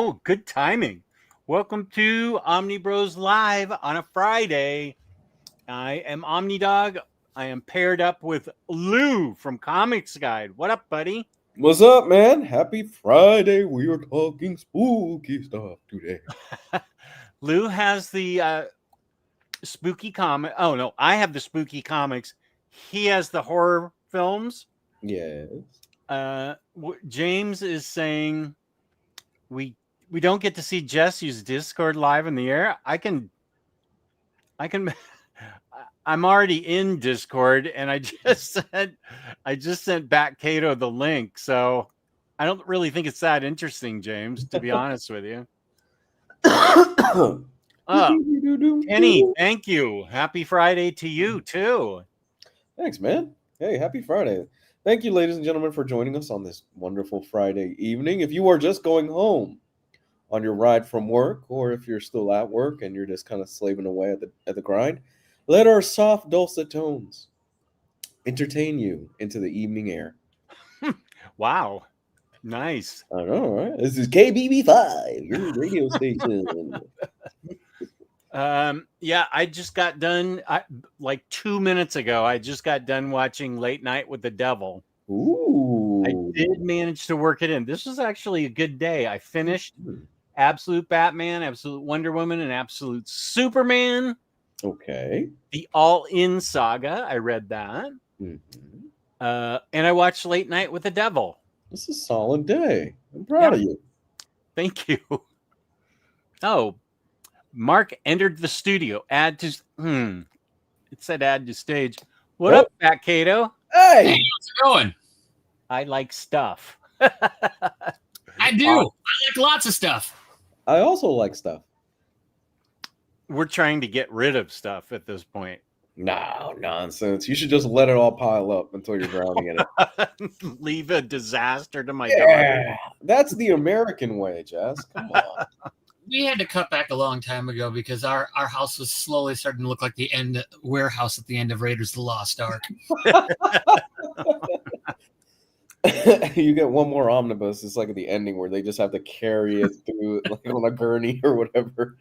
Oh, good timing. Welcome to Omnibros Live on a Friday. I am Omnidog. I am paired up with Lou from Comics Guide. What up, buddy? What's up, man? Happy Friday. We are talking spooky stuff today. Lou has the spooky comic. Oh, no, I have the spooky comics. He has the horror films. Yes. James is saying we don't get to see Jess use Discord live in the air. I'm already in Discord, and I just sent back Kato the link. So I don't really think it's that interesting, James, to be honest with you. Kenny, thank you. Happy Friday to you too. Thanks, man. Hey, happy Friday. Thank you, ladies and gentlemen, for joining us on this wonderful Friday evening. If you are just going home on your ride from work, or if you're still at work and you're just kind of slaving away at the grind, let our soft, dulcet tones entertain you into the evening air. Wow. Nice. I know, right? This is KBB5, your radio station. Yeah, I just got done like 2 minutes ago. I just got done watching Late Night with the Devil. Ooh. I did manage to work it in. This was actually a good day. I finished Absolute Batman, Absolute Wonder Woman, and Absolute Superman. Okay. The All-In Saga. I read that. Mm-hmm. And I watched Late Night with the Devil. This is a solid day. I'm proud of you. Thank you. Oh, Mark entered the studio. Add to it said add to stage. What up, Fat Kato? Hey, how's it going? I like stuff. I do. I like lots of stuff. I also like stuff. We're trying to get rid of stuff at this point. No, nonsense. You should just let it all pile up until you're drowning in it. Leave a disaster to my daughter. That's the American way, Jess. Come on. We had to cut back a long time ago because our house was slowly starting to look like the end warehouse at the end of Raiders of the Lost Ark. You get one more omnibus. It's like at the ending where they just have to carry it through like on a gurney or whatever.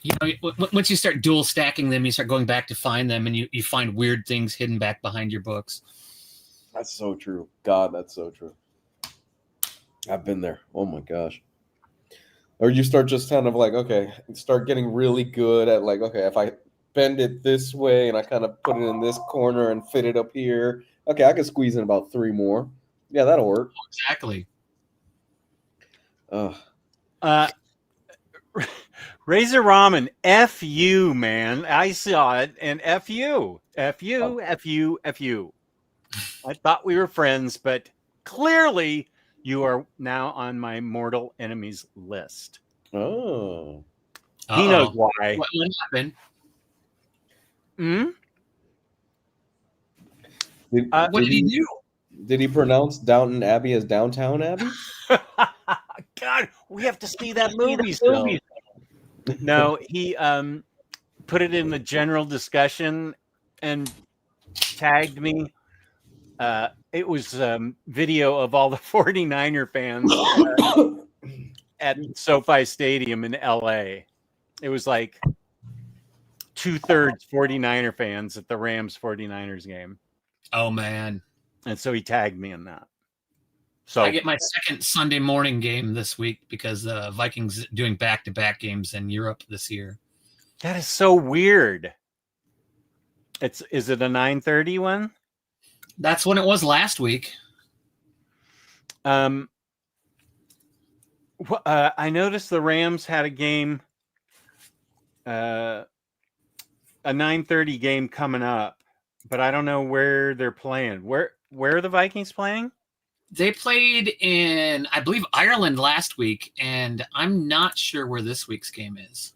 You know, once you start dual stacking them, you start going back to find them, and you find weird things hidden back behind your books. That's so true. God, that's so true. I've been there. Oh my gosh. Or you start just kind of like, okay, start getting really good at like, okay, if I bend it this way and I kind of put it in this corner and fit it up here, okay, I can squeeze in about 3 more. Yeah, that'll work. Exactly. Razor Ramen, F you, man. I saw it, and F you. F you, F you, F you. I thought we were friends, but clearly you are now on my mortal enemies list. Oh. He knows why. What happened? What did he do? Did he pronounce Downton Abbey as Downtown Abbey? God, we have to see that movie still. No, he put it in the general discussion and tagged me. It was video of all the 49er fans at SoFi Stadium in LA. It was like 2/3 49er fans at the Rams 49ers game. Oh, man. And so he tagged me in that. So I get my second Sunday morning game this week because the Vikings doing back-to-back games in Europe this year. That is so weird. Is it a 9:30 one? That's when it was last week. I noticed the Rams had a game, a 9:30 game coming up, but I don't know where they're playing. Where are the Vikings playing? They played in, I believe, Ireland last week, and I'm not sure where this week's game is.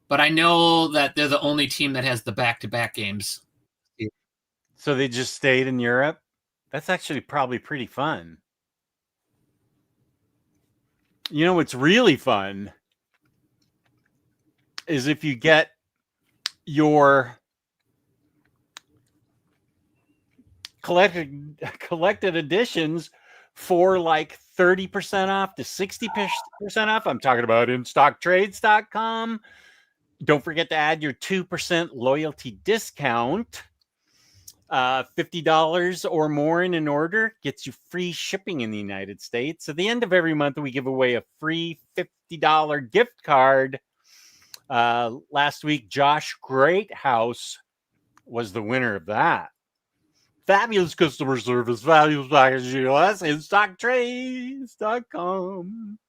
But I know that they're the only team that has the back-to-back games. So they just stayed in Europe? That's actually probably pretty fun. You know what's really fun is if you get your collected editions for like 30% off to 60% off. I'm talking about InStockTrades.com. Don't forget to add your 2% loyalty discount. $50 or more in an order gets you free shipping in the United States. At the end of every month, we give away a free $50 gift card. Last week, Josh Greathouse was the winner of that. Fabulous customer service, values packaging US, InStockTrades.com.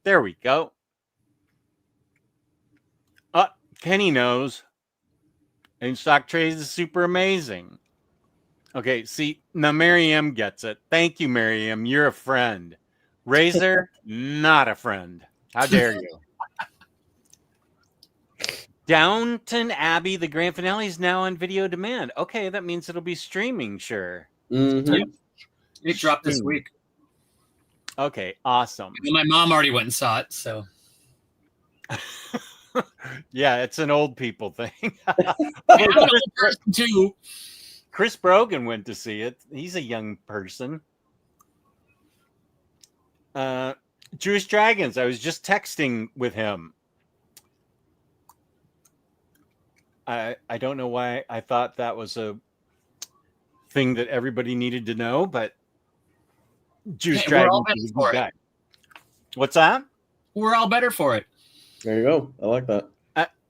There we go. Kenny knows. InStock Trades is super amazing. Okay, see, now Miriam gets it. Thank you, Miriam. You're a friend. Razor, not a friend. How dare you? Downton Abbey, the grand finale, is now on video demand. Okay, that means it'll be streaming, sure. Mm-hmm. It dropped this week. Okay, awesome. My mom already went and saw it, so. Yeah, it's an old people thing. Too. Chris Brogan went to see it. He's a young person. Jewish Dragons. I was just texting with him. I don't know why I thought that was a thing that everybody needed to know, but Jewish Dragons is a good guy. What's that? We're all better for it. There you go. I like that.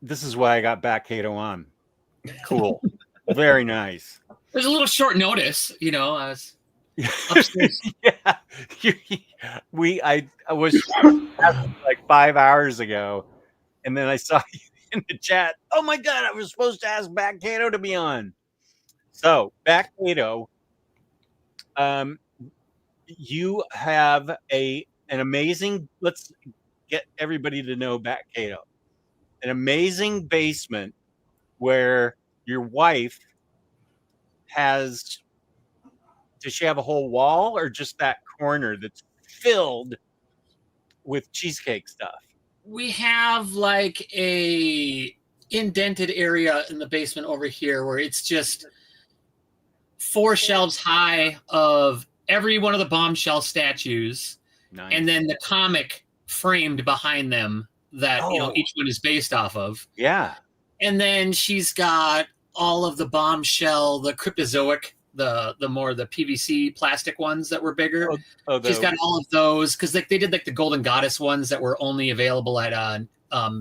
This is why I got back Cato on. Cool. Very nice. There's a little short notice, you know. I was upstairs. Yeah. I was like 5 hours ago, and then I saw you in the chat. Oh my God, I was supposed to ask Back Cato to be on. So, Back Cato, you have an amazing, let's get everybody to know Back Cato, an amazing basement where your wife does she have a whole wall or just that corner that's filled with cheesecake stuff? We have like a indented area in the basement over here where it's just 4 shelves high of every one of the Bombshell statues. Nice. And then the comic framed behind them that each one is based off of. Yeah. And then she's got all of the Bombshell, the Cryptozoic, the PVC plastic ones that were bigger. She's got all of those because they did like the Golden Goddess ones that were only available at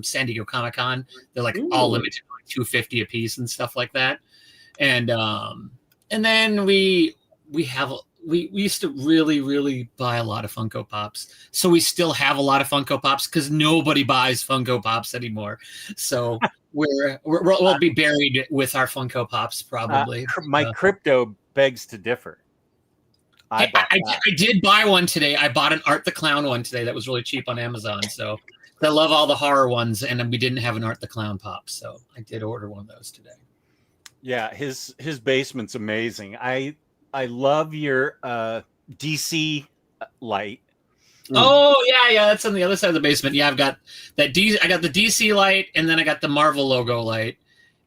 San Diego Comic-Con. They're like all limited, like $250 a piece and stuff like that. And then we used to really, really buy a lot of Funko Pops. So we still have a lot of Funko Pops because nobody buys Funko Pops anymore. So we'll be buried with our Funko Pops probably. My crypto begs to differ. I did buy one today. I bought an Art the Clown one today that was really cheap on Amazon. So I love all the horror ones, and we didn't have an Art the Clown Pop, so I did order one of those today. Yeah, his basement's amazing. I love your DC light. Oh yeah, that's on the other side of the basement. Yeah, I've got that I got the DC light, and then I got the Marvel logo light,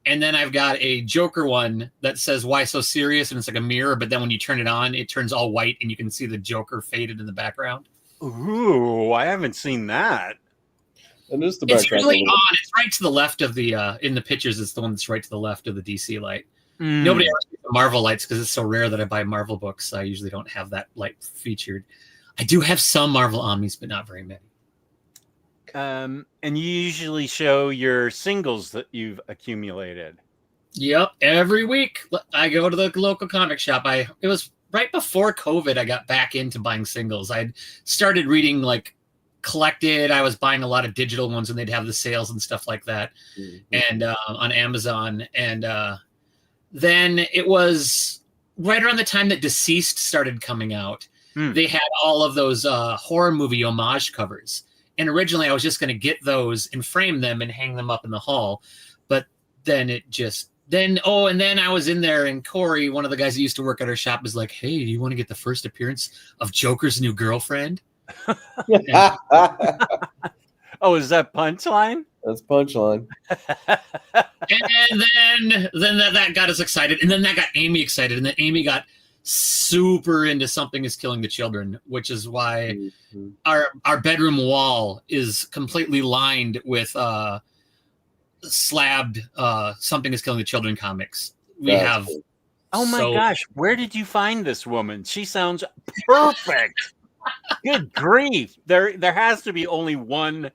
and then I've got a Joker one that says "Why so serious?" and it's like a mirror, but then when you turn it on, it turns all white, and you can see the Joker faded in the background. Ooh, I haven't seen that. And it's usually on. It's right to the left of the in the pictures. It's the one that's right to the left of the DC light. Nobody else gets the Marvel lights because it's so rare that I buy Marvel books. I usually don't have that light featured. I do have some Marvel Omnis, but not very many. And you usually show your singles that you've accumulated. Yep, every week I go to the local comic shop. It was right before COVID. I got back into buying singles. I started reading like collected. I was buying a lot of digital ones, and they'd have the sales and stuff like that, and on Amazon. And then it was right around the time that Deceased started coming out. They had all of those horror movie homage covers. And originally I was just going to get those and frame them and hang them up in the hall. But then and then I was in there, and Corey, one of the guys that used to work at our shop, was like, "Hey, do you want to get the first appearance of Joker's new girlfriend?" Oh, is that Punchline? That's Punchline. And then that got us excited, and then that got Amy excited, and then Amy got super into Something is Killing the Children, which is why Mhm. our bedroom wall is completely lined with slabbed Something is Killing the Children comics. We That's have cool. Oh my so gosh, where did you find this woman? She sounds perfect. Good grief. There has to be only one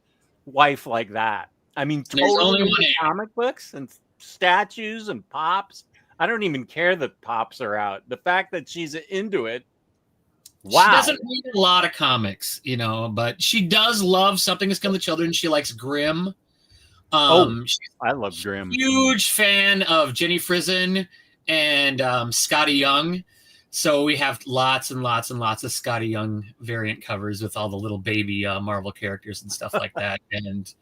wife like that. I mean, There's totally only one into Anne. comic books and statues and pops. I don't even care that pops are out. The fact that she's into it. Wow. She doesn't read a lot of comics, but she does love Something is Killing the Children. She likes Grimm. She's I love Grimm. a huge fan of Jenny Frison and Scotty Young. So we have lots and lots and lots of Scotty Young variant covers with all the little baby Marvel characters and stuff like that. And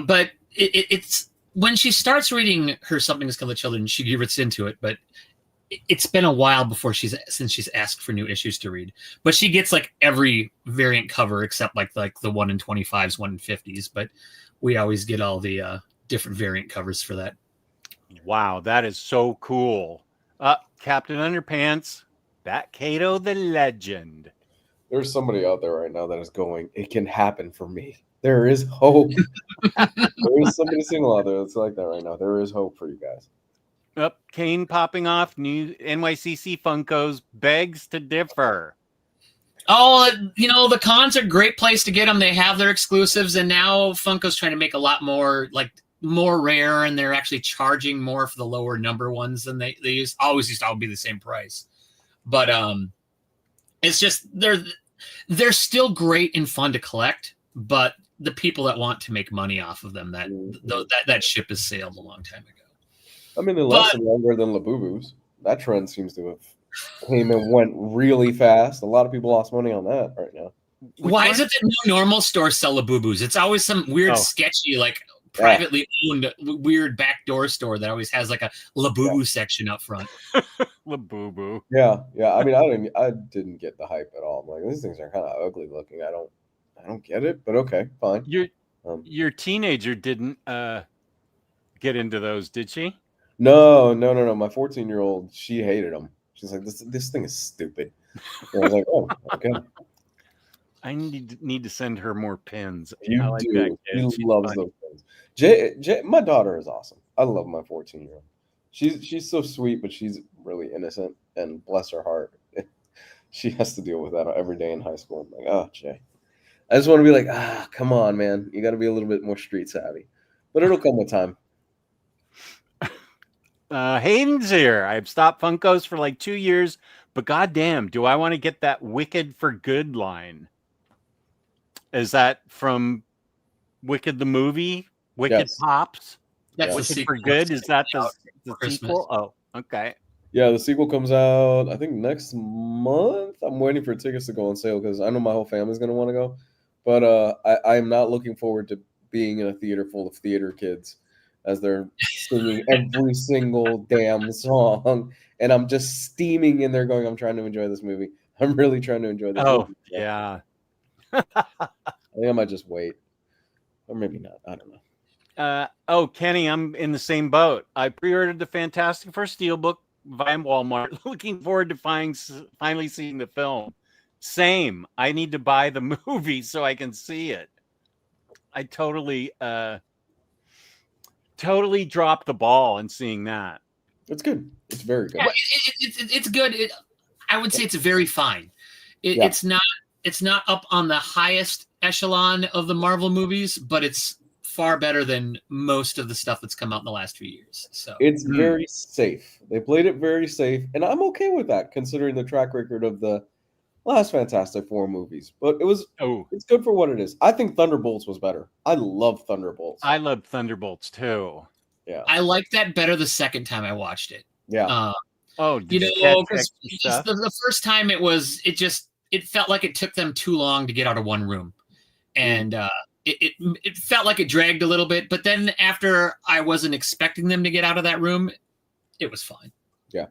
but it's when she starts reading her Something is Killing the Children, she gets into it. But it's been a while since she's asked for new issues to read. But she gets like every variant cover except like the 1 in 25s, 1 in 50s. But we always get all the different variant covers for that. Wow, that is so cool. Captain Underpants, that Kato the legend. There's somebody out there right now that is going, it can happen for me. There is hope. There is somebody single out there that's like that right now. There is hope for you guys. Kane popping off, new NYCC Funkos begs to differ. Oh, the cons are a great place to get them. They have their exclusives, and now Funko's trying to make a lot more rare, and they're actually charging more for the lower number ones than they always used to all be the same price. But it's just they're still great and fun to collect, but the people that want to make money off of them, that ship has sailed a long time ago. I mean, they lasted longer than Labubus. That trend seems to have came and went really fast. A lot of people lost money on that right now. Why is it that New Normal stores sell Labubus? It's always some weird, sketchy, privately owned weird backdoor store that always has like a Labubu section up front. Labubu. Yeah. I mean, I didn't get the hype at all. I'm like, these things are kind of ugly looking. I don't get it, but okay, fine. Your teenager didn't get into those, did she? No. My 14-year-old, she hated them. She's like, this thing is stupid. And I was like, oh, okay. I need to send her more pins. You I like do. that kid. She loves those things. My daughter is awesome. I love my 14-year-old. She's so sweet, but she's really innocent, and bless her heart, she has to deal with that every day in high school. I'm like, oh, Jay. I just want to be like, come on, man. You got to be a little bit more street savvy. But it'll come with time. Hayden's here. I've stopped Funkos for like 2 years, but goddamn, do I want to get that Wicked for Good line? Is that from Wicked the movie? Wicked Pops? That's Wicked for Good? Is that the sequel? Oh, okay. Yeah, the sequel comes out, I think, next month. I'm waiting for tickets to go on sale because I know my whole family's going to want to go. But I'm not looking forward to being in a theater full of theater kids as they're singing every single damn song. And I'm just steaming in there going, I'm trying to enjoy this movie. I'm really trying to enjoy this movie. Yeah. I think I might just wait. Or maybe not. I don't know. Kenny, I'm in the same boat. I pre-ordered the Fantastic Four Steelbook via Walmart. Looking forward to finally seeing the film. Same. I need to buy the movie so I can see it. I totally dropped the ball in seeing that. It's good. It's very good. Yeah, it's good. I would say it's very fine. It's not up on the highest echelon of the Marvel movies, but it's far better than most of the stuff that's come out in the last few years. So it's very safe. They played it very safe, and I'm okay with that considering the track record of the last Fantastic Four movies. But it's good for what it is. I think Thunderbolts was better. I love Thunderbolts. I love Thunderbolts too. Yeah, I liked that better the second time I watched it. Yeah. Because the first time it felt like it took them too long to get out of one room, and it felt like it dragged a little bit. But then after I wasn't expecting them to get out of that room, it was fine. Yeah.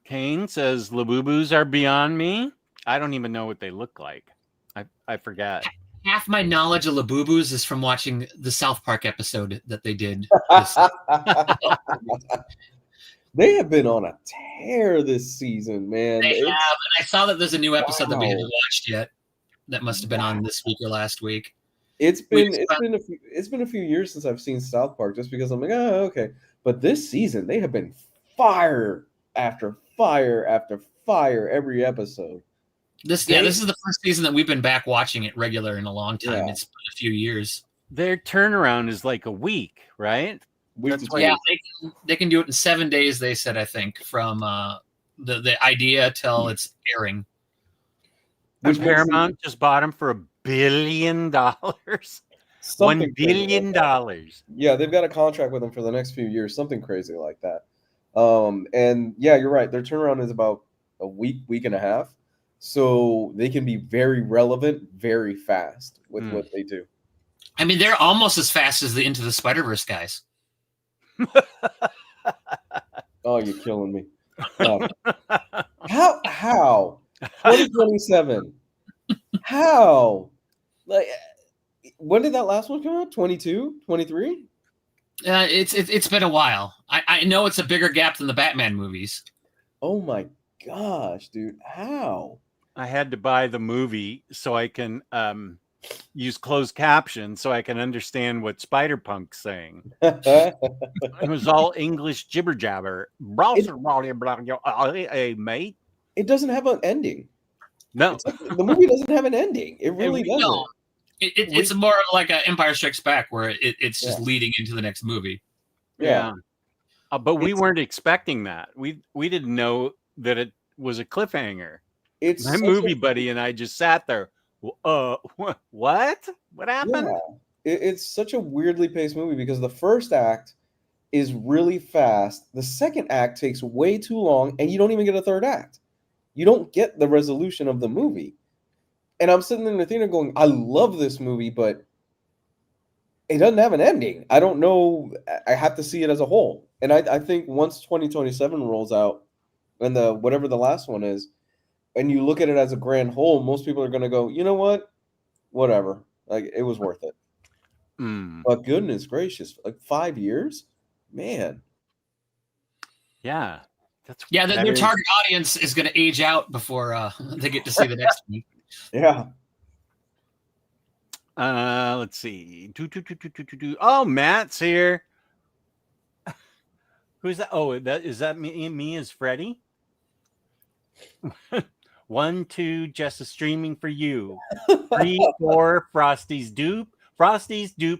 Kane says Labubus are beyond me. I don't even know what they look like. I forget. half my knowledge of Labubus is from watching the South Park episode that they did. They have been on a tear this season, man. They have, and I saw that there's a new episode that we haven't watched yet. That must have been on this week or last week. It's been a few years since I've seen South Park, just because I'm like, oh, okay. But this season, they have been fire after fire after fire every episode. This is the first season that we've been back watching it regular in a long time. Yeah. It's been a few years. Their turnaround is like a week, right? They can do it in 7 days. They said, I think, from the idea till it's airing. And Paramount just bought them for $1 billion. $1 billion. Yeah, they've got a contract with them for the next few years, something crazy like that. And yeah, you're right. Their turnaround is about a week and a half. So they can be very relevant very fast with what they do. I mean, they're almost as fast as the Into the Spider-Verse guys. Oh, you're killing me. How? 2027. How? Like, when did that last one come out? 22? 23? It's been a while. I know it's a bigger gap than the Batman movies. Oh my gosh, dude. How? I had to buy the movie so I can use closed caption so I can understand what Spider-Punk's saying. It was all English jibber jabber. Hey, mate. It doesn't have an ending. No, the movie doesn't have an ending. It really doesn't. No. It's more of like an Empire Strikes Back, where it's just leading into the next movie. Yeah. But we weren't expecting that. We didn't know that it was a cliffhanger. It's my movie buddy and I just sat there. What? What happened? Yeah. It's such a weirdly paced movie because the first act is really fast. The second act takes way too long, and you don't even get a third act. You don't get the resolution of the movie. And I'm sitting in the theater going, I love this movie, but it doesn't have an ending. I don't know. I have to see it as a whole. And I think once 2027 rolls out, and whatever the last one is, and you look at it as a grand whole, most people are going to go, you know what? Whatever. Like, it was worth it. But goodness gracious, like 5 years? Man. Yeah. Their target audience is going to age out before they get to see the next one. Yeah. Let's see. Oh, Matt's here. Who's that? Oh, is that me as Freddie? 1, 2, just a streaming for you. 3, 4, Frosty's dupe,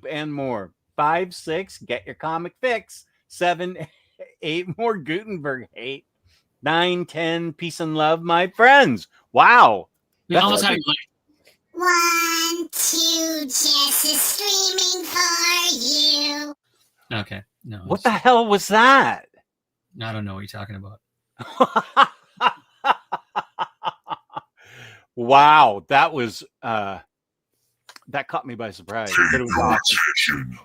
and more. 5, 6, get your comic fix. 7, 8, more Gutenberg hate. 9, 10, peace and love, my friends. Wow. That's almost how you like. 1, 2, just a streaming for you. Okay. No. What the hell was that? I don't know what you're talking about. Wow, that was that caught me by surprise. But it was awesome.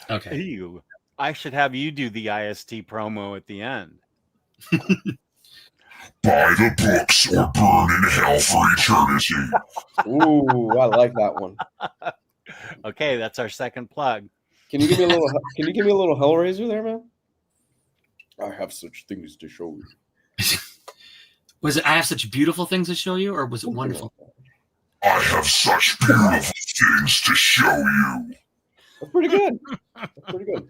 Okay. I should have you do the IST promo at the end. Buy the books or burn in hell for eternity. Ooh, I like that one. Okay, that's our second plug. Can you give me a little Hellraiser there, man? I have such things to show you. Was it I have such beautiful things to show you, or was it wonderful? I have such beautiful things to show you. That's pretty good. That's pretty good.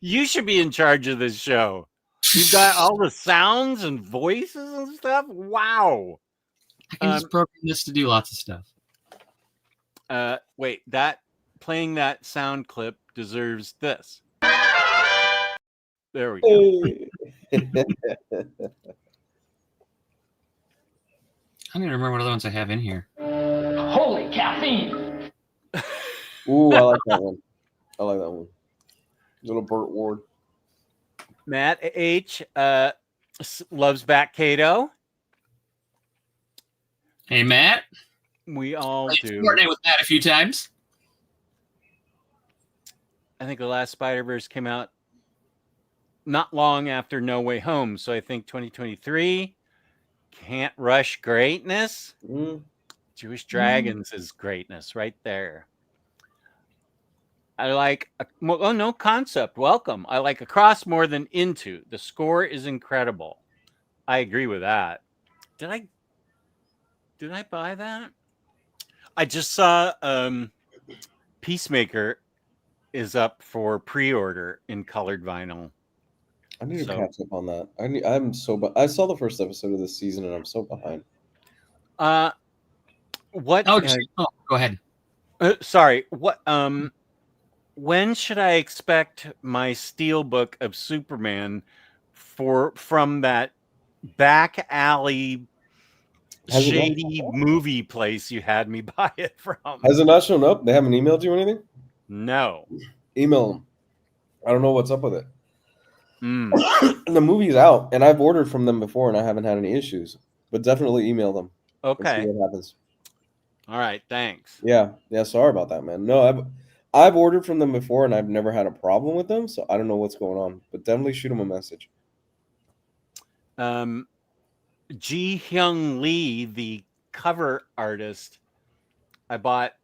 You should be in charge of this show. You've got all the sounds and voices and stuff. Wow. I can just program this to do lots of stuff. Wait, playing that sound clip deserves this. There we go. I don't even remember what other ones I have in here. Holy caffeine! Ooh, I like that one. Little Burt Ward. Matt H. Loves back Cato. Hey, Matt. We all do. Coordinate with Matt a few times. I think the last Spider-Verse came out not long after No Way Home. So I think 2023 can't rush greatness. Mm. Jewish Dragons is greatness right there. I like, oh no, Concept. Welcome. I like Across more than Into. The score is incredible. I agree with that. Did I buy that? I just saw Peacemaker is up for pre-order in colored vinyl. I need to catch up on that. I saw the first episode of this season and I'm so behind. What? Oh, go ahead. Sorry. What? When should I expect my steelbook of Superman from that back alley shady movie place you had me buy it from? Has it not shown up? They haven't emailed you or anything? No. Email them. I don't know what's up with it. Mm. The movie's out, and I've ordered from them before, and I haven't had any issues. But definitely email them. Okay. And see what happens. All right. Thanks. Yeah. Sorry about that, man. No, I've ordered from them before, and I've never had a problem with them, so I don't know what's going on. But definitely shoot them a message. Ji Hyung Lee, the cover artist, I bought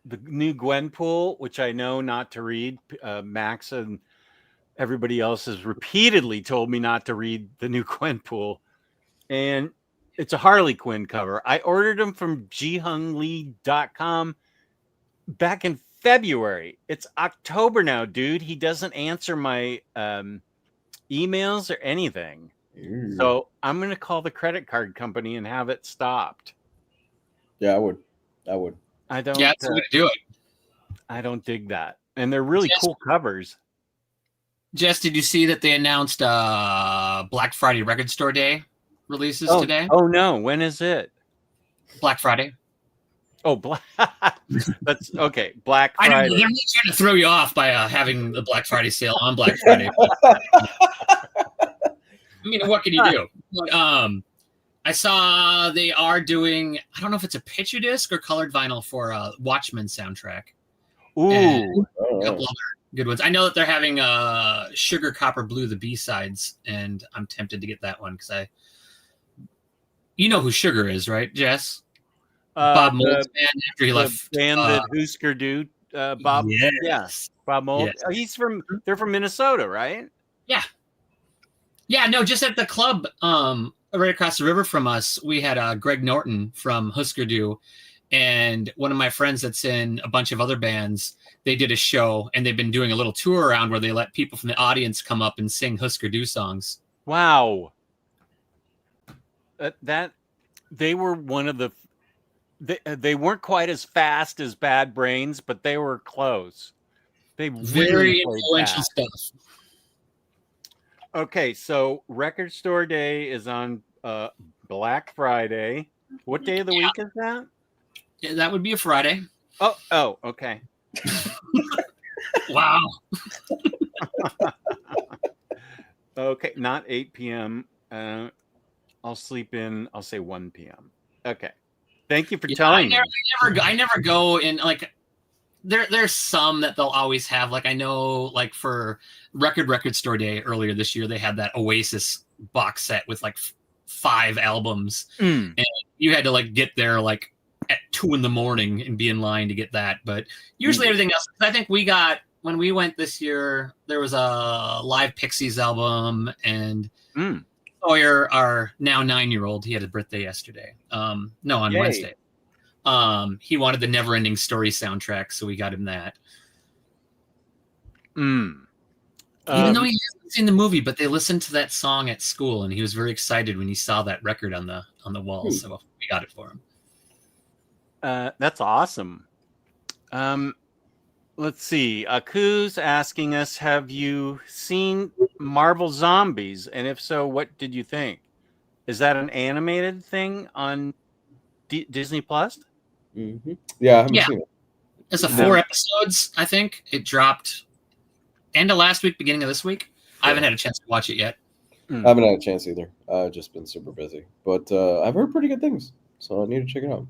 the new Gwenpool, which I know not to read. Max and everybody else has repeatedly told me not to read the new Gwenpool. And it's a Harley Quinn cover. I ordered them from jihunglee.com back in February. It's October now, dude. He doesn't answer my emails or anything. Ooh. So I'm going to call the credit card company and have it stopped. Yeah, I would. I don't. Yeah, that's the way to do it. I don't dig that. And they're really cool covers. Jess, did you see that they announced Black Friday Record Store Day releases today? Oh, no. When is it? Black Friday. Oh, that's okay. Black Friday. I know they're not trying to throw you off by having the Black Friday sale on Black Friday. I mean, what can you do? But, I saw they are doing, I don't know if it's a picture disc or colored vinyl for a Watchmen soundtrack. Ooh. And a couple other good ones. I know that they're having Sugar Copper Blue, the B-sides, and I'm tempted to get that one because you know who Sugar is, right, Jess? Bob Mould's band after he left. Band that Husker Du, Bob. Yes. Bob Mould. Yes. Oh, they're from Minnesota, right? Yeah. Yeah, no, just at the club right across the river from us, we had Greg Norton from Husker Du, and one of my friends that's in a bunch of other bands, they did a show, and they've been doing a little tour around where they let people from the audience come up and sing Husker Du songs. Wow. They were one of the... They weren't quite as fast as Bad Brains, but they were close. They very influential stuff. Okay, so Record Store Day is on Black Friday. What day of the week is that? Yeah, that would be a Friday. Oh, okay. Wow. Okay, not 8 p.m. I'll sleep in. I'll say 1 p.m. Okay. Thank you for telling me. I never go in, like, there's some that they'll always have. Like, I know, like, for Record Store Day earlier this year, they had that Oasis box set with like 5 albums. And you had to like get there like at 2 a.m. and be in line to get that. But usually everything else, I think we got, when we went this year, there was a live Pixies album, and Sawyer, our now 9-year-old, he had his birthday yesterday. On Wednesday. He wanted the Never Ending Story soundtrack, so we got him that. Even though he hasn't seen the movie, but they listened to that song at school, and he was very excited when he saw that record on the wall. So we got it for him. That's awesome. Let's see. Aku's asking us, have you seen Marvel Zombies? And if so, what did you think? Is that an animated thing on Disney Plus? Mm-hmm. Yeah, I haven't seen it. It's 4 episodes, I think. It dropped end of last week, beginning of this week. I haven't had a chance to watch it yet. I haven't had a chance either. I've just been super busy. But I've heard pretty good things, so I need to check it out.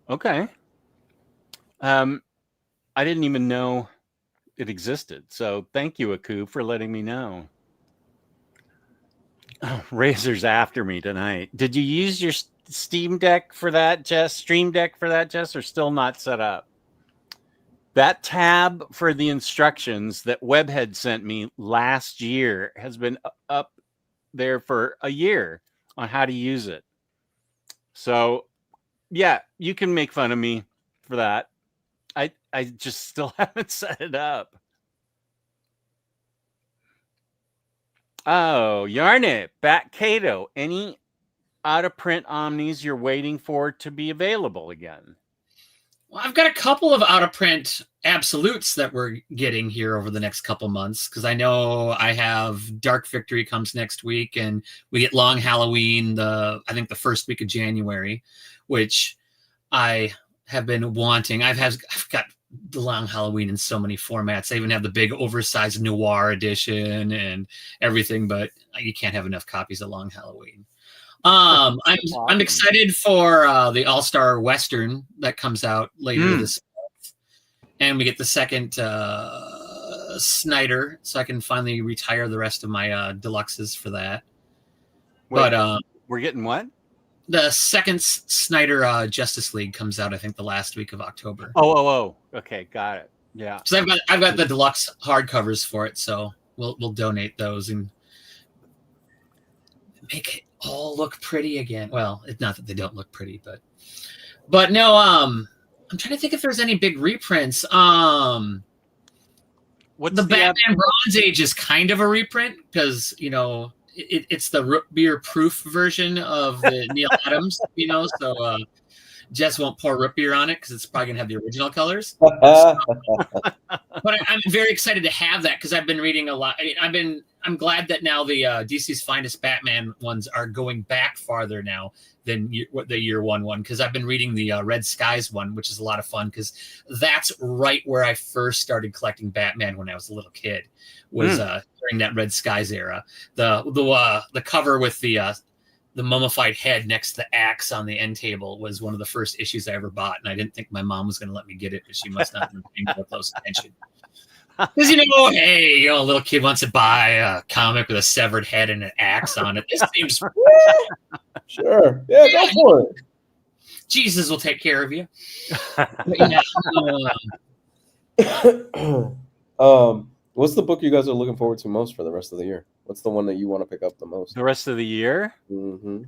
Okay. I didn't even know it existed. So thank you, Aku, for letting me know. Oh, Razor's after me tonight. Did you use your Steam Deck for that, Jess? Stream Deck for that, Jess, or still not set up? That tab for the instructions that Webhead sent me last year has been up there for a year on how to use it. So, yeah, you can make fun of me for that. I just still haven't set it up. Oh, Yarnit, Bat Cato, any out of print Omnis you're waiting for to be available again? Well, I've got a couple of out of print absolutes that we're getting here over the next couple months, because I know I have Dark Victory comes next week, and we get Long Halloween I think the first week of January, which I have been wanting. I've got the Long Halloween in so many formats. I even have the big oversized noir edition and everything, but you can't have enough copies of Long Halloween. I'm excited for the All-Star Western that comes out later this month, and we get the second Snyder, so I can finally retire the rest of my deluxes for that. Wait, but we're getting what? The second Snyder Justice League comes out, I think, the last week of October. Oh, okay, got it. Yeah, so I've got the deluxe hardcovers for it, so we'll donate those and make it all look pretty again. Well, it's not that they don't look pretty, but no. I'm trying to think if there's any big reprints. What's the Batman Bronze Age is kind of a reprint, because it's the root beer proof version of the Neil Adams, so Jess won't pour root beer on it because it's probably gonna have the original colors. But I'm very excited to have that, because I've been reading a lot. I'm glad that now the DC's Finest Batman ones are going back farther now than the year one, because I've been reading the Red Skies one, which is a lot of fun, because that's right where I first started collecting Batman when I was a little kid, was during that Red Skies era. The cover with the mummified head next to the axe on the end table was one of the first issues I ever bought, and I didn't think my mom was going to let me get it, but she must not have been paying close attention. Because hey, a little kid wants to buy a comic with a severed head and an axe on it. This seems sure, yeah, go for it. Jesus will take care of you. What's the book you guys are looking forward to most for the rest of the year? What's the one that you want to pick up the most? The rest of the year? Mm-hmm.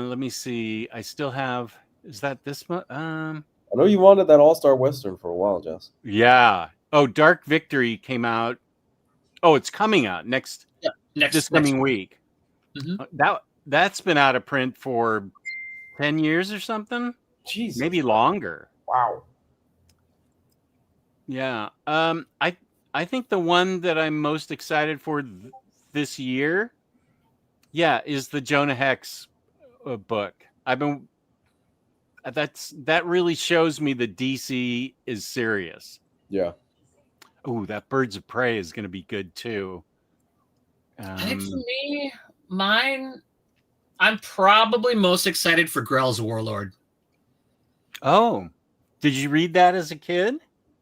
Let me see. I still have. Is that this month? I know you wanted that All-Star Western for a while, Jess. Yeah. Oh, Dark Victory came out. Oh, it's coming out next coming week. Mm-hmm. That's been out of print for 10 years or something. Jesus. Maybe longer. Wow. Yeah. I think the one that I'm most excited for this year, is the Jonah Hex book. That really shows me that DC is serious. Yeah. Oh, that Birds of Prey is going to be good too. I think for me, I'm probably most excited for Grell's Warlord. Oh, did you read that as a kid?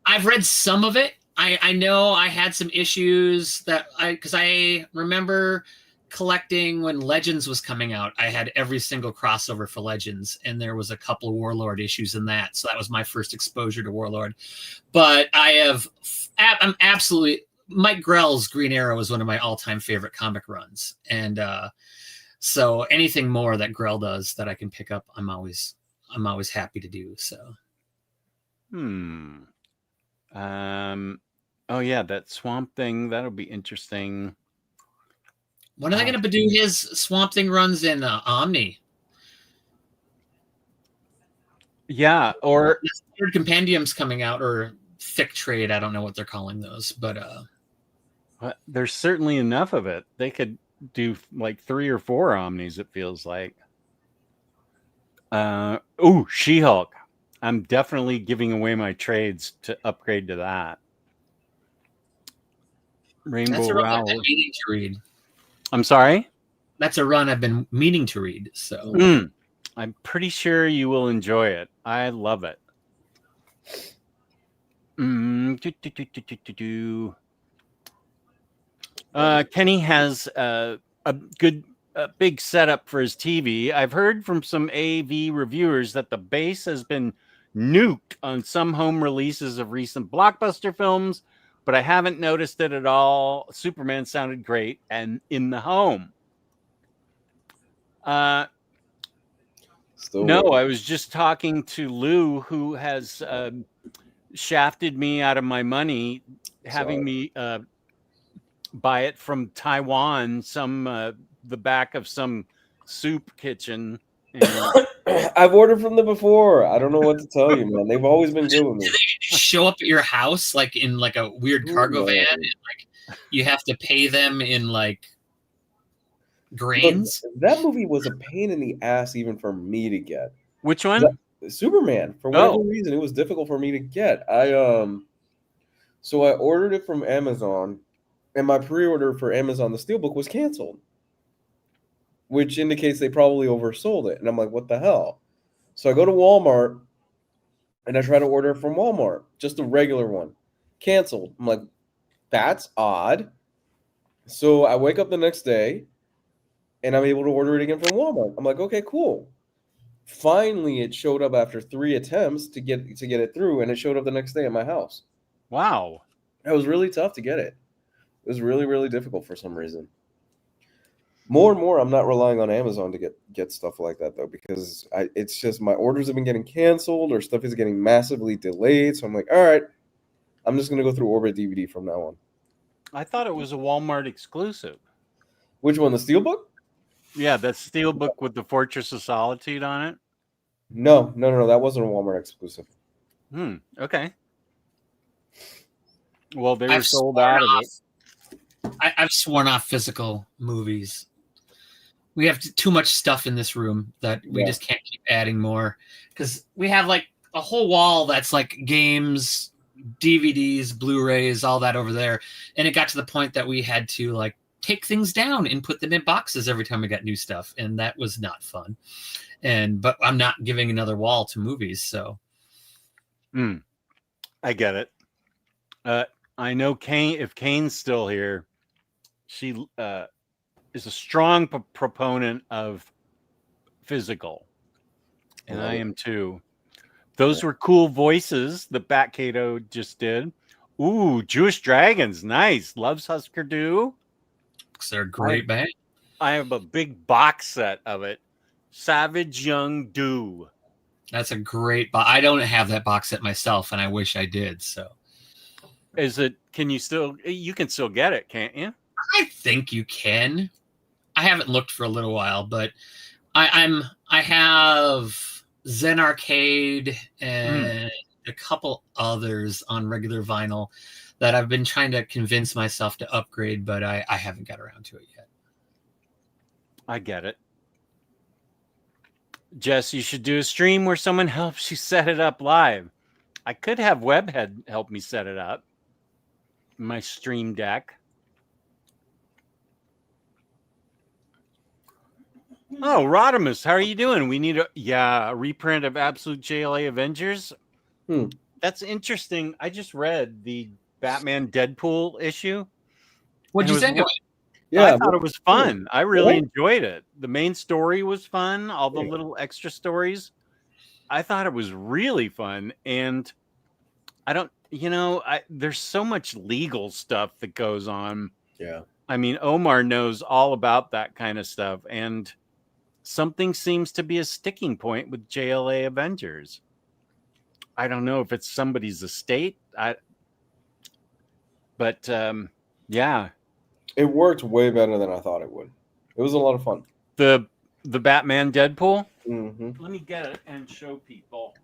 I've read some of it. I know I had some issues because I remember collecting when Legends was coming out. I had every single crossover for Legends, and there was a couple of Warlord issues in that. So that was my first exposure to Warlord. But I'm absolutely, Mike Grell's Green Arrow is one of my all-time favorite comic runs. And so anything more that Grell does that I can pick up, I'm always happy to do. So. Oh yeah, that Swamp Thing, that'll be interesting. When are they going to do his Swamp Thing runs in Omni? Yeah, or third compendium's coming out, or thick trade. I don't know what they're calling those, but there's certainly enough of it. They could do like 3 or 4 Omnis. It feels like. She-Hulk. I'm definitely giving away my trades to upgrade to that. Rainbow That's a run Rowell. I've been meaning to read. I'm sorry? That's a run I've been meaning to read. So I'm pretty sure you will enjoy it. I love it. Kenny has a good big setup for his TV. I've heard from some AV reviewers that the bass has been nuked on some home releases of recent blockbuster films, but I haven't noticed it at all. Superman sounded great and in the home. No, I was just talking to Lou, who has shafted me out of my money, having me buy it from Taiwan, the back of some soup kitchen. And I've ordered from them before. I don't know what to tell you, man. They've always been good with me. Do they show up at your house like in like a weird cargo van, and like you have to pay them in like grains? Look, that movie was a pain in the ass even for me to get. Which one? Superman. For whatever reason, it was difficult for me to get. So I ordered it from Amazon, and my pre-order for Amazon, the Steelbook, was canceled, which indicates they probably oversold it. And I'm like, what the hell? So I go to Walmart, and I try to order it from Walmart, just a regular one. Canceled. I'm like, that's odd. So I wake up the next day, and I'm able to order it again from Walmart. I'm like, okay, cool. Finally, it showed up after 3 attempts to get it through, and it showed up the next day at my house. Wow. It was really tough to get it. It was really, really difficult for some reason. More and more, I'm not relying on Amazon to get stuff like that, though, because it's just my orders have been getting canceled or stuff is getting massively delayed. So I'm like, all right, I'm just going to go through Orbit DVD from now on. I thought it was a Walmart exclusive. Which one, the Steelbook? Yeah, that Steelbook with the Fortress of Solitude on it. No. That wasn't a Walmart exclusive. Okay. Well, they were sold out of it. I've sworn off physical movies. We have too much stuff in this room that we just can't keep adding more, because we have like a whole wall that's like games, DVDs, Blu-rays, all that over there. And it got to the point that we had to like take things down and put them in boxes every time we got new stuff, and that was not fun. But I'm not giving another wall to movies, so I get it. I know if Kane's still here, she is a strong proponent of physical, and I am too. Those were cool voices that Bat Cato just did. Ooh, Jewish Dragons, nice. Loves Husker Du. They're a great band. I have a big box set of it. Savage Young Do. That's a great box. I don't have that box set myself, and I wish I did. So, you can still get it, can't you? I think you can. I haven't looked for a little while, but I have Zen Arcade and a couple others on regular vinyl that I've been trying to convince myself to upgrade, but I haven't got around to it yet. I get it. Jess, you should do a stream where someone helps you set it up live. I could have Webhead help me set it up. My Stream Deck. Oh, Rodimus, how are you doing? We need a reprint of Absolute JLA Avengers. That's interesting. I just read the Batman Deadpool issue. What'd you think of it? Yeah, I thought it was fun. I really enjoyed it. The main story was fun. All the little extra stories. I thought it was really fun. And there's so much legal stuff that goes on. Yeah. I mean, Omar knows all about that kind of stuff. And something seems to be a sticking point with JLA Avengers. I don't know if it's somebody's estate. Yeah. It worked way better than I thought it would. It was a lot of fun. The Batman Deadpool? Mm-hmm. Let me get it and show people.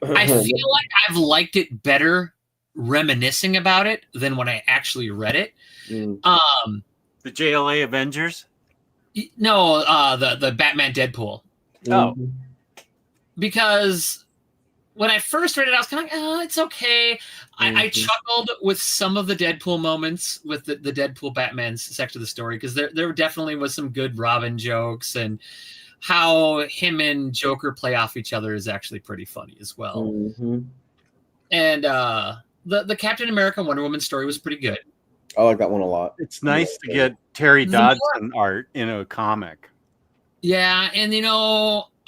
I feel like I've liked it better reminiscing about it than when I actually read it. The JLA Avengers? No, the Batman Deadpool. Oh. Because when I first read it, I was kind of like, oh, it's okay. I chuckled with some of the Deadpool moments with the Deadpool Batman section of the story, because there definitely was some good Robin jokes, and how him and Joker play off each other is actually pretty funny as well. And the Captain America Wonder Woman story was pretty good. I like that one a lot. It's nice to get Terry Dodson art in a comic. Yeah, and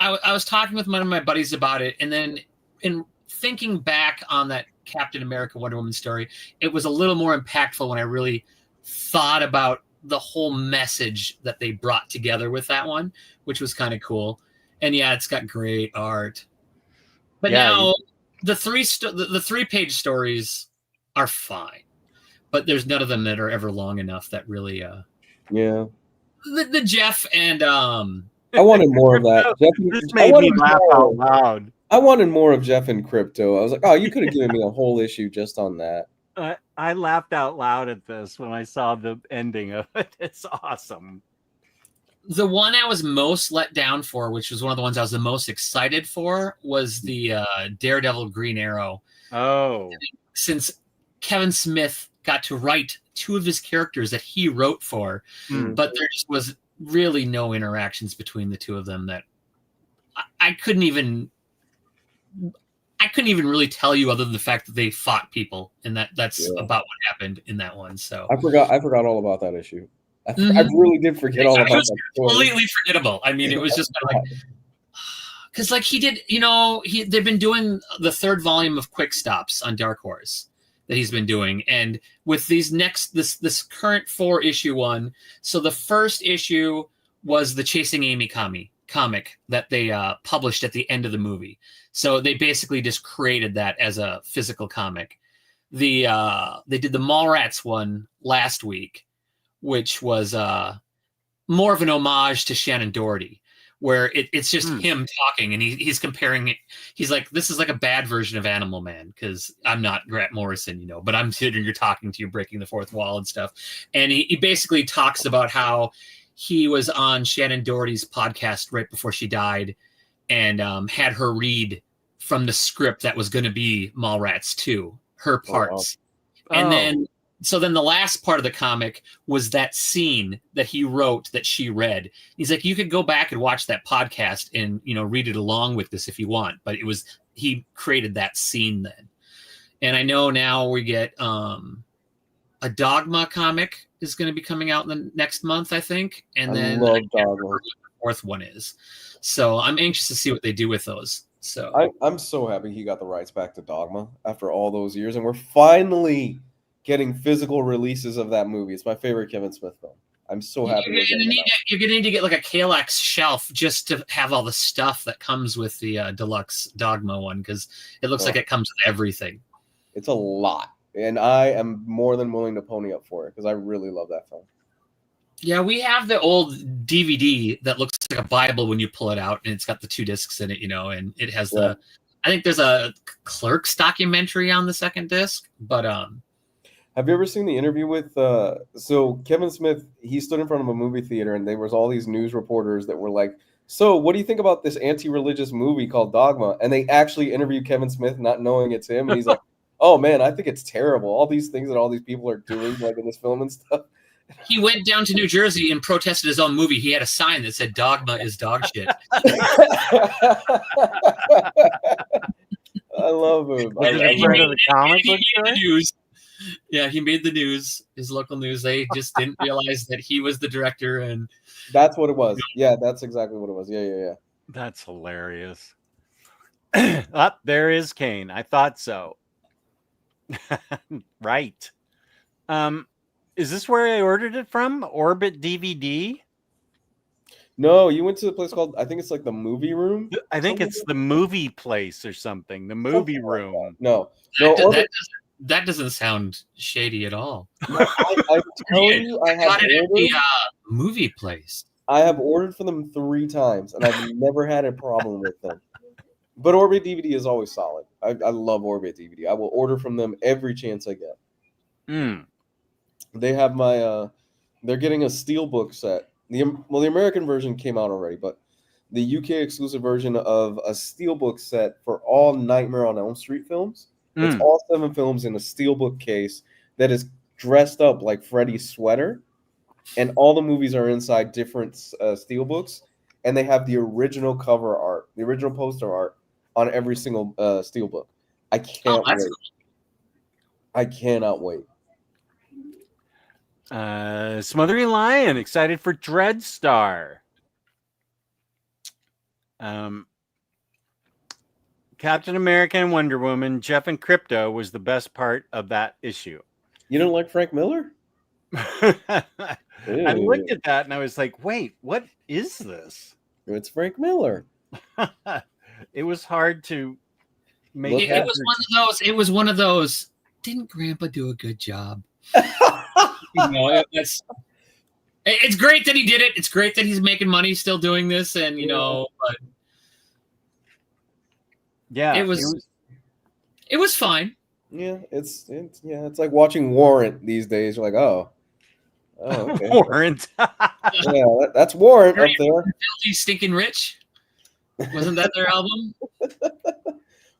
I was talking with one of my buddies about it, and then in thinking back on that Captain America Wonder Woman story, it was a little more impactful when I really thought about the whole message that they brought together with that one, which was kind of cool. And yeah, it's got great art. But now the 3-page stories are fine, but there's none of them that are ever long enough that really Yeah. the Jeff and I wanted more of that. This made me laugh out loud. I wanted more of Jeff and Crypto. I was like, oh, you could have given me a whole issue just on that. I laughed out loud at this when I saw the ending of it. It's awesome. The one I was most let down for, which was one of the ones I was the most excited for, was the Daredevil Green Arrow. Oh. Since Kevin Smith got to write 2 of his characters that he wrote for, but there just was really no interactions between the 2 of them that I couldn't even really tell you, other than the fact that they fought people, and that's about what happened in that one. So I forgot all about that issue. I really did forget all about that. It was completely forgettable. I mean, it was just like, because like he did, they've been doing the 3rd volume of Quick Stops on Dark Horse that he's been doing, and with these this current 4-issue one. So the first issue was the Chasing Amy comic that they published at the end of the movie. So they basically just created that as a physical comic. They did the Mallrats one last week, which was more of an homage to Shannon Doherty, where it's just him talking, and he's comparing it. He's like, this is like a bad version of Animal Man, because I'm not Grant Morrison, but I'm sitting here talking to you, breaking the fourth wall and stuff. And he basically talks about how he was on Shannon Doherty's podcast right before she died, and had her read from the script that was going to be Mallrats 2, her parts. And then the last part of the comic was that scene that he wrote that she read. He's like, you could go back and watch that podcast and, read it along with this if you want. But he created that scene then. And I know now we get a Dogma comic is going to be coming out in the next month, I think. And then I can't remember what the 4th one is. So I'm anxious to see what they do with those. So I'm so happy he got the rights back to Dogma after all those years, and we're finally getting physical releases of that movie. It's my favorite Kevin Smith film. I'm so happy. You're gonna need to get like a Kalex shelf just to have all the stuff that comes with the deluxe Dogma one, because it looks like it comes with everything. It's a lot, and I am more than willing to pony up for it because I really love that film. Yeah, we have the old DVD that looks like a Bible when you pull it out, and it's got the 2 discs in it, and it has I think there's a Clerks documentary on the 2nd disc, but have you ever seen the interview with so Kevin Smith? He stood in front of a movie theater, and there was all these news reporters that were like, so what do you think about this anti-religious movie called Dogma? And they actually interviewed Kevin Smith not knowing it's him, and he's like, oh man, I think it's terrible, all these things that all these people are doing like in this film and stuff. He went down to New Jersey and protested his own movie. He had a sign that said "Dogma is dog shit." I love him. He made the news. His local news. They just didn't realize that he was the director, and that's what it was. Yeah, that's exactly what it was. Yeah. That's hilarious. There is Kane. I thought so. Right. Is this where I ordered it from? Orbit DVD? No, you went to the place called, I think it's like the Movie Room. I think it's the movie place or something. The movie room. No, that doesn't sound shady at all. No, I tell you, I have got it ordered, at the movie place. I have ordered for them 3 times, and I've never had a problem with them. But Orbit DVD is always solid. I love Orbit DVD. I will order from them every chance I get. They have they're getting a steelbook set. The American version came out already, but the UK exclusive version of a steelbook set for all Nightmare on Elm Street films. It's all 7 films in a steelbook case that is dressed up like Freddy's sweater, and all the movies are inside different steelbooks, and they have the original cover art, the original poster art on every single steelbook. I can't that's wait. I cannot wait. Smothering Lion, excited for Dreadstar. Captain America and Wonder Woman, Jeff and Crypto was the best part of that issue. You don't like Frank Miller? I looked at that and I was like, wait, what is this? It's Frank Miller. It was hard to make it was one of those. It was one of those. Didn't Grandpa do a good job? It's great that he did it. It's great that he's making money still doing this, and but yeah, it was fine. Yeah, it's like watching Warrant these days. You're like, oh, okay. Warrant. Yeah, that's Warrant up there. Filthy Stinking Rich. Wasn't that their album?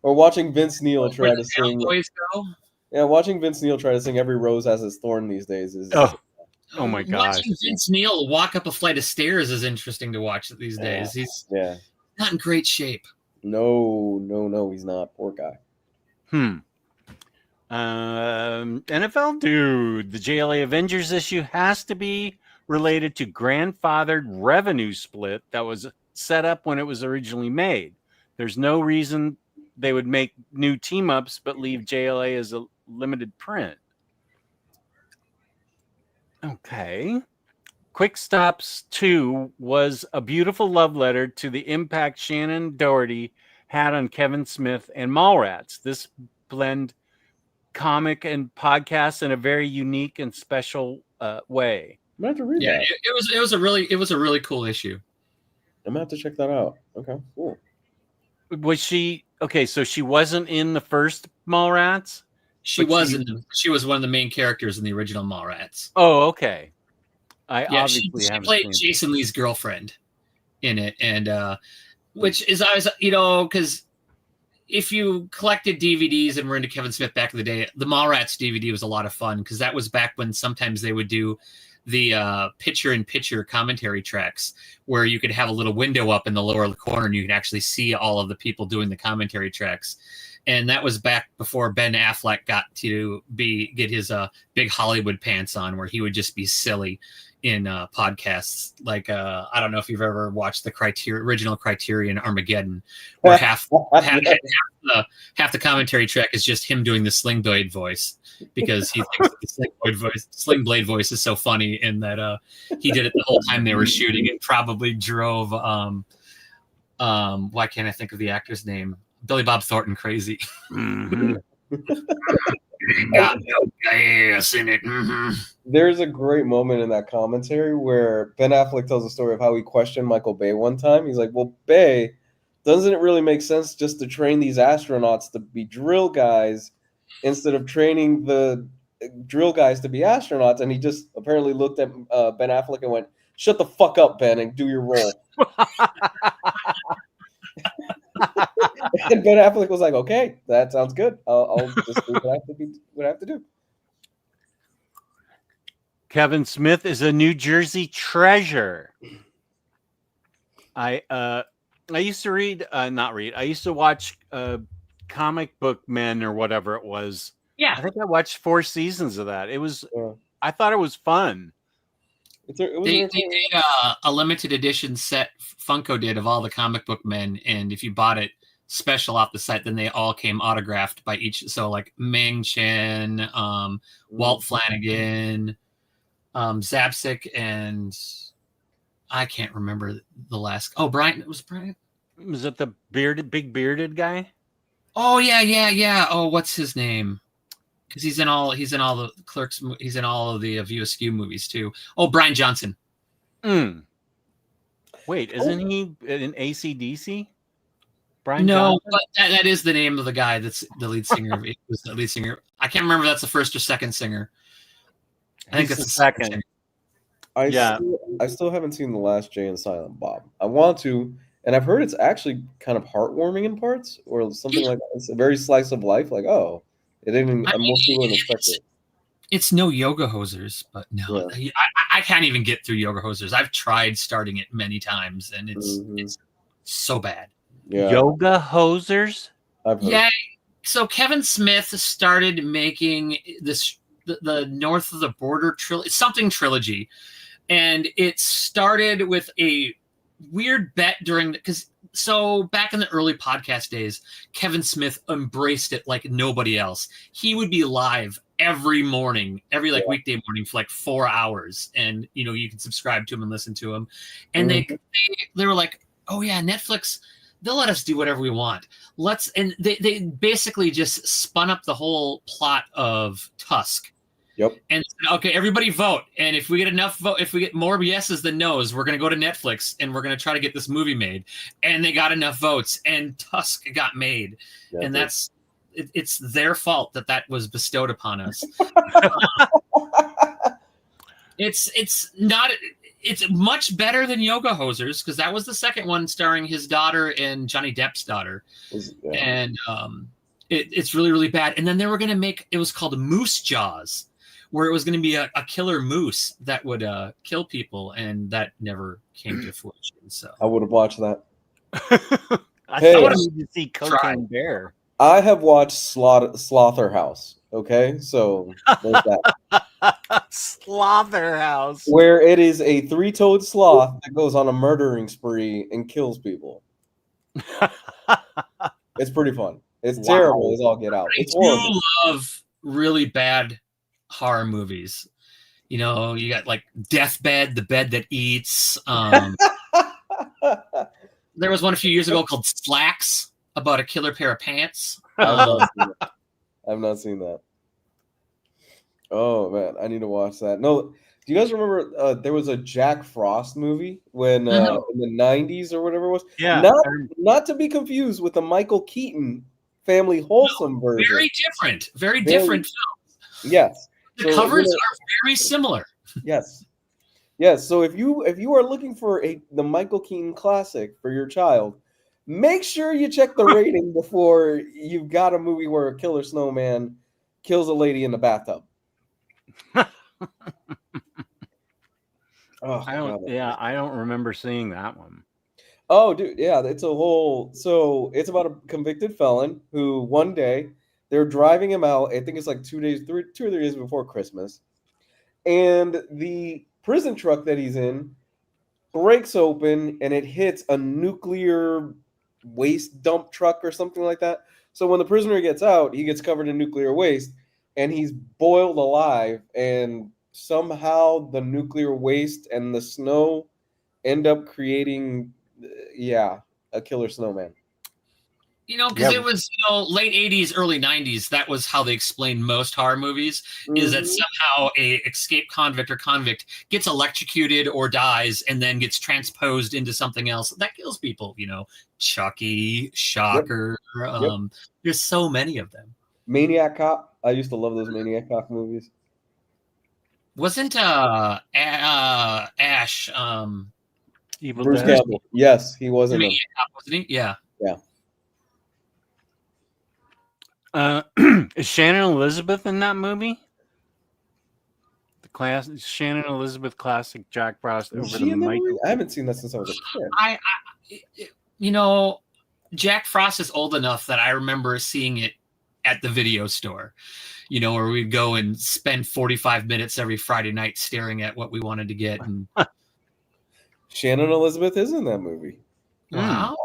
Or watching Vince Neil try to sing. Boys go. Yeah, watching Vince Neil try to sing "Every Rose Has Its Thorn" these days is. Oh my gosh! Watching Vince Neil walk up a flight of stairs is interesting to watch these days. He's not in great shape. No, he's not. Poor guy. NFL dude, the JLA Avengers issue has to be related to grandfathered revenue split that was set up when it was originally made. There's no reason they would make new team ups but leave JLA as a limited print. Okay. Quick Stops 2 was a beautiful love letter to the impact Shannon Doherty had on Kevin Smith and Mallrats. This blend comic and podcast in a very unique and special way. I'm gonna have to read that. It was a really cool issue. I'm gonna have to check that out. Okay, cool. Was she okay? So she wasn't in the first Mallrats. She was one of the main characters in the original Mallrats. Oh, okay. She played Jason Lee's girlfriend in it, and which is always because if you collected DVDs and were into Kevin Smith back in the day, the Mallrats DVD was a lot of fun because that was back when sometimes they would do the picture-in-picture commentary tracks where you could have a little window up in the lower corner and you could actually see all of the people doing the commentary tracks. And that was back before Ben Affleck got to get his big Hollywood pants on, where he would just be silly in podcasts. Like I don't know if you've ever watched the original Criterion Armageddon, where half the commentary track is just him doing the Sling Blade voice, because he thinks the Sling Blade voice is so funny, and that he did it the whole time they were shooting. It probably drove why can't I think of the actor's name? Billy Bob Thornton crazy. Mm-hmm. Got no gas in it. Mm-hmm. There's a great moment in that commentary where Ben Affleck tells a story of how he questioned Michael Bay one time. He's like, well, Bay, doesn't it really make sense just to train these astronauts to be drill guys instead of training the drill guys to be astronauts? And he just apparently looked at Ben Affleck and went, shut the fuck up, Ben, and do your role. And Ben Affleck was like, okay, that sounds good. I'll just do what I have to do. Kevin Smith is a New Jersey treasure. I used to I used to watch Comic Book Men or whatever it was. Yeah. I think I watched 4 seasons of that. It was I thought it was fun. They did a limited edition set Funko did of all the Comic Book Men, and if you bought it special off the site, then they all came autographed by each. So like Ming Chen, Walt Flanagan, Zapsik, and I can't remember the last. Oh, Brian. Was it the big bearded guy? Oh yeah. Oh, what's his name? Because he's in all the Clerks. He's in all of the View Askew movies too. Oh, Brian Johnson. Wait, isn't he in AC/DC? Brian No, Johnson? but that is the name of the guy that's the lead singer. It was the lead singer. I can't remember if that's the first or second singer. I think it's the second singer. I still haven't seen The Last Jay and Silent Bob. I want to, and I've heard it's actually kind of heartwarming in parts, or something like that. It's a very slice of life. Like, oh, it didn't. Most people didn't expect it. It's no Yoga Hosers, but no, I can't even get through Yoga Hosers. I've tried starting it many times, and it's so bad. Yeah. Yoga Hosers? I've heard. Yeah, So Kevin Smith started making the North of the Border trilogy, and it started with a weird bet so back in the early podcast days, Kevin Smith embraced it like nobody else. He would be live every morning, weekday morning for like 4 hours, and you can subscribe to him and listen to him. And they were like, oh yeah, Netflix, they'll let us do whatever we want. And they basically just spun up the whole plot of Tusk. Yep. And said, okay, everybody vote. And if we get more yeses than nos, we're going to go to Netflix and we're going to try to get this movie made. And they got enough votes, and Tusk got made. Yeah, and it's their fault that was bestowed upon us. It's much better than Yoga Hosers, because that was the second one starring his daughter and Johnny Depp's daughter. Yeah. And it's really, really bad. And then they were going to make, it was called Moose Jaws, where it was going to be a killer moose that would kill people, and that never came to fruition. So I would have watched that. I thought I needed to see Cocaine Bear. I have watched Slaughterhouse. Okay, so there's that. Slaughterhouse, where it is a 3-toed sloth that goes on a murdering spree and kills people. It's pretty fun. It's terrible as all get out. I do love really bad horror movies. You got like Deathbed, The Bed That Eats. There was one a few years ago called Slacks, about a killer pair of pants. I've not seen that. Oh man, I need to watch that. No, do you guys remember there was a Jack Frost movie when in the 90s or whatever it was? Yeah. Not to be confused with the Michael Keaton Family Wholesome version. Very different films. Yes. The covers are very similar. Yes. Yes. So if you are looking for the Michael Keaton classic for your child, make sure you check the rating before you've got a movie where a killer snowman kills a lady in the bathtub. I don't remember seeing that one. Oh, dude, yeah, it's about a convicted felon who one day they're driving him out. I think it's like 2 or 3 days before Christmas, and the prison truck that he's in breaks open and it hits a nuclear waste dump truck or something like that. So when the prisoner gets out, he gets covered in nuclear waste and he's boiled alive, and somehow the nuclear waste and the snow end up creating a killer snowman. Because it was late 80s, early 90s. That was how they explained most horror movies, is that somehow a escaped convict or convict gets electrocuted or dies and then gets transposed into something else that kills people. Chucky, Shocker. Yep. There's so many of them. Maniac Cop. I used to love those Maniac Cop movies. Wasn't Ash Evil Bruce Dead? Campbell? Yes, he was in them. Wasn't he? Yeah. Yeah. Is Shannon Elizabeth in that movie? The Shannon Elizabeth classic Jack Frost over the Michael. I haven't seen that since I was a kid. Jack Frost is old enough that I remember seeing it at the video store. Where we'd go and spend 45 minutes every Friday night staring at what we wanted to get. And Shannon Elizabeth is in that movie. Wow.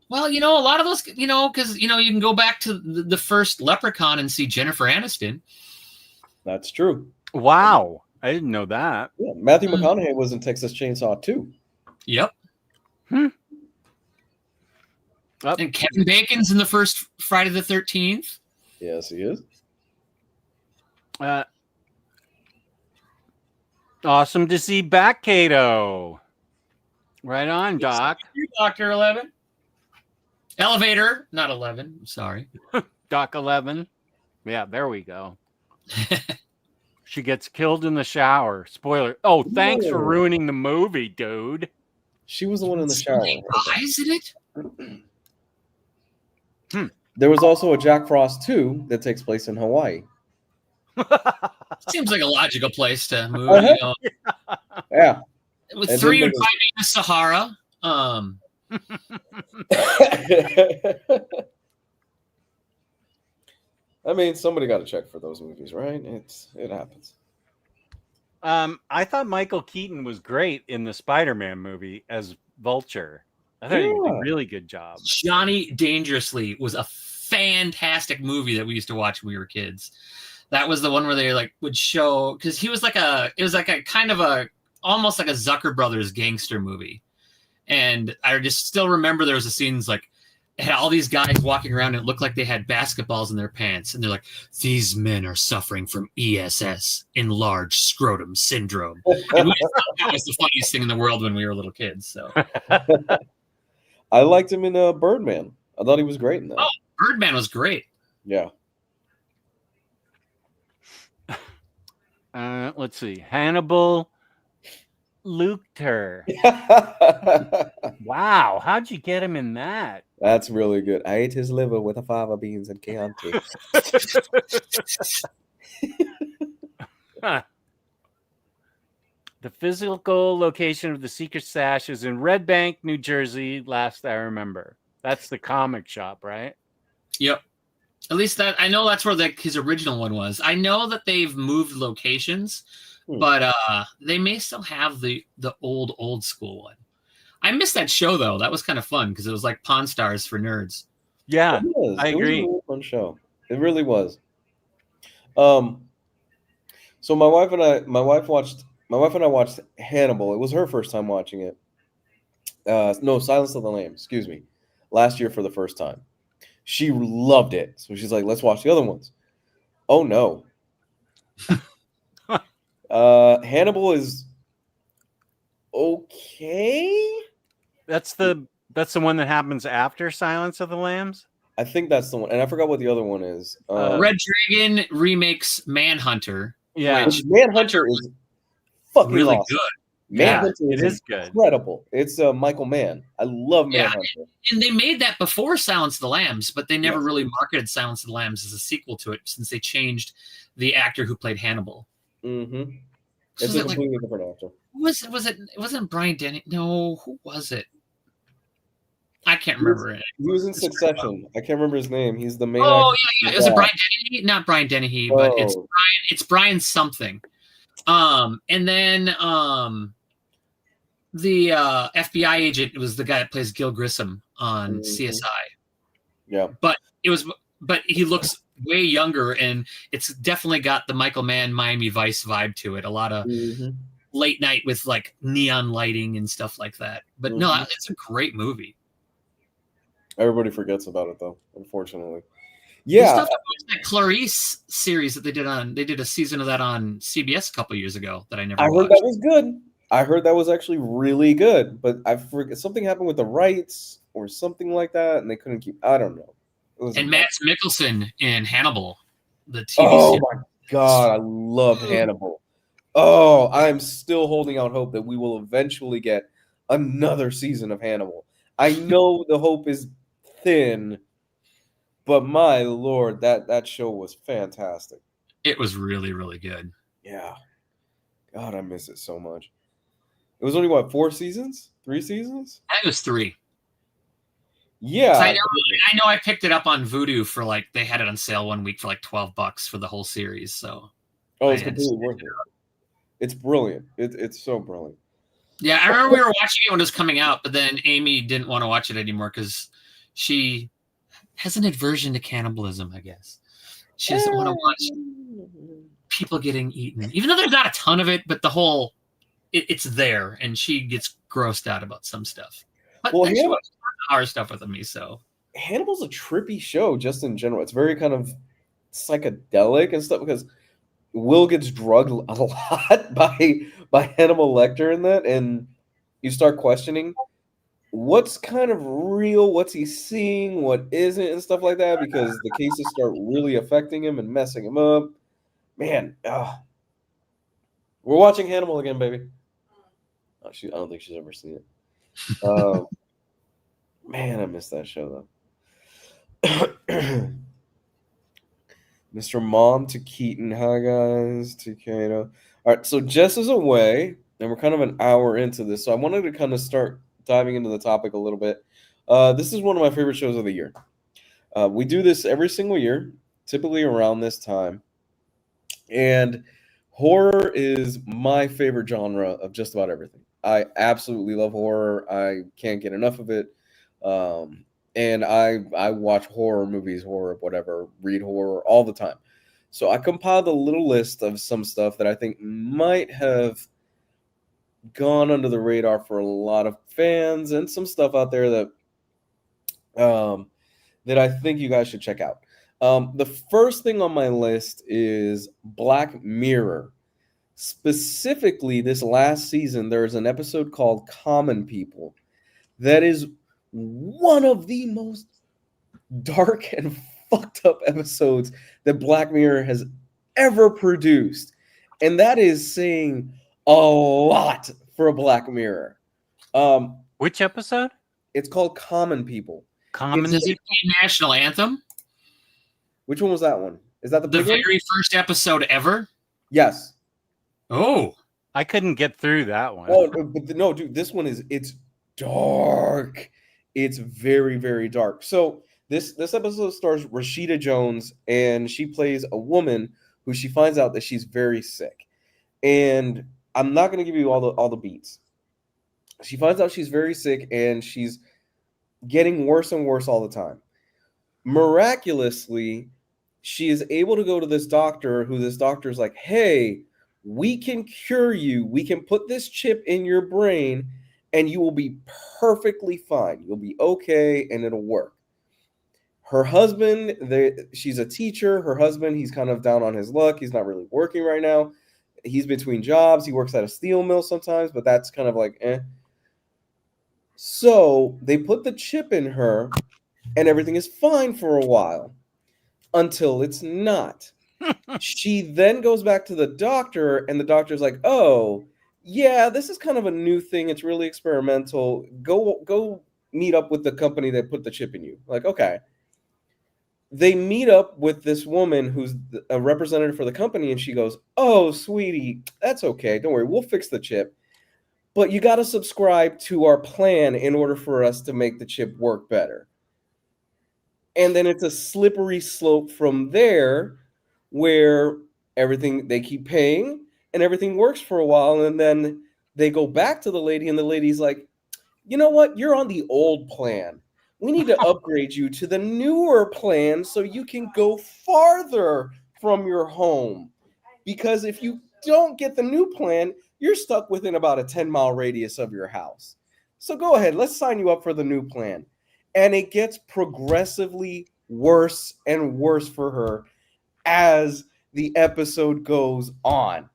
Well, a lot of those, because, you can go back to the first Leprechaun and see Jennifer Aniston. That's true. Wow. I didn't know that. Yeah, Matthew McConaughey was in Texas Chainsaw 2. Yep. And Kevin Bacon's in the first Friday the 13th. Yes, he is. Awesome to see back, Kato. Right on, Doc. Dr. 11. Elevator, not 11. Sorry. Doc 11. Yeah, there we go. She gets killed in the shower. Spoiler. Oh, thanks for ruining the movie, dude. She was the one in the shower. Why isn't it? There was also a Jack Frost 2 that takes place in Hawaii. Seems like a logical place to move. Yeah. With 3 and 5 in the Sahara. I mean, somebody got to check for those movies, right? It happens. I thought Michael Keaton was great in the Spider-Man movie as Vulture. I thought he did a really good job. Johnny Dangerously was a fantastic movie that we used to watch when we were kids. That was the one where they like would show, because he was like it was like a kind of a almost like a Zucker Brothers gangster movie. And I just still remember there was a scenes like it had all these guys walking around and it looked like they had basketballs in their pants. And they're like, these men are suffering from ESS, enlarged scrotum syndrome. And we just thought that was the funniest thing in the world when we were little kids. So I liked him in Birdman. I thought he was great in that. Oh, Birdman was great. Yeah. Let's see. Hannibal Lecter. Wow. How'd you get him in that? That's really good. I ate his liver with a fava beans and Chianti. Huh. The physical location of the secret stash is in Red Bank, New Jersey, last I remember. That's the comic shop, right? Yep. At least that I know that's where his original one was. I know that they've moved locations, but they may still have the old school one. I missed that show though. That was kind of fun because it was like Pawn Stars for nerds. Yeah, I agree. It was a really fun show. It really was. So my wife and I watched Hannibal. It was her first time watching it. No, Silence of the Lambs. Excuse me. Last year for the first time. She loved it. So she's like, let's watch the other ones. Oh, no. Hannibal is okay. That's the one that happens after Silence of the Lambs? I think that's the one. And I forgot what the other one is. Red Dragon remakes Manhunter. Yeah. Which Manhunter is fucking really awesome. good. Manhunter it is good. Incredible. It's Michael Mann. I love Manhunter. And they made that before Silence of the Lambs, but they never really marketed Silence of the Lambs as a sequel to it since they changed the actor who played Hannibal. Mm-hmm. So It's a completely different actor. It wasn't Brian Denny. No, who was it? I can't remember it. He was in Succession. I can't remember his name. He's the main Oh actor. yeah. It was a Brian Dennehy, not Brian Dennehy, but it's Brian something. And then the FBI agent was the guy that plays Gil Grissom on CSI. Yeah. But he looks way younger, and it's definitely got the Michael Mann Miami Vice vibe to it. A lot of late night with like neon lighting and stuff like that. But no, it's a great movie. Everybody forgets about it though, unfortunately. Yeah. That Clarice series that they did a season of that on CBS a couple years ago that I never watched. Heard that was good. I heard that was actually really good, but I forget something happened with the rights or something like that, and they couldn't keep. I don't know. And Mads Mikkelsen in Hannibal, the TV series. Oh my god, I love Hannibal. Oh, I'm still holding out hope that we will eventually get another season of Hannibal. I know the hope is thin, but my lord, that show was fantastic. It was really, really good. Yeah. God, I miss it so much. It was only, what, 4 seasons? 3 seasons? I think it was 3. Yeah. I know I picked it up on Vudu for like, they had it on sale one week for like $12 for the whole series. So it's completely worth it. It's brilliant. It's so brilliant. Yeah, I remember we were watching it when it was coming out, but then Amy didn't want to watch it anymore because she has an aversion to cannibalism, I guess. She doesn't want to watch people getting eaten, even though there's not a ton of it, but the whole it's there, and she gets grossed out about some stuff. But well, she watched our stuff with me, so Hannibal's a trippy show just in general. It's very kind of psychedelic and stuff because Will gets drugged a lot by Hannibal Lecter in that, and you start questioning what's kind of real, what's he seeing, what isn't, and stuff like that, because the cases start really affecting him and messing him up. Man, we're watching Hannibal again, baby. I don't think she's ever seen it. Man, I missed that show though. Mr. Mom to Keaton. Hi, guys. To Kato. All right, so Jess is away, and we're kind of an hour into this, so I wanted to kind of start diving into the topic a little bit. This is one of my favorite shows of the year. We do this every single year. typically around this time. And horror is my favorite genre of just about everything. I absolutely love horror. I can't get enough of it. And I watch horror movies, horror, whatever, read horror all the time. So I compiled a little list of some stuff that I think might have gone under the radar for a lot of fans, and some stuff out there that that I think you guys should check out. The first thing on my list is Black Mirror. Specifically, this last season, there is an episode called Common People that is one of the most dark and fucked up episodes that Black Mirror has ever produced. And that is saying a lot for a Black Mirror. Which episode? It's called Common People. Common. Does he play national anthem? Which one was that one? Is that the The big one? very first episode ever? Yes. Oh. I couldn't get through that one. Oh, but no, dude, this one it's dark. It's very, very dark. So this episode stars Rashida Jones, and she plays a woman who she finds out that she's very sick. And I'm not going to give you all the beats. She finds out she's very sick, and she's getting worse and worse all the time. Miraculously, she is able to go to this doctor, who this doctor is like, hey, we can cure you. We can put this chip in your brain and you will be perfectly fine. You'll be okay and it'll work. Her husband, she's a teacher. Her husband, he's kind of down on his luck. He's not really working right now. He's between jobs. He works at a steel mill sometimes, but that's kind of like, eh. So they put the chip in her and everything is fine for a while until it's not. She then goes back to the doctor, and the doctor's like, oh, yeah, this is kind of a new thing. It's really experimental. Go meet up with the company that put the chip in you. Like, okay. They meet up with this woman who's a representative for the company, and she goes, oh, sweetie, that's okay. Don't worry. We'll fix the chip. But you got to subscribe to our plan in order for us to make the chip work better. And then it's a slippery slope from there, where everything, they keep paying and everything works for a while, and then they go back to the lady, and the lady's like, you know what, you're on the old plan. We need to upgrade you to the newer plan so you can go farther from your home, because if you don't get the new plan, you're stuck within about a 10-mile radius of your house. So go ahead, let's sign you up for the new plan. And it gets progressively worse and worse for her as the episode goes on.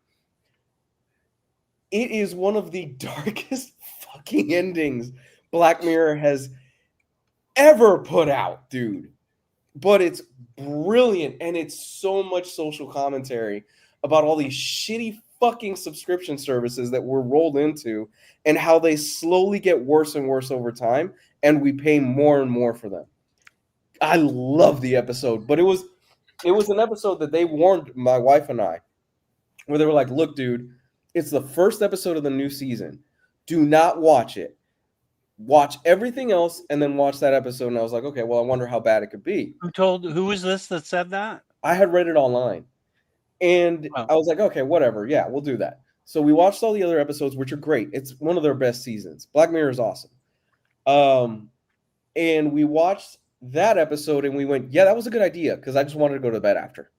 It is one of the darkest fucking endings Black Mirror has ever put out, dude. But it's brilliant, and it's so much social commentary about all these shitty fucking subscription services that we're rolled into and how they slowly get worse and worse over time, and we pay more and more for them. I love the episode, but it was an episode that they warned my wife and I, where they were like, look, dude, it's the first episode of the new season. Do not watch it. Watch everything else and then watch that episode. And I was like, okay, well, I wonder how bad it could be. Who was this that said that? I had read it online. And I was like, okay, whatever. Yeah, we'll do that. So we watched all the other episodes, which are great. It's one of their best seasons. Black Mirror is awesome. And we watched that episode and we went, yeah, that was a good idea, because I just wanted to go to bed after.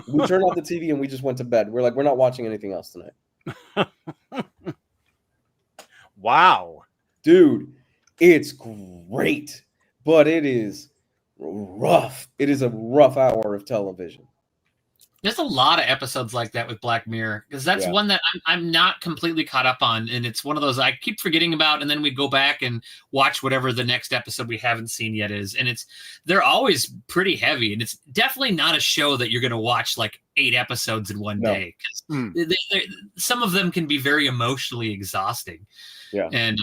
We turned off the TV and we just went to bed. We're like, we're not watching anything else tonight. Wow. Dude, it's great, but it is rough. It is a rough hour of television. There's a lot of episodes like that with Black Mirror, because that's one that I'm not completely caught up on, and it's one of those I keep forgetting about, and then we go back and watch whatever the next episode we haven't seen yet is, and they're always pretty heavy, and it's definitely not a show that you're going to watch like 8 episodes in one day, because some of them can be very emotionally exhausting. Yeah, and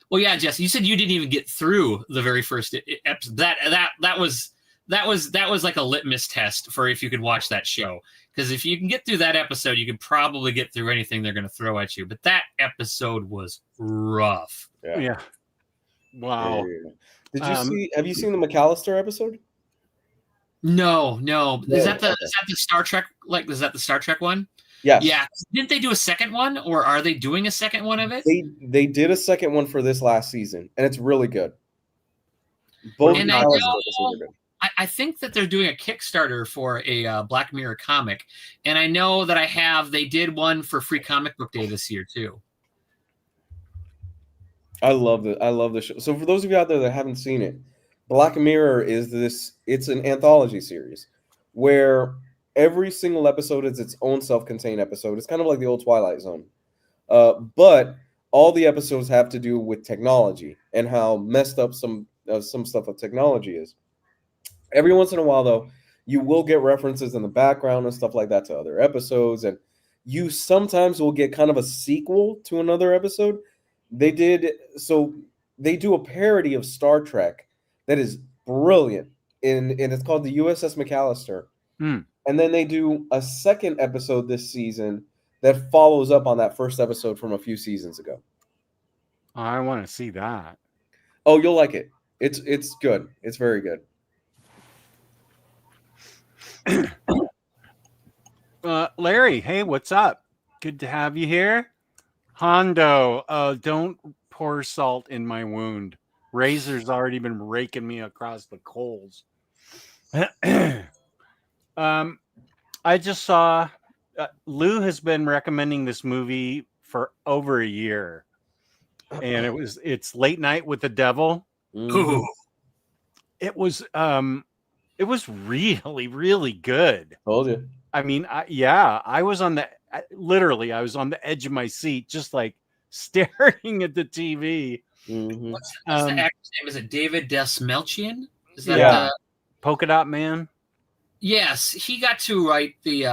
well, yeah, Jesse, you said you didn't even get through the very first episode. That was like a litmus test for if you could watch that show. Because if you can get through that episode, you can probably get through anything they're going to throw at you. But that episode was rough. Yeah. Wow. Did you have you seen the McAllister episode? No. No, Is that okay. the Star Trek? Like, is that the Star Trek one? Yes. Yeah. Didn't they do a second one, or are they doing a second one of it? They did a second one for this last season, and it's really good. What Both do we And I got? Alex know, episodes are good. I think that they're doing a Kickstarter for a Black Mirror comic, and I know that they did one for Free Comic Book Day this year too. I love the show. So for those of you out there that haven't seen it, Black Mirror it's an anthology series where every single episode is its own self-contained episode. It's kind of like the old Twilight Zone. But all the episodes have to do with technology and how messed up some stuff with technology is. Every once in a while, though, you will get references in the background and stuff like that to other episodes, and you sometimes will get kind of a sequel to another episode. They did so. They do a parody of Star Trek that is brilliant, and it's called the USS McAllister. Hmm. And then they do a second episode this season that follows up on that first episode from a few seasons ago. I want to see that. Oh, you'll like it. It's good. It's very good. Larry, hey, what's up? Good to have you here. Hondo, don't pour salt in my wound. Razor's already been raking me across the coals. I just saw Lou has been recommending this movie for over a year, and it's Late Night with the Devil. Mhm. It was really, really good. Told you. I mean, I was on the edge of my seat, just like staring at the TV. Mhm. What's the actor's name? Is it David Desmelchian? Is that Yeah. Polka Dot Man? Yes, he got to write the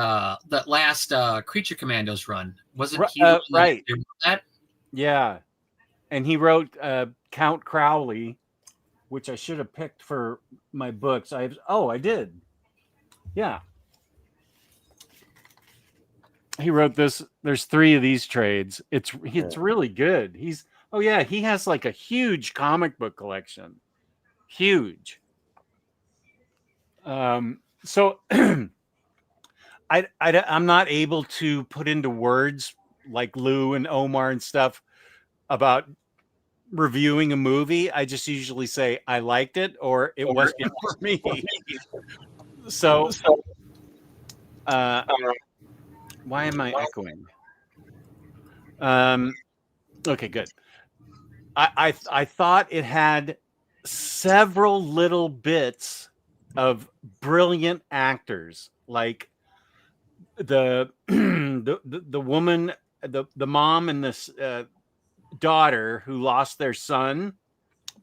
that last Creature Commandos run. Wasn't he? Right. That? Yeah. And he wrote Count Crowley, which I should have picked for my books. I did. Yeah. He wrote this. There's 3 of these trades. It's really good. He has like a huge comic book collection. Huge. So I'm not able to put into words like Lou and Omar and stuff about reviewing a movie. I just usually say I liked it or it wasn't for me. So why am I echoing? Okay, good. I thought it had several little bits of brilliant actors, like the woman, the mom and this daughter who lost their son.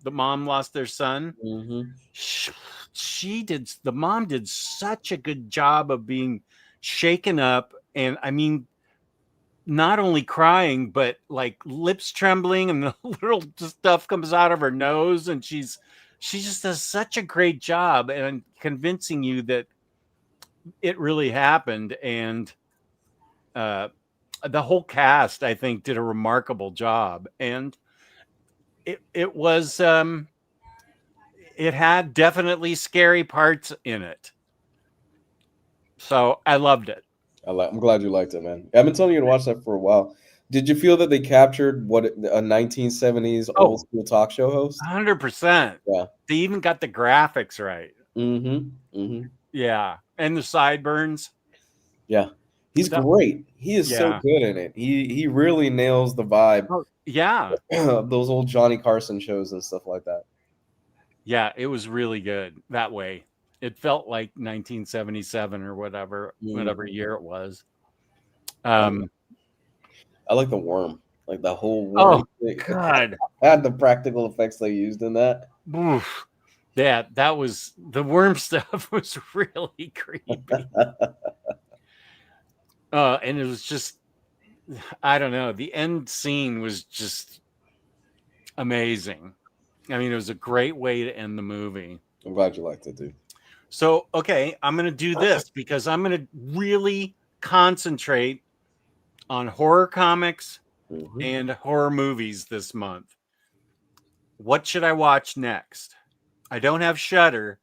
The mom lost their son. Mhm. The mom did such a good job of being shaken up, and I mean, not only crying, but like lips trembling, and the little stuff comes out of her nose, and she just does such a great job and convincing you that it really happened. And the whole cast, I think, did a remarkable job. And it was it had definitely scary parts in it. So I loved it. I'm glad you liked it, man. I've been telling you to watch that for a while. Did you feel that they captured what a 1970s old school talk show host? 100%. Yeah. They even got the graphics right. Mm-hmm. Mm-hmm. Yeah. And the sideburns. Yeah. He's great. He is so Yeah. good in it. He really nails the vibe Oh, yeah. of those old Johnny Carson shows and stuff like that. Yeah, it was really good that way. It felt like 1977 or whatever year it was. I like the worm, like the whole worm. Thing. God. Had the practical effects they used in that. Oof. Yeah, that was the worm stuff was really creepy. And it was just, I don't know. The end scene was just amazing. I mean, it was a great way to end the movie. I'm glad you liked it, dude. So, okay, I'm going to do this because I'm going to really concentrate on horror comics and horror movies this month. What should I watch next? I don't have Shudder,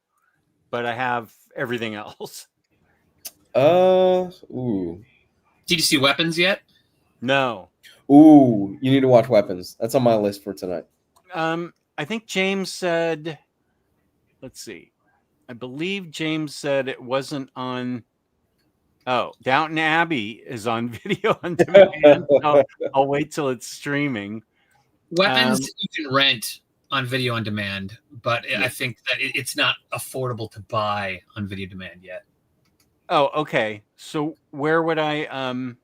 but I have everything else. Ooh. Did you see Weapons yet? No. Ooh, you need to watch Weapons. That's on my list for tonight. I think James said, let's see. I believe James said it wasn't on. Oh, Downton Abbey is on video on demand. I'll wait till it's streaming. Weapons you can rent on video on demand, but I think that it's not affordable to buy on video demand yet. Oh, okay. So where would I,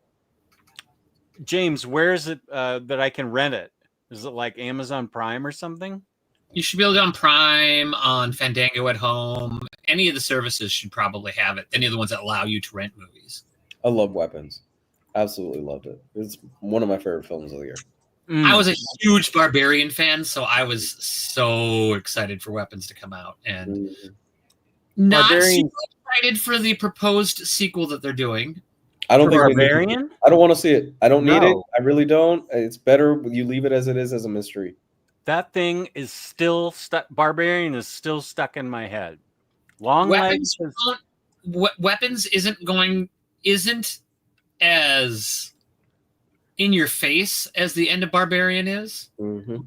James, where is it that I can rent it? Is it like Amazon Prime or something? You should be able to go on Prime, on Fandango at home. Any of the services should probably have it. Any of the ones that allow you to rent movies. I love Weapons. Absolutely loved it. It's one of my favorite films of the year. I was a huge Barbarian fan, so I was so excited for Weapons to come out. And not super excited for the proposed sequel that they're doing. I don't think Barbarian. I don't want to see it. I don't need it. I really don't. It's better you leave it as it is as a mystery. That thing is still stuck. Barbarian is still stuck in my head. Weapons isn't as in your face as the end of Barbarian is. Mm-hmm.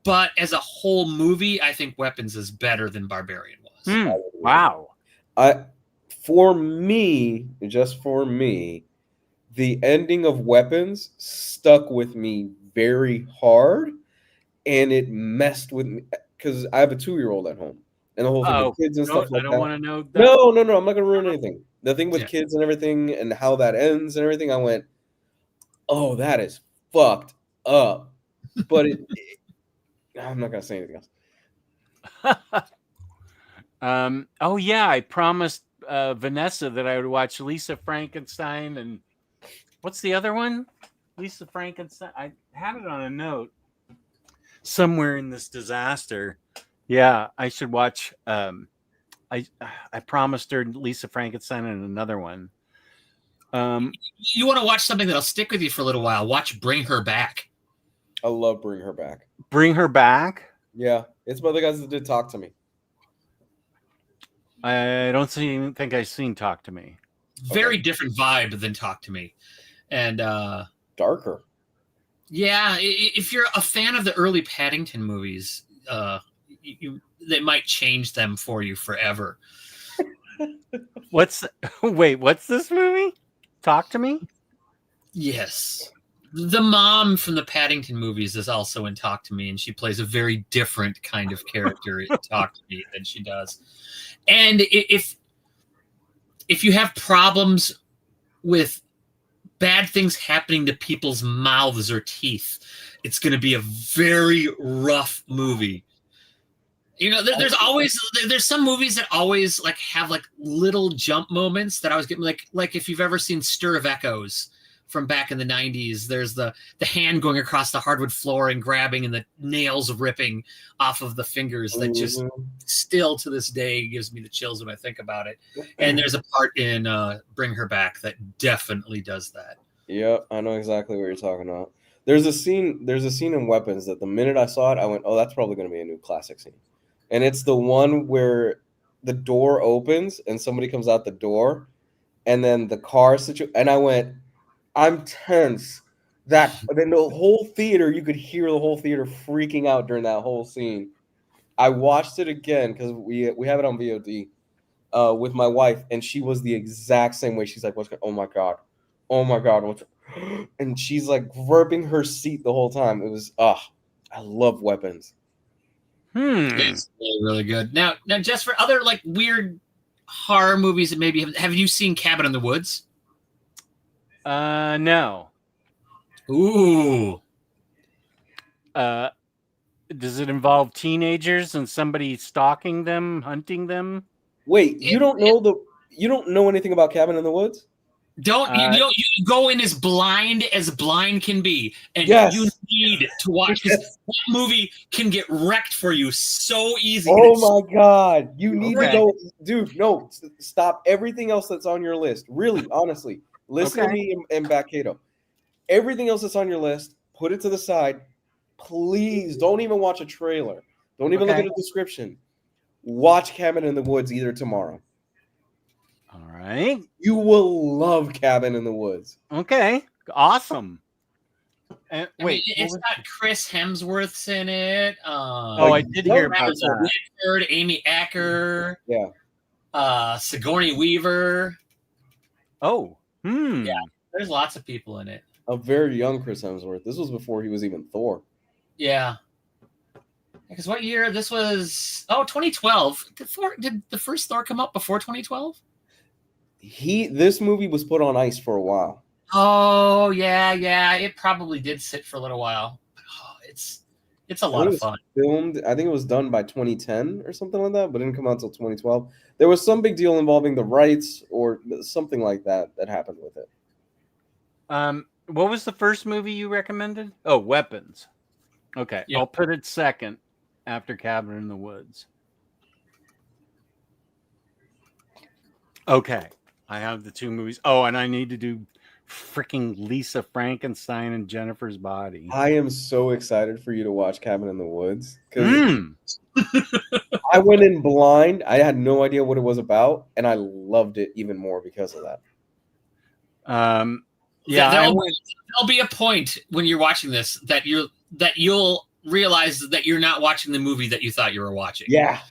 But as a whole movie, I think Weapons is better than Barbarian was. Wow. For me, just for me, the ending of Weapons stuck with me very hard, and it messed with me because I have a 2-year-old at home, and the whole thing with kids and stuff like that. I don't want to know that. No, I'm not going to ruin anything. The thing with kids and everything and how that ends and everything, I went, oh, that is fucked up. But I'm not going to say anything else. Oh, yeah. I promised Vanessa that I would watch Lisa Frankenstein. And what's the other one? Lisa Frankenstein. I had it on a note somewhere in this disaster. Yeah, I should watch. I promised her Lisa Frankenstein and another one. You want to watch something that'll stick with you for a little while? Watch Bring Her Back. I love Bring Her Back. Bring Her Back? Yeah, it's by the guys that did Talk to Me. I don't think I've seen Talk to Me. Very different vibe than Talk to Me, and darker. Yeah, if you're a fan of the early Paddington movies, they might change them for you forever. What's this movie? Talk to Me? Yes. The mom from the Paddington movies is also in Talk to Me, and she plays a very different kind of character in Talk to Me than she does. And if you have problems with bad things happening to people's mouths or teeth, it's going to be a very rough movie. You know, there's some movies that always like have like little jump moments that I was getting like if you've ever seen Stir of Echoes from back in the 90s, there's the hand going across the hardwood floor and grabbing and the nails ripping off of the fingers that just still to this day gives me the chills when I think about it. And there's a part in Bring Her Back that definitely does that. Yeah, I know exactly what you're talking about. There's a scene in Weapons that the minute I saw it, I went, oh, that's probably going to be a new classic scene. And it's the one where the door opens and somebody comes out the door and then the car situation. And I went, I'm tense. Then the whole theater, you could hear the whole theater freaking out during that whole scene. I watched it again because we have it on VOD with my wife, and she was the exact same way. She's like, "What's going? Oh my god, what's?" And she's like gripping her seat the whole time. It was I love Weapons. It's really, really good. Now, just for other like weird horror movies that maybe have you seen Cabin in the Woods? No. Ooh. Does it involve teenagers and somebody stalking them, hunting them? Wait, you don't know anything about Cabin in the Woods? You go in as blind can be, and you need to watch because that movie can get wrecked for you so easy. Oh my god, you need to go, dude. No, stop everything else that's on your list. Really, honestly, listen to me and Baccato. Everything else that's on your list, put it to the side. Please don't even watch a trailer. Don't even look at the description. Watch Cabin in the Woods either tomorrow. right. You will love Cabin in the Woods. Okay. Awesome. And I wait, mean, it's got Chris Hemsworth's in it. oh, I did hear about that. Whitford, Amy Acker, Yeah. Sigourney Weaver. Oh, Yeah, there's lots of people in it. A very young Chris Hemsworth. This was before he was even Thor. Yeah. Because what year? This was 2012. Did the first Thor come out before 2012? This movie was put on ice for a while. Oh yeah. It probably did sit for a little while. Oh, it's a lot of fun. Filmed, I think it was done by 2010 or something like that, but it didn't come out until 2012. There was some big deal involving the rights or something like that happened with it. What was the first movie you recommended? Oh, Weapons. Okay, Yep. I'll put it second after Cabin in the Woods. Okay, I have the two movies. Oh, and I need to do freaking Lisa Frankenstein and Jennifer's Body. I am so excited for you to watch Cabin in the Woods because I went in blind. I had no idea what it was about, and I loved it even more because of that. Yeah, there'll be a point when you're watching this that you'll realize that you're not watching the movie that you thought you were watching. Yeah.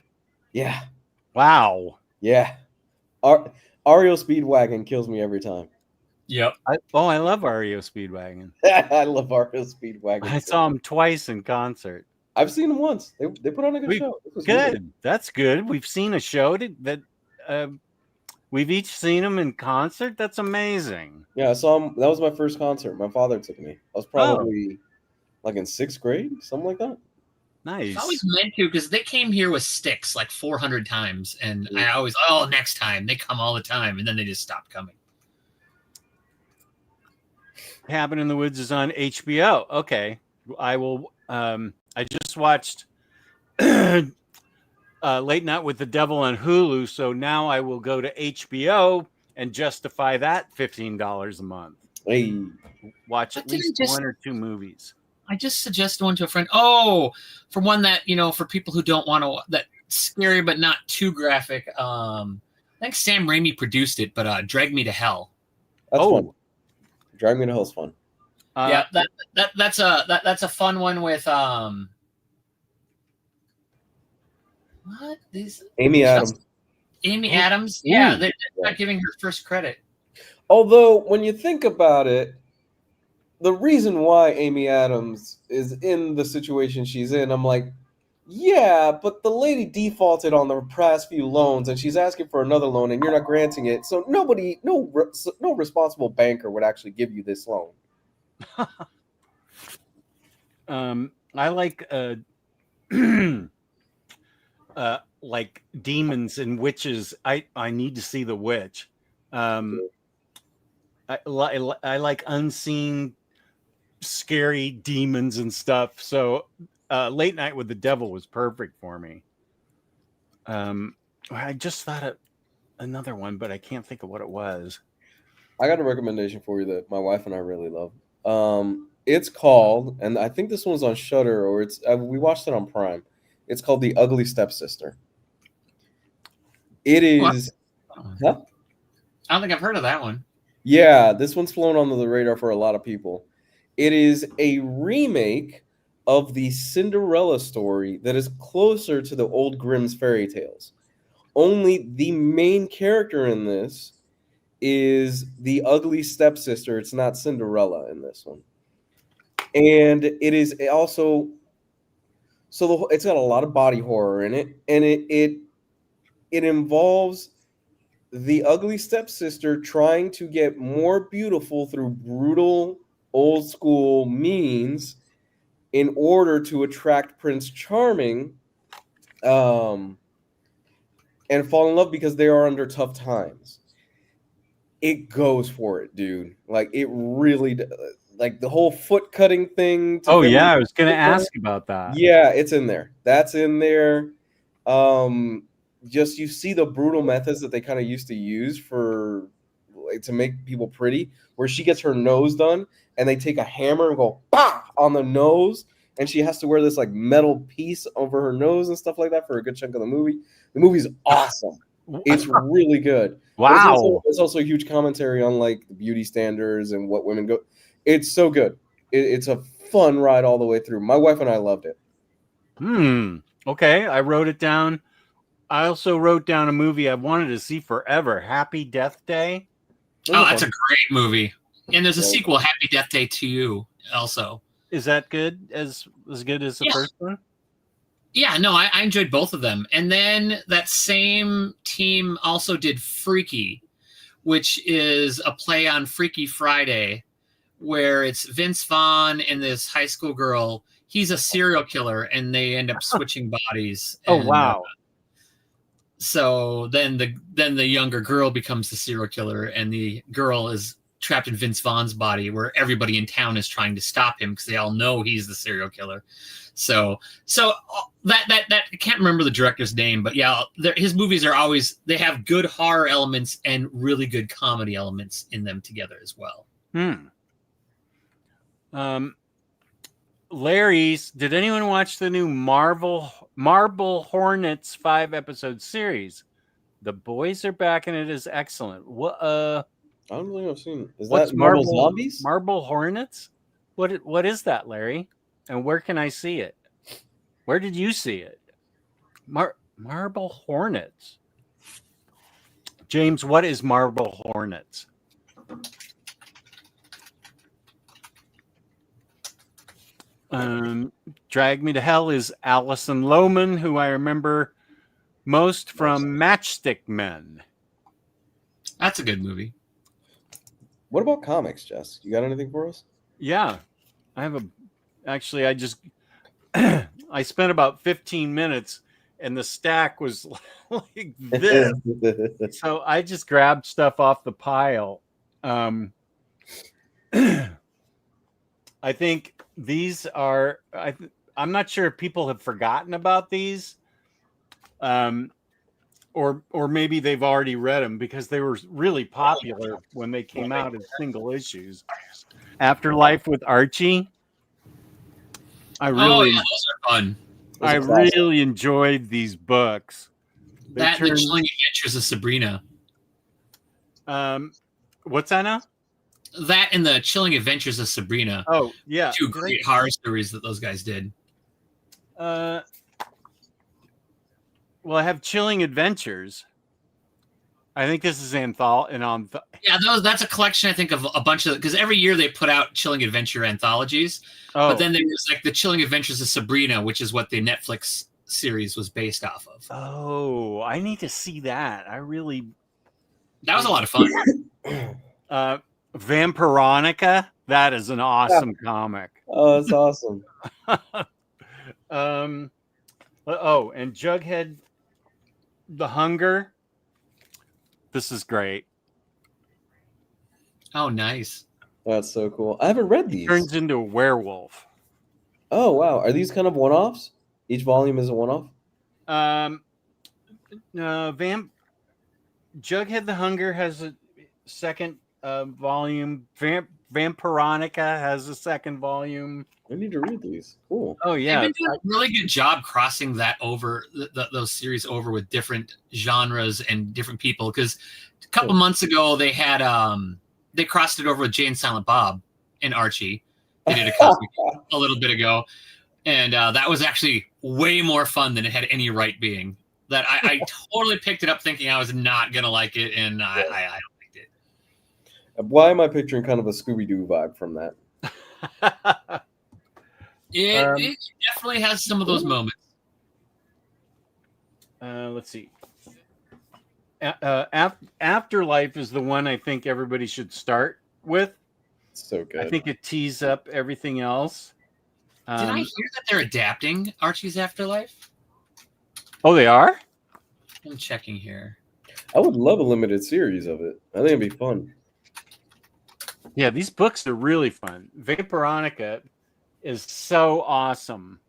Wow. Yeah. Ario Speedwagon kills me every time. Yep. I love REO Speedwagon. I love Ario Speedwagon. I saw him twice in concert. I've seen him once. They put on a good show. Good. That's good. We've seen a show that we've each seen him in concert. That's amazing. Yeah, I saw him. That was my first concert. My father took me. I was probably like in 6th grade, something like that. Nice. I always meant to because they came here with Styx like 400 times, and I always next time they come all the time, and then they just stopped coming. Cabin in the Woods is on HBO. Okay, I will. I just watched Late Night with the Devil on Hulu, so now I will go to HBO and justify that $15 a month. Hey, watch at least one or two movies. I just suggested one to a friend. Oh, for one that, for people who don't want to, that scary but not too graphic. I think Sam Raimi produced it, but Drag Me to Hell. That's fun. Drag Me to Hell's fun. Yeah, that's a fun one with what these Amy Adams. Amy Adams. Yeah, they're not giving her first credit. Although when you think about it, the reason why Amy Adams is in the situation she's in, I'm like, yeah, but the lady defaulted on the past few loans, and she's asking for another loan, and you're not granting it. So no responsible banker would actually give you this loan. I like demons and witches. I need to see The Witch. I like unseen, scary demons and stuff. So Late Night with the Devil was perfect for me. I just thought of another one, but I can't think of what it was. I got a recommendation for you that my wife and I really love. It's called, and I think this one's on Shudder, or we watched it on Prime. It's called The Ugly Stepsister. It is. Huh? I don't think I've heard of that one. Yeah, this one's flown under the radar for a lot of people. It is a remake of the Cinderella story that is closer to the old Grimm's fairy tales. Only the main character in this is the ugly stepsister. It's not Cinderella in this one. And it is also, it's got a lot of body horror in it, and it involves the ugly stepsister trying to get more beautiful through brutal old school means in order to attract Prince Charming and fall in love because they are under tough times. It goes for it, dude. Like, it really, like the whole foot cutting thing. Oh yeah, I was going to ask about that. Yeah, it's in there. That's in there. Just you see the brutal methods that they kind of used to use for to make people pretty, where she gets her nose done and they take a hammer and go bah! On the nose, and she has to wear this like metal piece over her nose and stuff like that for a good chunk of the movie. The movie's awesome. It's really good. Wow. It's also a huge commentary on like the beauty standards and what women go. It's so good. It's a fun ride all the way through. My wife and I loved it. Okay, I wrote it down. I also wrote down a movie I wanted to see forever, Happy Death Day. Oh, that's a great movie. And there's a Yeah. sequel, Happy Death Day to You, also. Is that good? As good as the first one? Yeah, no, I enjoyed both of them. And then that same team also did Freaky, which is a play on Freaky Friday, where it's Vince Vaughn and this high school girl. He's a serial killer, and they end up switching bodies. Oh, And, wow. so then the younger girl becomes the serial killer, and the girl is trapped in Vince Vaughn's body, where everybody in town is trying to stop him because they all know he's the serial killer. So that I can't remember the director's name, but yeah, his movies are always, they have good horror elements and really good comedy elements in them together as well. Larry's, did anyone watch the new Marble Hornets 5-episode series? The boys are back and it is excellent. What I don't think I've seen. Is what's that Marble Zombies? Marble Hornets? What is that, Larry? And where can I see it? Where did you see it? Marble Hornets. James, what is Marble Hornets? Drag Me to Hell is Alison Lohman, who I remember most from Matchstick Men. That's a good movie. What about comics, Jess? You got anything for us? Yeah, I have I just I spent about 15 minutes and the stack was like this. So I just grabbed stuff off the pile. I think these are, I'm not sure if people have forgotten about these, or maybe they've already read them because they were really popular when they came out as single issues. Afterlife with Archie. Those are fun. I really enjoyed these books. The Chilling Adventures of Sabrina. What's that now? That and the Chilling Adventures of Sabrina. Oh, yeah. Two great horror stories that those guys did. Well, I have Chilling Adventures. I think this is yeah, that's a collection, I think, of a bunch of, because every year they put out Chilling Adventure anthologies. Oh. But then there's like the Chilling Adventures of Sabrina, which is what the Netflix series was based off of. Oh, I need to see that. That was a lot of fun. Vampironica, that is an awesome comic. Oh, that's awesome. And Jughead the Hunger. This is great. Oh, nice. That's so cool. I haven't read these. He turns into a werewolf. Oh, wow. Are these kind of one-offs? Each volume is a one-off? Jughead the Hunger has a second volume. Vampironica has a second volume. I need to read these. Cool. Oh, yeah. They've been doing a really good job crossing that over, those series over with different genres and different people. Because a couple months ago, they had they crossed it over with Jay and Silent Bob and Archie. They did a little bit ago. And that was actually way more fun than it had any right being. That I totally picked it up thinking I was not going to like it, and I don't like it. Why am I picturing kind of a Scooby-Doo vibe from that? It definitely has some of those moments. Let's see. Afterlife is the one I think everybody should start with. So good. I think it tees up everything else. Did I hear that they're adapting Archie's Afterlife? Oh, they are? I'm checking here. I would love a limited series of it. I think it'd be fun. Yeah, these books are really fun. Vampironica is so awesome.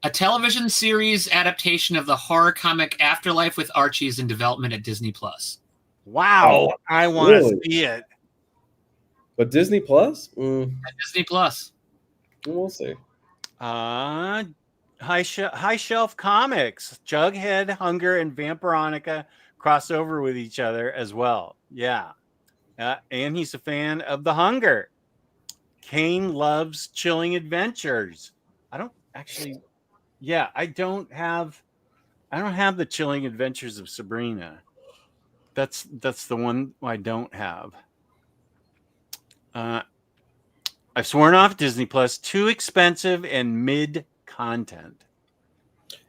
A television series adaptation of the horror comic Afterlife with Archie is in development at Disney Plus. Wow, I want to see it. But Disney Plus? At Disney Plus. We'll see. High Shelf Comics, Jughead, Hunger, and Vampironica cross over with each other as well. Yeah. And he's a fan of The Hunger. Kane loves Chilling Adventures. I don't have the Chilling Adventures of Sabrina. That's the one I don't have. I've sworn off Disney Plus. Too expensive and mid content.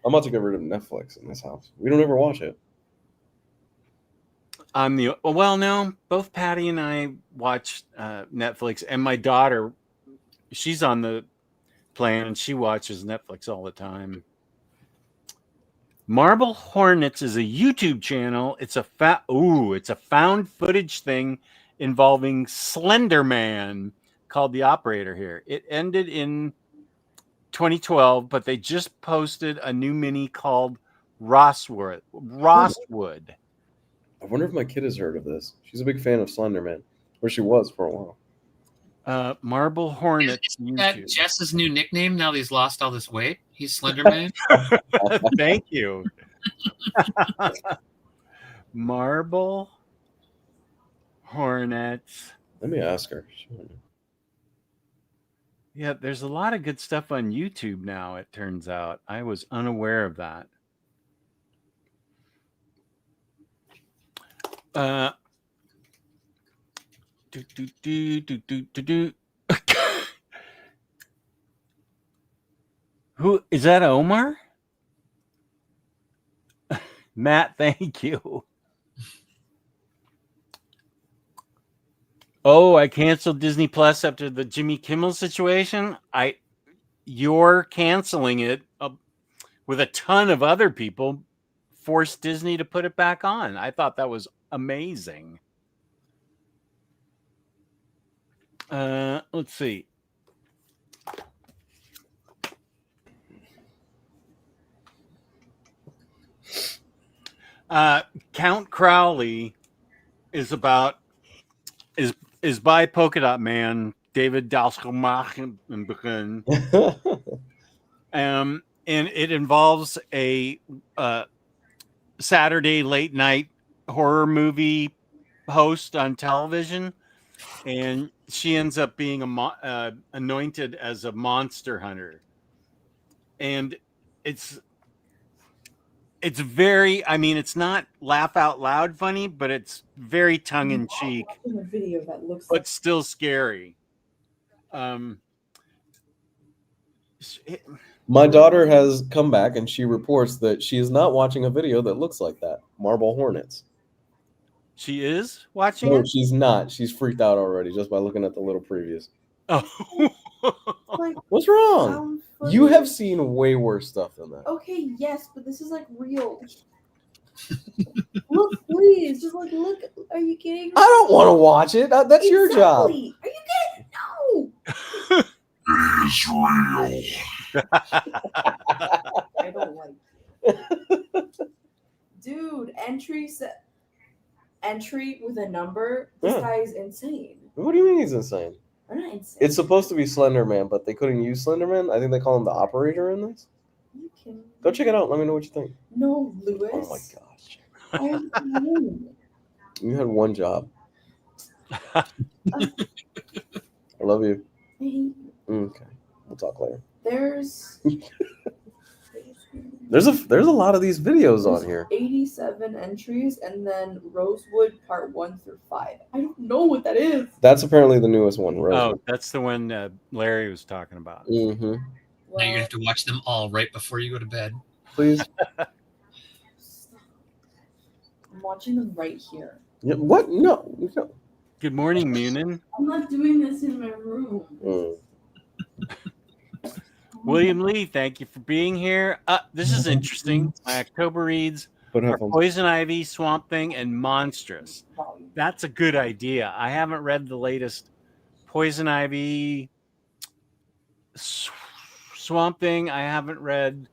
I'm about to get rid of Netflix in this house. We don't ever watch it. No, both Patty and I watch Netflix, and my daughter, she's on the plan and she watches Netflix all the time. Marble Hornets is a YouTube channel. It's a found footage thing involving Slender Man called The Operator here. It ended in 2012, but they just posted a new mini called Rosswood. I wonder if my kid has heard of this. She's a big fan of Slender Man, or she was for a while. Marble Hornets. Is that Jess's new nickname now that he's lost all this weight? He's Slender Man? Thank you. Marble Hornets. Let me ask her. Yeah, there's a lot of good stuff on YouTube now, it turns out. I was unaware of that. Who is that? Omar? Matt, thank you. Oh, I canceled Disney Plus after the Jimmy Kimmel situation. You're canceling it with a ton of other people. Forced Disney to put it back on. I thought that was amazing. Let's see. Count Crowley is by Polka Dot Man, David Dalskelmach, and it involves a Saturday late night horror movie host on television, and she ends up being anointed as a monster hunter, and it's very, it's not laugh out loud funny, but it's very tongue in cheek, but still scary. My daughter has come back and she reports that she is not watching a video that looks like that. Marble Hornets. She is watching No, it? she's not. She's freaked out already just by looking at the little previews. Oh. What's wrong? You have seen way worse stuff than that. Okay, yes, but this is like real. Look, please, just like look. Are you kidding? I don't want to watch it. That's your job. Are you kidding? No. It is real. I don't like. Dude, entry with a number. This guy is insane. What do you mean he's insane? I'm not insane. It's supposed to be Slender Man, but they couldn't use Slender Man. I think they call him the Operator in this. You can... Go check it out. Let me know what you think. No, Lewis. Oh my gosh. I You had one job. I love you. Okay. We'll talk later. There's a lot of these videos on here. 87 entries, and then Rosewood Part 1 through 5. I don't know what that is. That's apparently the newest one. Rosewood. Oh, that's the one Larry was talking about. Mm-hmm. Now you're going to have to watch them all right before you go to bed. Please. I'm watching them right here. Yeah, what? No. Good morning, Munin. I'm not doing this in my room. William Lee, thank you for being here. This is interesting. My October reads are Poison Ivy, Swamp Thing, and Monstrous. That's a good idea. I haven't read the latest Poison Ivy, Swamp Thing. I haven't read.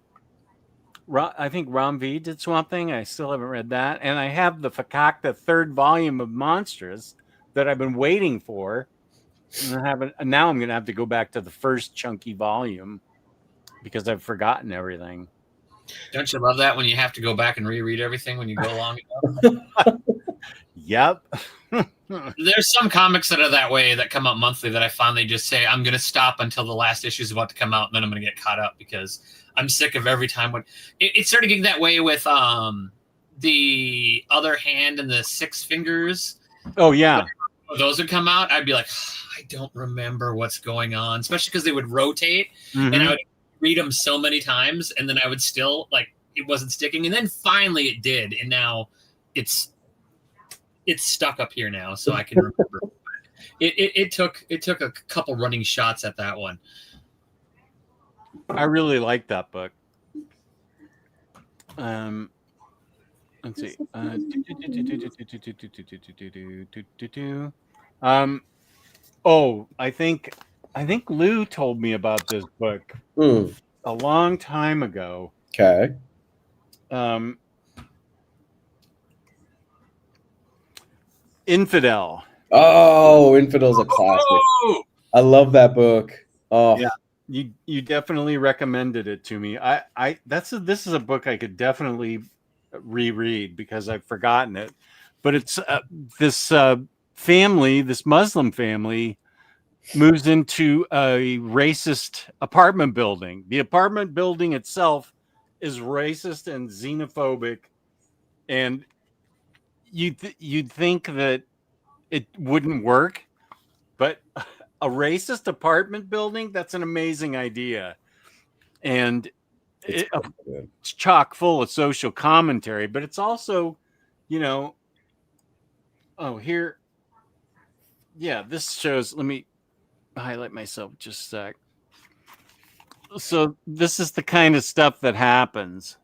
I think Ram V did Swamp Thing. I still haven't read that. And I have the Fakakta third volume of Monstrous that I've been waiting for. And now I'm going to have to go back to the first chunky volume because I've forgotten everything. Don't you love that when you have to go back and reread everything when you go long enough? Yep. There's some comics that are that way that come out monthly that I finally just say I'm going to stop until the last issue is about to come out, and then I'm going to get caught up because I'm sick of every time when it started getting that way with the Other Hand and the Six Fingers. Oh yeah. When those would come out, I'd be like, I don't remember what's going on, especially because they would rotate, and I would read them so many times, and then I would still like it wasn't sticking, and then finally it did, and now it's stuck up here now, so I can remember. It took a couple running shots at that one. I really like that book. Let's see. Oh, I think Lou told me about this book a long time ago. Okay. Infidel. Oh, Infidel's a classic. Oh! I love that book. Oh, Yeah. You definitely recommended it to me. This is a book I could definitely reread because I've forgotten it. But it's this family, this Muslim family, moves into a racist apartment building. The apartment building itself is racist and xenophobic, and you'd think that it wouldn't work, but a racist apartment building, that's an amazing idea. And it's chock full of social commentary, but it's also, here. Yeah, this shows, let me highlight myself just a sec. So this is the kind of stuff that happens.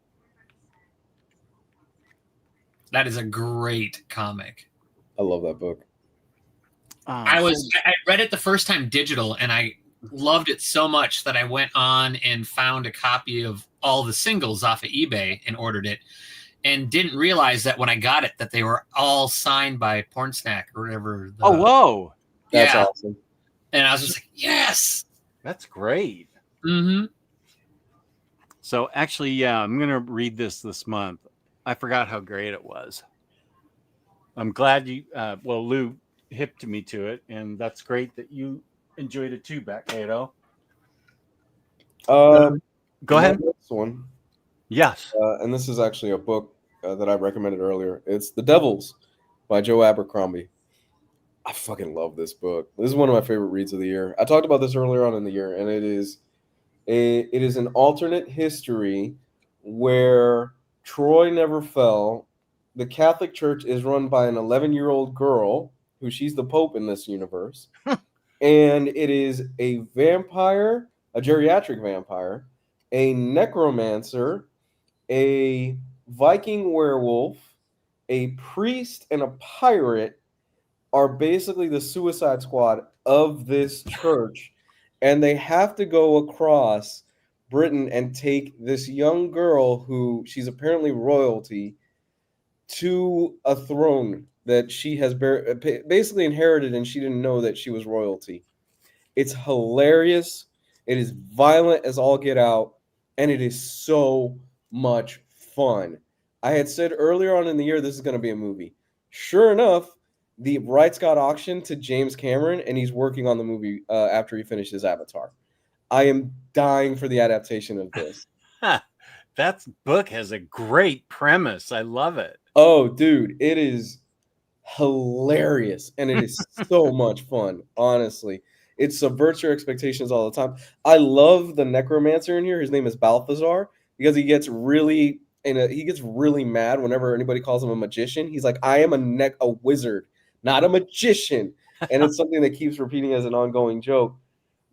That is a great comic. I love that book. I read it the first time digital, and I loved it so much that I went on and found a copy of all the singles off of eBay and ordered it, and didn't realize that when I got it that they were all signed by Porn Snack or whatever. Oh, whoa. That's awesome. And I was just like, yes. That's great. Mm-hmm. So actually, yeah, I'm going to read this month. I forgot how great it was. I'm glad Lou hipped me to it, and that's great that you enjoyed it too, Kato. Go ahead. Next one. Yes. And this is actually a book that I recommended earlier. It's The Devils by Joe Abercrombie. I fucking love this book. This is one of my favorite reads of the year. I talked about this earlier on in the year, and it is an alternate history where Troy never fell. The Catholic Church is run by an 11-year-old girl who she's the Pope in this universe. And it is a vampire, a geriatric vampire, a necromancer, a Viking werewolf, a priest, and a pirate are basically the Suicide Squad of this church. And they have to go across Britain and take this young girl who she's apparently royalty to a throne that she has basically inherited, and she didn't know that she was royalty. It's hilarious. It is violent as all get out, and it is so much fun. I had said earlier on in the year this is going to be a movie. Sure enough, the rights got auctioned to James Cameron, and he's working on the movie after he finishes Avatar. I am dying for the adaptation of this. That book has a great premise. I love it. Oh, dude, it is hilarious, and it is so much fun, honestly. It subverts your expectations all the time. I love the necromancer in here. His name is Balthazar, because he gets really mad whenever anybody calls him a magician. He's like, I am a wizard, not a magician. And it's something that keeps repeating as an ongoing joke.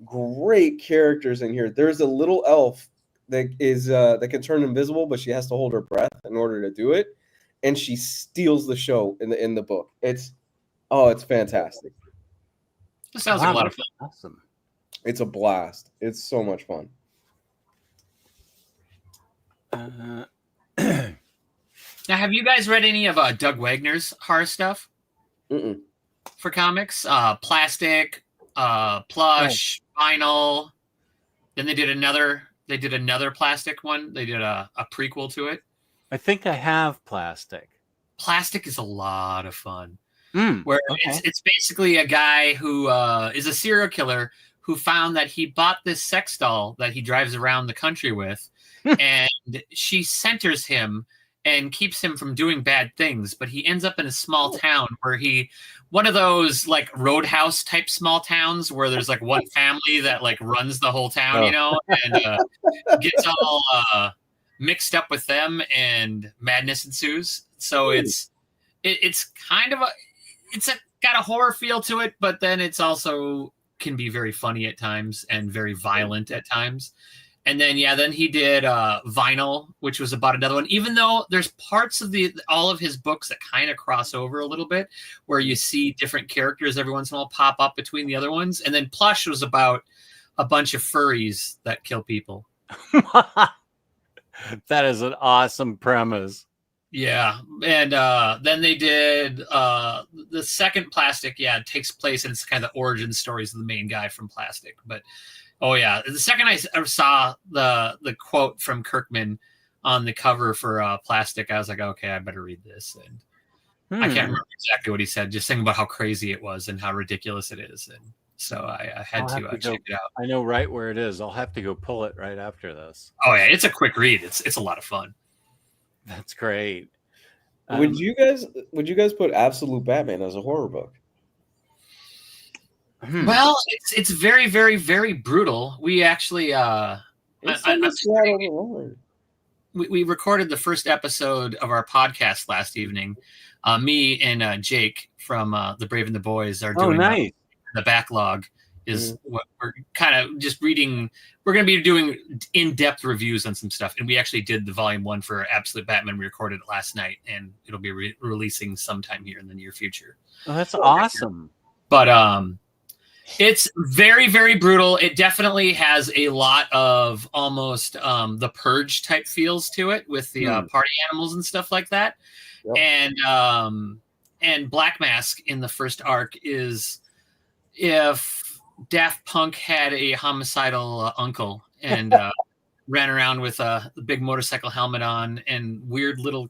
Great characters in here. There's a little elf that can turn invisible, but she has to hold her breath in order to do it. And she steals the show in the book. It's fantastic. This sounds like a lot of fun. Awesome. It's a blast. It's so much fun. Now, have you guys read any of Doug Wagner's horror stuff? For comics? Plastic, plush, vinyl. Then they did They did another Plastic one. They did a prequel to it. I think I have Plastic. Plastic is a lot of fun. Mm, Where okay. it's basically a guy who is a serial killer who found that he bought this sex doll that he drives around the country with, and she centers him and keeps him from doing bad things. But he ends up in a small town where one of those like Roadhouse type small towns where there's like one family that like runs the whole town, and gets all mixed up with them, and madness ensues. So it's kind of got a horror feel to it, but then it's also can be very funny at times and very violent at times. And then then he did Vinyl, which was about another one. Even though there's parts of all of his books that kind of cross over a little bit, where you see different characters every once in a while pop up between the other ones. And then Plush was about a bunch of furries that kill people. That is an awesome premise. Yeah, and then they did the second Plastic. Yeah, it takes place, and it's kind of the origin stories of the main guy from Plastic. But the second I saw the quote from Kirkman on the cover for Plastic, I was like, okay, I better read this. And I can't remember exactly what he said, just thinking about how crazy it was and how ridiculous it is. And so I had to check it out. I know right where it is. I'll have to go pull it right after this. Oh yeah, it's a quick read. It's a lot of fun. That's great. Would you guys put Absolute Batman as a horror book? Well, it's very, very, very brutal. We actually we recorded the first episode of our podcast last evening. Me and Jake from The Brave and the Boys are doing the backlog. Is what we're kind of just reading. We're going to be doing in-depth reviews on some stuff, and we actually did the volume 1 for Absolute Batman. We recorded it last night, and it'll be releasing sometime here in the near future. Oh, that's awesome! But it's very, very brutal. It definitely has a lot of almost the Purge type feels to it, with the party animals and stuff like that. Yep. And Black Mask in the first arc is if Daft Punk had a homicidal uncle and ran around with a big motorcycle helmet on and weird little.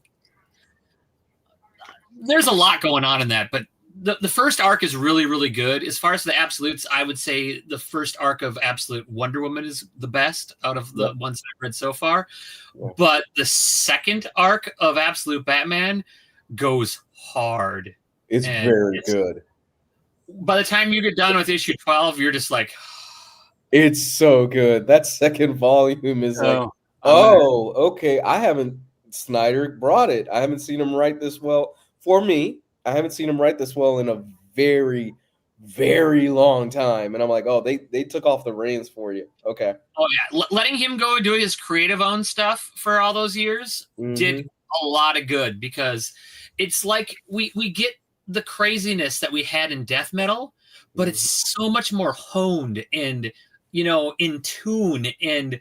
There's a lot going on in that, but the first arc is really, really good. As far as the absolutes, I would say the first arc of Absolute Wonder Woman is the best out of the ones that I've read so far. But the second arc of Absolute Batman goes hard. It's very good. By the time you get done with issue 12, you're just like, it's so good. That second volume is okay. Snyder brought it. I haven't seen him write this well. For me, I haven't seen him write this well in a very, very long time. And I'm like, they took off the reins for you. Okay. Oh, yeah. Letting him go do his creative own stuff for all those years did a lot of good, because it's like we get the craziness that we had in death metal, but it's so much more honed and, in tune and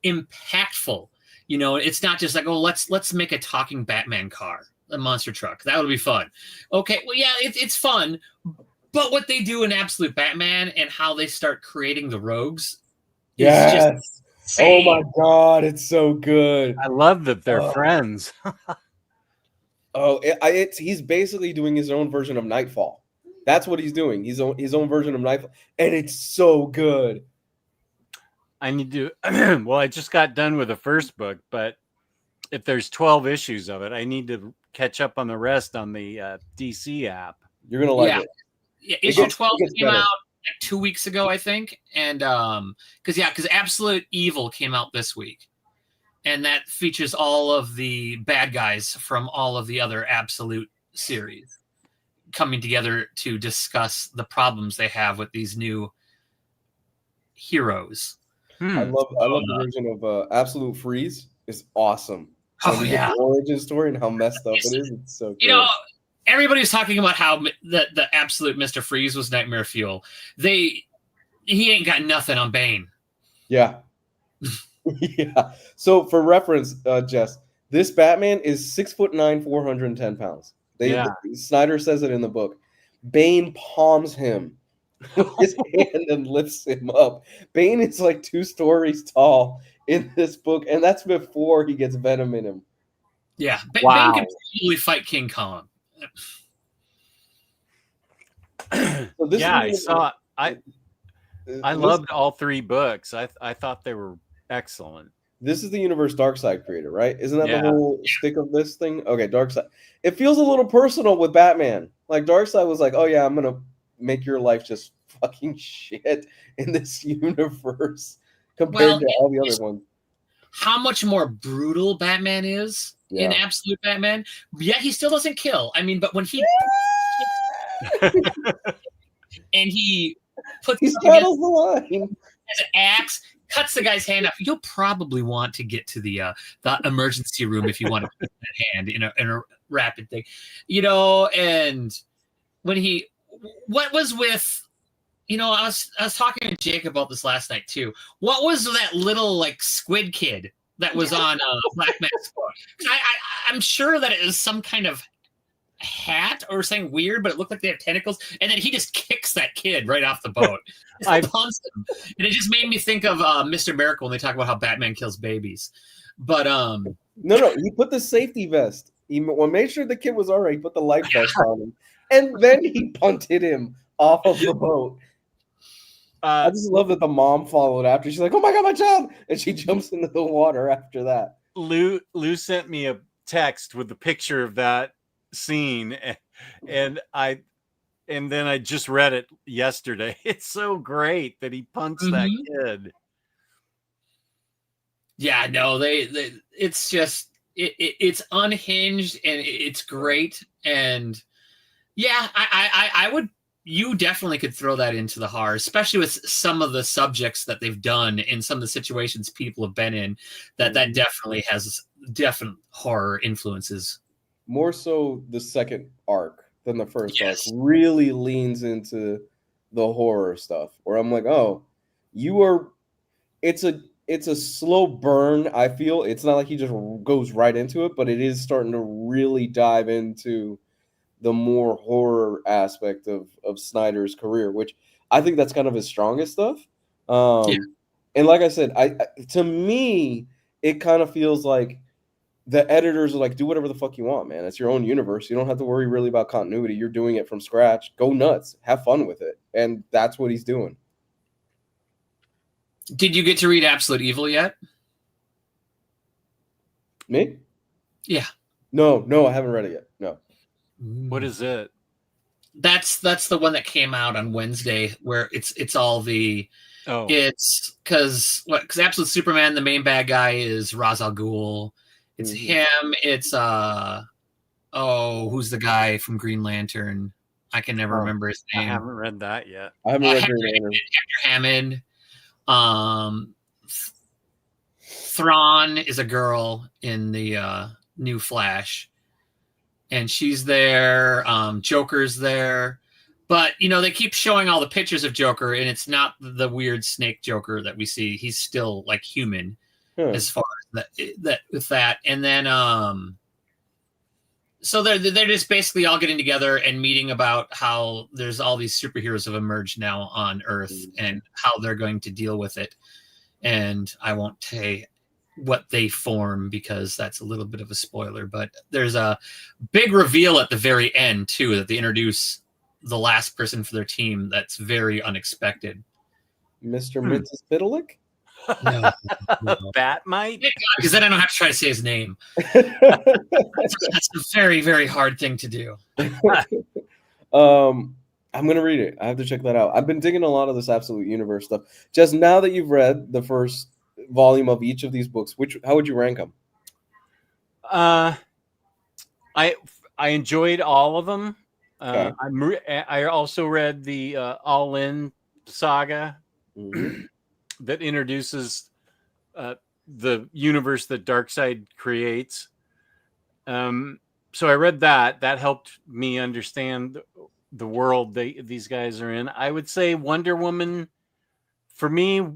impactful. It's not just like, let's make a talking Batman car, a monster truck. That would be fun. Okay. Well, yeah, it's fun, but what they do in Absolute Batman and how they start creating the rogues is just insane. Oh my God. It's so good. I love that they're friends. He's basically doing his own version of Nightfall. That's what he's doing. His own version of Nightfall, and it's so good. I need to. Well, I just got done with the first book, but if there's 12 issues of it, I need to catch up on the rest on the DC app. You're gonna like it. Yeah, issue 12 came out like 2 weeks ago, I think, and because Absolute Evil came out this week. And that features all of the bad guys from all of the other Absolute series coming together to discuss the problems they have with these new heroes. I love the version of Absolute Freeze. It's awesome. The origin story and how messed up it is. It's so good. Everybody's talking about how the Absolute Mr. Freeze was nightmare fuel. He ain't got nothing on Bane. Yeah. Yeah. So for reference, Jess, this Batman is 6'9", 410 pounds. Snyder says it in the book. Bane palms him his hand and lifts him up. Bane is like 2 stories tall in this book, and that's before he gets venom in him. Yeah, Wow. Bane could probably fight King Kong. So this Yeah, is I loved all 3 books. I thought they were excellent. This is the universe Darkseid created, right? Isn't that Yeah. the whole stick of this thing? Okay, Darkseid. It feels a little personal with Batman. Like Darkseid was like, "Oh yeah, I'm gonna make your life just fucking shit in this universe compared to all the other ones." How much more brutal Batman is in Absolute Batman? Yet he still doesn't kill. I mean, but when he and he puts He straddles the line. as an axe, cuts the guy's hand off. You'll probably want to get to the emergency room if you want to put that hand in a rapid thing, And when what was with, I was talking to Jake about this last night too. What was that little like squid kid that was on Black Mask? I'm sure that it was some kind of hat or something weird, but it looked like they have tentacles, and then he just kicks that kid right off the boat. I punts him, and it just made me think of Mr. Miracle when they talk about how Batman kills babies. But no, he put the safety vest. He made sure the kid was all right. He put the life vest on him, and then he punted him off of the boat. I just love that the mom followed after. She's like, "Oh my god, my child!" And she jumps into the water after that. Lou sent me a text with the picture of that scene, and then I just read it yesterday. It's so great that he punts that kid. Yeah, no, it's just it's unhinged and it's great. And yeah, I would. You definitely could throw that into the horror, especially with some of the subjects that they've done and some of the situations people have been in. That definitely has definite horror influences. More so the second arc than the first arc really leans into the horror stuff, where I'm like, oh, it's a slow burn. I feel it's not like he just goes right into it, but it is starting to really dive into the more horror aspect of Snyder's career, which I think that's kind of his strongest stuff. And like I said, to me, it kind of feels like the editors are like, do whatever the fuck you want, man. It's your own universe. You don't have to worry really about continuity. You're doing it from scratch. Go nuts. Have fun with it. And that's what he's doing. Did you get to read Absolute Evil yet? Me? Yeah. No, I haven't read it yet. No. What is it? That's the one that came out on Wednesday, where it's all the it's because Absolute Superman, the main bad guy is Ra's al Ghul. It's him. It's who's the guy from Green Lantern? I can never remember his name. I haven't read that yet. I haven't read Green Lantern. Hector Hammond. Thrawn is a girl in the new Flash, and she's there. Joker's there, but they keep showing all the pictures of Joker, and it's not the weird snake Joker that we see. He's still like human as far as that with that. And then so they're just basically all getting together and meeting about how there's all these superheroes have emerged now on Earth and how they're going to deal with it. And I won't say what they form because that's a little bit of a spoiler, but there's a big reveal at the very end too, that they introduce the last person for their team. That's very unexpected. Mr. Mrs. Fiddleick? No. Batmite? Because then I don't have to try to say his name. That's a very, very hard thing to do. I'm gonna read it. I have to check that out. I've been digging a lot of this Absolute Universe stuff. Just now that you've read the first volume of each of these books, how would you rank them? I enjoyed all of them. Okay. I also read the All In saga that introduces the universe that Darkseid creates. So I read that. That helped me understand the world these guys are in. I would say Wonder Woman, for me,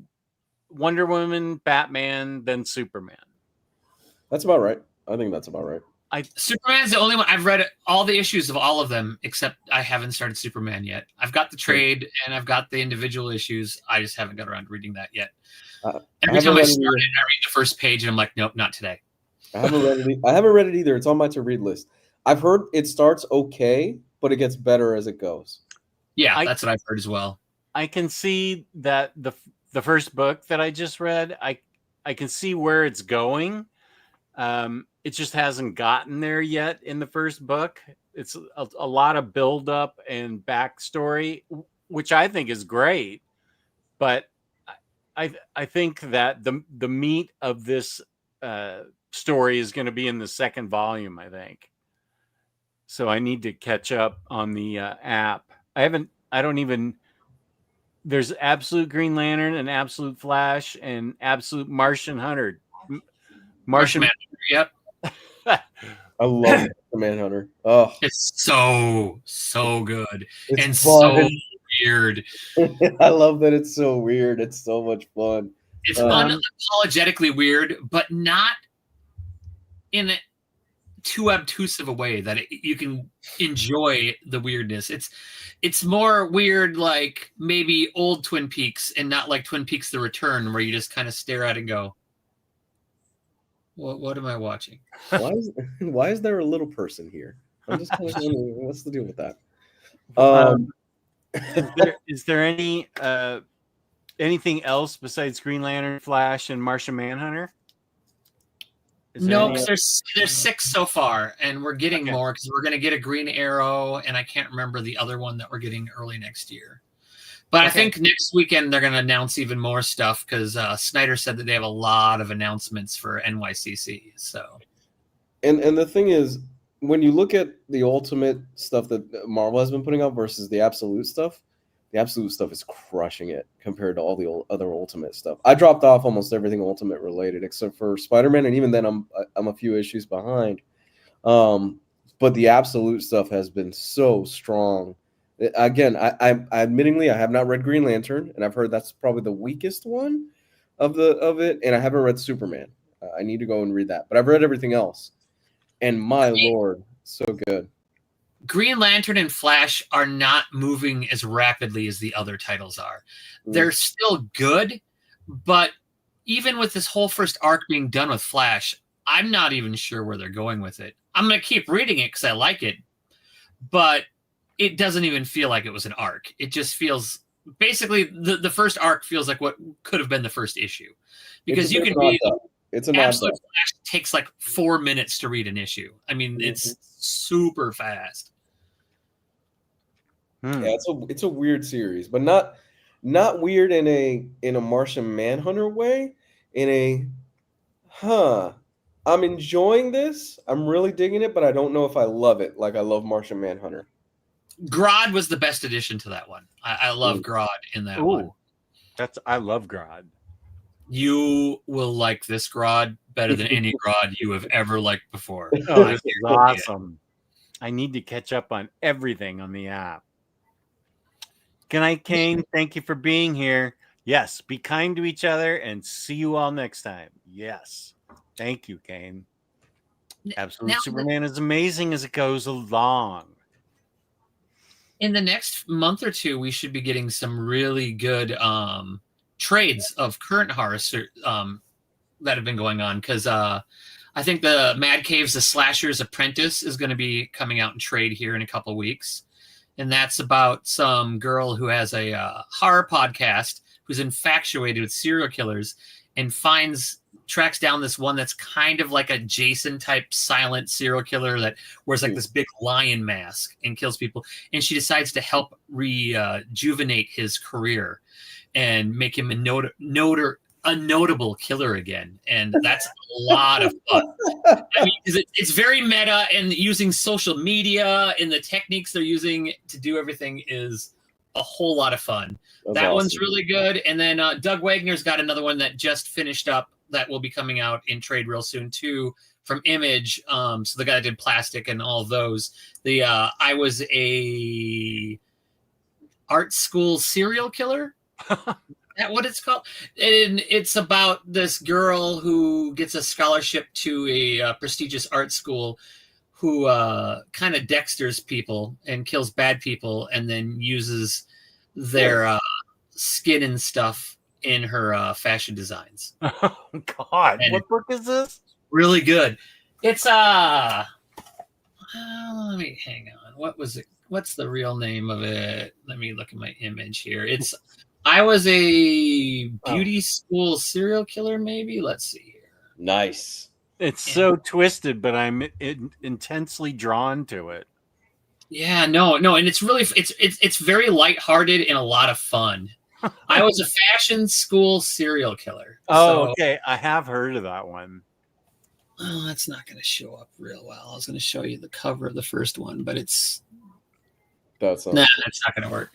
Wonder Woman, Batman, then Superman. That's about right. I think that's about right. Superman's the only one I've read all the issues of all of them, except I haven't started Superman yet. I've got the trade and I've got the individual issues. I just haven't got around to reading that yet. Every time I start it, I read the first page and I'm like, nope, not today. I haven't read it either. It's on my to-read list. I've heard it starts okay, but it gets better as it goes. Yeah, that's what I've heard as well. I can see that the first book that I just read, I can see where it's going. It just hasn't gotten there yet in the first book. It's a lot of buildup and backstory, which I think is great. But I think that the meat of this story is going to be in the second volume, I think. So I need to catch up on the app. There's Absolute Green Lantern and Absolute Flash and Absolute Martian Hunter. Martian Manhunter, yep. I love Manhunter. Oh, it's so good and fun. so weird. I love that it's so weird. It's so much fun. It's unapologetically weird, but not in too obtuse of a way that you can enjoy the weirdness. It's more weird, like maybe old Twin Peaks, and not like Twin Peaks: The Return, where you just kind of stare at it and go, What am I watching? Why is there a little person here? I'm just kind of wondering, what's the deal with that? Is there any anything else besides Green Lantern, Flash, and Martian Manhunter? No, there's 6 so far, and we're getting more because we're going to get a Green Arrow, and I can't remember the other one that we're getting early next year. But I think next weekend they're going to announce even more stuff because Snyder said that they have a lot of announcements for NYCC. So, and the thing is, when you look at the Ultimate stuff that Marvel has been putting out versus the Absolute stuff is crushing it compared to all the other Ultimate stuff. I dropped off almost everything Ultimate related except for Spider-Man, and even then I'm a few issues behind. But the Absolute stuff has been so strong. Again, I admittingly I have not read Green Lantern, and I've heard that's probably the weakest one of it, and I haven't read Superman. I need to go and read that, but I've read everything else, and my lord, so good. Green Lantern and Flash are not moving as rapidly as the other titles are. They're still good, but even with this whole first arc being done with Flash, I'm not even sure where they're going with it. I'm going to keep reading it because I like it, but it doesn't even feel like it was an arc. It just feels basically the first arc feels like what could have been the first issue, because you can read Absolute Flash takes like 4 minutes to read an issue. I mean, it's super fast. Yeah, it's a weird series, but not weird in a Martian Manhunter way. I'm enjoying this. I'm really digging it, but I don't know if I love it like I love Martian Manhunter. Grodd was the best addition to that one. I love Grodd in that one. I love Grodd. You will like this Grodd better than any Grodd you have ever liked before. Oh, this is awesome. I need to catch up on everything on the app. Good night, Kane. Thank you for being here. Yes, be kind to each other and see you all next time. Yes. Thank you, Kane. Absolute Superman is amazing as it goes along. In the next month or two, we should be getting some really good trades of current horror that have been going on, because I think the Mad Cave's The Slasher's Apprentice is going to be coming out in trade here in a couple of weeks. And that's about some girl who has a horror podcast who's infatuated with serial killers and tracks down this one that's kind of like a Jason type silent serial killer that wears like this big lion mask and kills people. And she decides to help rejuvenate his career and make him a notable killer again. And that's a lot of fun. I mean, it's very meta, and using social media and the techniques they're using to do everything is a whole lot of fun. That's awesome. One's really good. And then Doug Wagner's got another one that just finished up that will be coming out in trade real soon too, from Image. So the guy that did Plastic and all of those. I was a art school serial killer. That what it's called? And it's about this girl who gets a scholarship to a prestigious art school, who kind of Dexters people and kills bad people, and then uses their skin and stuff in her fashion designs. Oh God, And what book is this? really good. It's let me hang on. What was it? What's the real name of it? Let me look at my image here. It's I was a beauty school serial killer, maybe. Let's see here. Nice. It's so twisted, but I'm intensely drawn to it. Yeah, no, and it's really it's very lighthearted and a lot of fun. I was a fashion school serial killer. Oh, okay. I have heard of that one. Oh, that's not going to show up real well. I was going to show you the cover of the first one, but it's That's it's not going to work.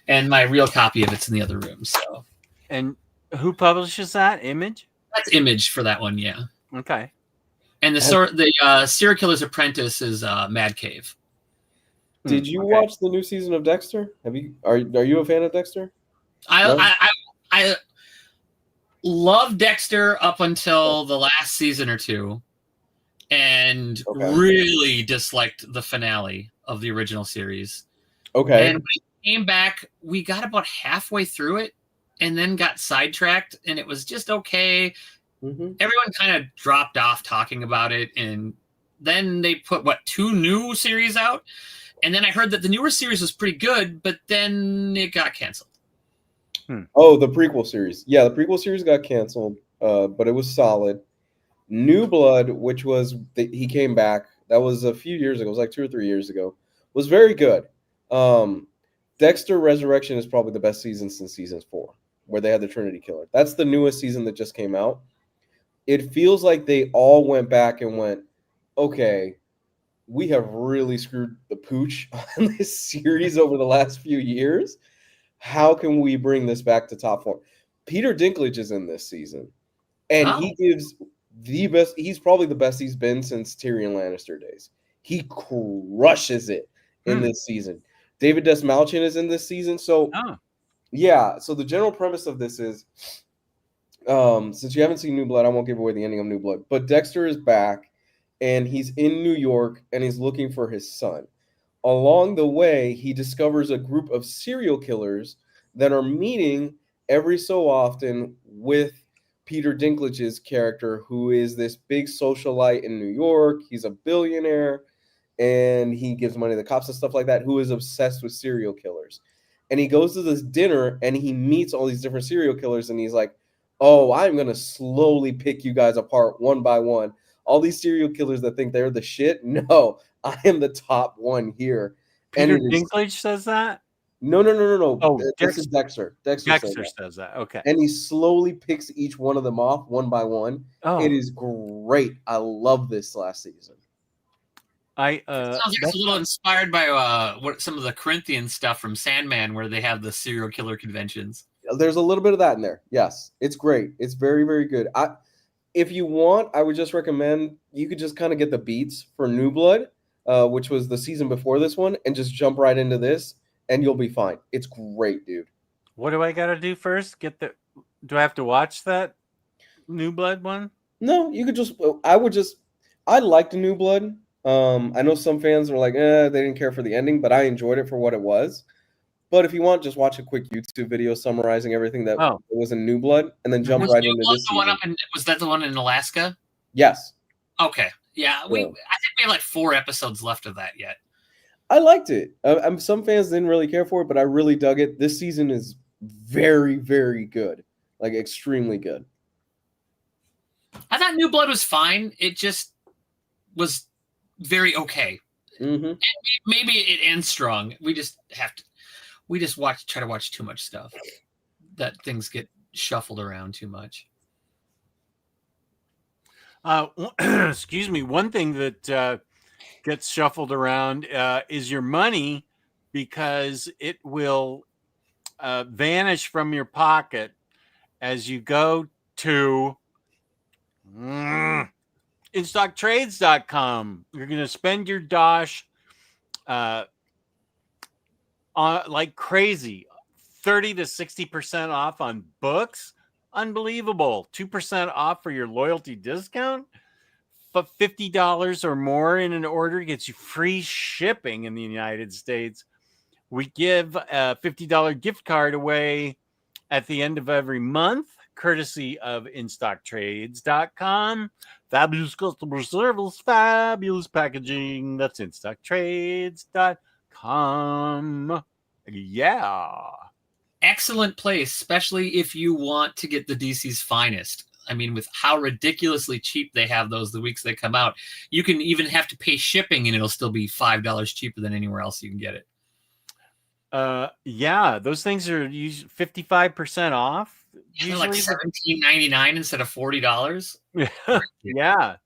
And my real copy of it's in the other room. So, and who publishes that? Image? That's Image for that one, yeah. Okay. And the Serial Killer's Apprentice is Mad Cave. Did you watch the new season of Dexter? Are you a fan of Dexter? I loved Dexter up until the last season or two, and really disliked the finale of the original series. Okay. And when it came back, we got about halfway through it and then got sidetracked, and it was just okay. Mm-hmm. Everyone kind of dropped off talking about it, and then they put, 2 new series out? And then I heard that the newer series was pretty good, but then it got canceled. Oh, the prequel series. Yeah, the prequel series got canceled, but it was solid. New Blood, which was he came back. That was a few years ago. It was like 2 or 3 years ago. Was very good. Dexter Resurrection is probably the best season since season 4, where they had the Trinity Killer. That's the newest season that just came out. It feels like they all went back and went, okay, we have really screwed the pooch on this series over the last few years. How can we bring this back to top form? Peter Dinklage is in this season, and he gives the best. He's probably the best he's been since Tyrion Lannister days. He crushes it in this season. David Desmalchin is in this season. So, yeah. So the general premise of this is, since you haven't seen New Blood, I won't give away the ending of New Blood. But Dexter is back, and he's in New York, and he's looking for his son. Along the way, he discovers a group of serial killers that are meeting every so often with Peter Dinklage's character, who is this big socialite in New York. He's a billionaire, and he gives money to the cops and stuff like that, who is obsessed with serial killers. And he goes to this dinner, and he meets all these different serial killers, and he's like, oh, I'm going to slowly pick you guys apart one by one. All these serial killers that think they're the shit, no, I am the top one here. Peter Dinklage says that? No. Oh, this is Dexter. Dexter says that. Okay. And he slowly picks each one of them off one by one. Oh. It is great. I love this last season. It sounds like it's a little inspired by some of the Corinthian stuff from Sandman, where they have the serial killer conventions. There's a little bit of that in there. Yes, it's great. It's very, very good. If you want, I would just recommend you could just kind of get the beats for New Blood, which was the season before this one, and just jump right into this, and you'll be fine. It's great, dude. What do I got to do first? Do I have to watch that New Blood one? No, you could I liked New Blood. I know some fans were like, they didn't care for the ending, but I enjoyed it for what it was. But if you want, just watch a quick YouTube video summarizing everything that was in New Blood, and then jump right into this season. Was that the one in Alaska? Yes. Okay. Yeah. I think we have like 4 episodes left of that yet. I liked it. Some fans didn't really care for it, but I really dug it. This season is very, very good. Like, extremely good. I thought New Blood was fine. It just was very okay. Mm-hmm. And maybe it ends strong. We just try to watch too much stuff. That things get shuffled around too much. Excuse me. One thing that gets shuffled around is your money, because it will vanish from your pocket as you go to InStockTrades.com. You're going to spend your dosh like crazy. 30 to 60% off on books. Unbelievable. 2% off for your loyalty discount. but $50 or more in an order gets you free shipping in the United States. We give a $50 gift card away at the end of every month, courtesy of InStockTrades.com. Fabulous customer service, fabulous packaging. That's InStockTrades.com. Yeah. Excellent place, especially if you want to get the DC's finest. I mean, with how ridiculously cheap they have those the weeks they come out, you can even have to pay shipping and it'll still be $5 cheaper than anywhere else you can get it. Yeah, those things are usually 55% off. Usually like $17.99 instead of $40. Yeah.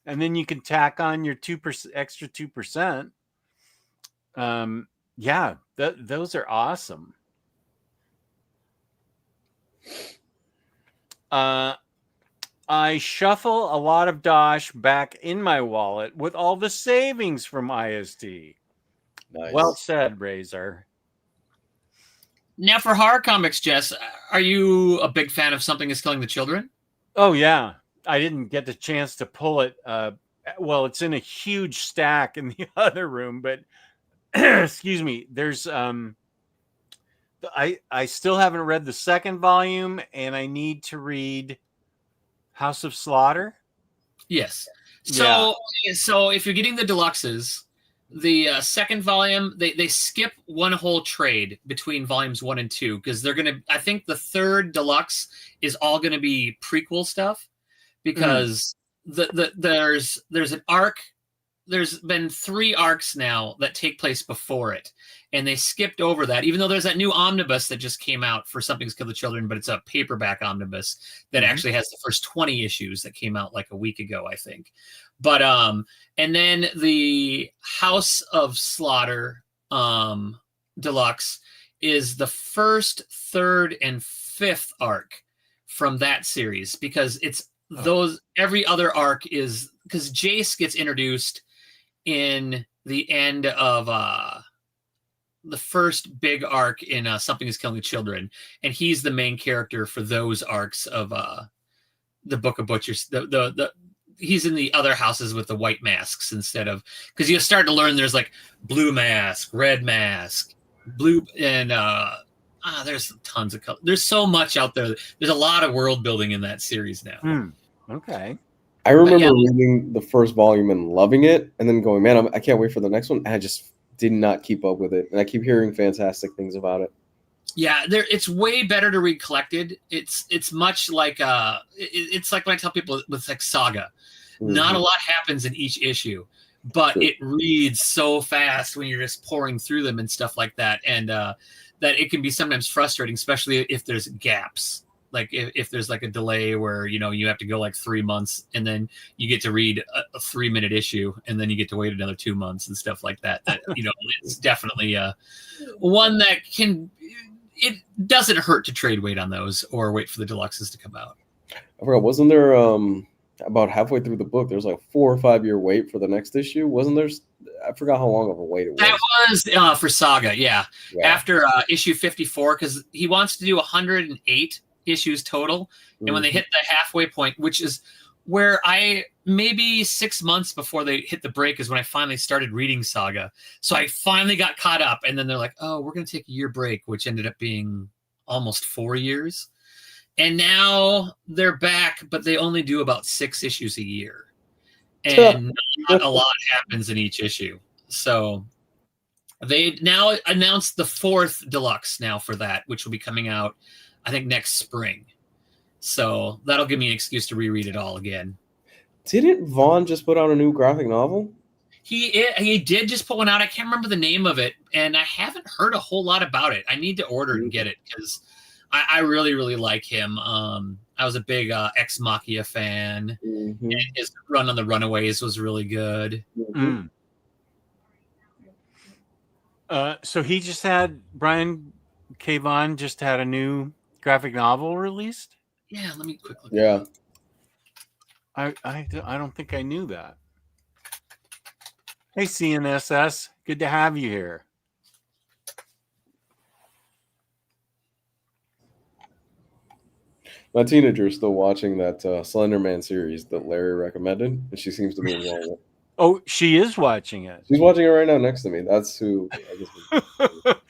And then you can tack on your 2% extra 2%. Yeah, those are awesome. I shuffle a lot of Dosh back in my wallet with all the savings from IST. Nice. Well said, Razor. Now for horror comics, Jess, are you a big fan of Something is Killing the Children? Oh, yeah. I didn't get the chance to pull it. Well, it's in a huge stack in the other room, but excuse me. There's I still haven't read the second volume, and I need to read House of Slaughter. Yes. So if you're getting the deluxes, the second volume, they skip one whole trade between volumes 1 and 2 because they're gonna. I think the third deluxe is all gonna be prequel stuff because there's an arc. There's been 3 arcs now that take place before it, and they skipped over that. Even though there's that new omnibus that just came out for Something's Killed the Children, but it's a paperback omnibus that actually has the first 20 issues that came out like a week ago, I think. But and then the House of Slaughter deluxe is the first, third, and fifth arc from that series because it's those. Every other arc is because Jace gets introduced in the end of the first big arc in Something is Killing the Children, and he's the main character for those arcs of the Book of Butchers. He's in the other houses with the white masks instead of, because you start to learn there's like blue mask, red mask, blue, and there's tons of color. There's so much out there. There's a lot of world building in that series now. Okay. I remember reading the first volume and loving it, and then going, man, I can't wait for the next one. And I just did not keep up with it, and I keep hearing fantastic things about it. Yeah, it's way better to read collected. It's much like it's like when I tell people with like Saga, not a lot happens in each issue, but it reads so fast when you're just pouring through them and stuff like that, and that it can be sometimes frustrating, especially if there's gaps. Like if there's like a delay where, you have to go like 3 months and then you get to read a 3-minute issue and then you get to wait another 2 months and stuff like that. It's definitely one that it doesn't hurt to trade wait on those or wait for the deluxes to come out. I forgot, wasn't there about halfway through the book, there's like a 4 or 5 year wait for the next issue? Wasn't there? I forgot how long of a wait it was. That was for Saga, yeah. After issue 54, because he wants to do 108 issues total, and when they hit the halfway point, which is where I maybe 6 months before they hit the break is when I finally started reading Saga. So I finally got caught up, and then they're like, oh, we're going to take a year break, which ended up being almost 4 years. And now they're back, but they only do about 6 issues a year. And not a lot happens in each issue. So they now announced the 4th deluxe now for that, which will be coming out, I think, next spring. So that'll give me an excuse to reread it all again. Didn't Vaughn just put out a new graphic novel? He did just put one out. I can't remember the name of it, and I haven't heard a whole lot about it. I need to order and get it because I really, really like him. I was a big Ex Machina fan, and his run on the Runaways was really good. So he just had, Brian K. Vaughan just had a new graphic novel released? Yeah, let me quickly. Yeah. I don't think I knew that. Hey, CNSS. Good to have you here. My teenager is still watching that Slender Man series that Larry recommended, and she seems to be enjoying it. Oh, she is watching it. She's watching it right now next to me. That's who I guess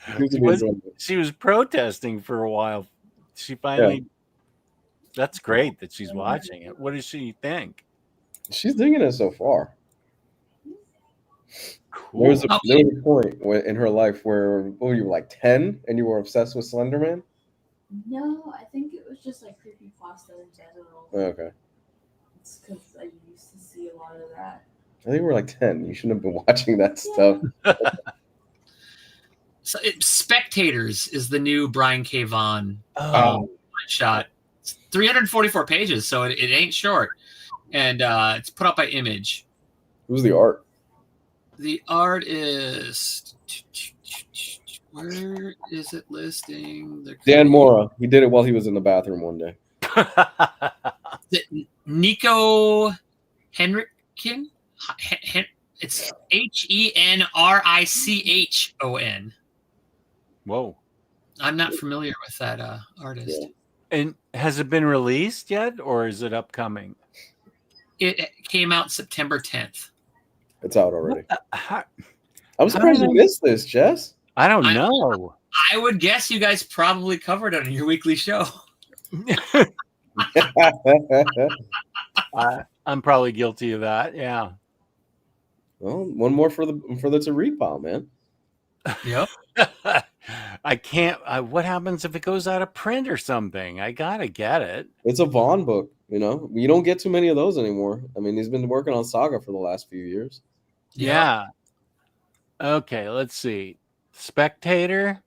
she seems to be enjoying it. She was protesting for a while. She finally. That's great that she's watching it. What does she think? She's digging it so far. Cool. There was a point in her life where what were you, like 10 and you were obsessed with Slender Man? No, I think it was just like creepypasta in general. Okay. It's because I used to see a lot of that. I think we were like 10. You shouldn't have been watching that stuff. So Spectators is the new Brian K. Vaughan shot. It's 344 pages, so it ain't short. And it's put out by Image. Who's the art? The art is... Where is it listing? Dan Mora. He did it while he was in the bathroom one day. Nico Henrichon? It's Henrichon. Whoa. I'm not familiar with that artist. Yeah. And has it been released yet, or is it upcoming? It came out September 10th. It's out already. How, I'm surprised you missed this, Jess. I don't know. I would guess you guys probably covered it on your weekly show. I'm probably guilty of that. Yeah. Well, one more for the to read pile, man. Yep. I can't. What happens if it goes out of print or something? I gotta get it. It's a Vaughn book, you know. You don't get too many of those anymore. I mean, he's been working on Saga for the last few years. Yeah. Okay, let's see. Spectators.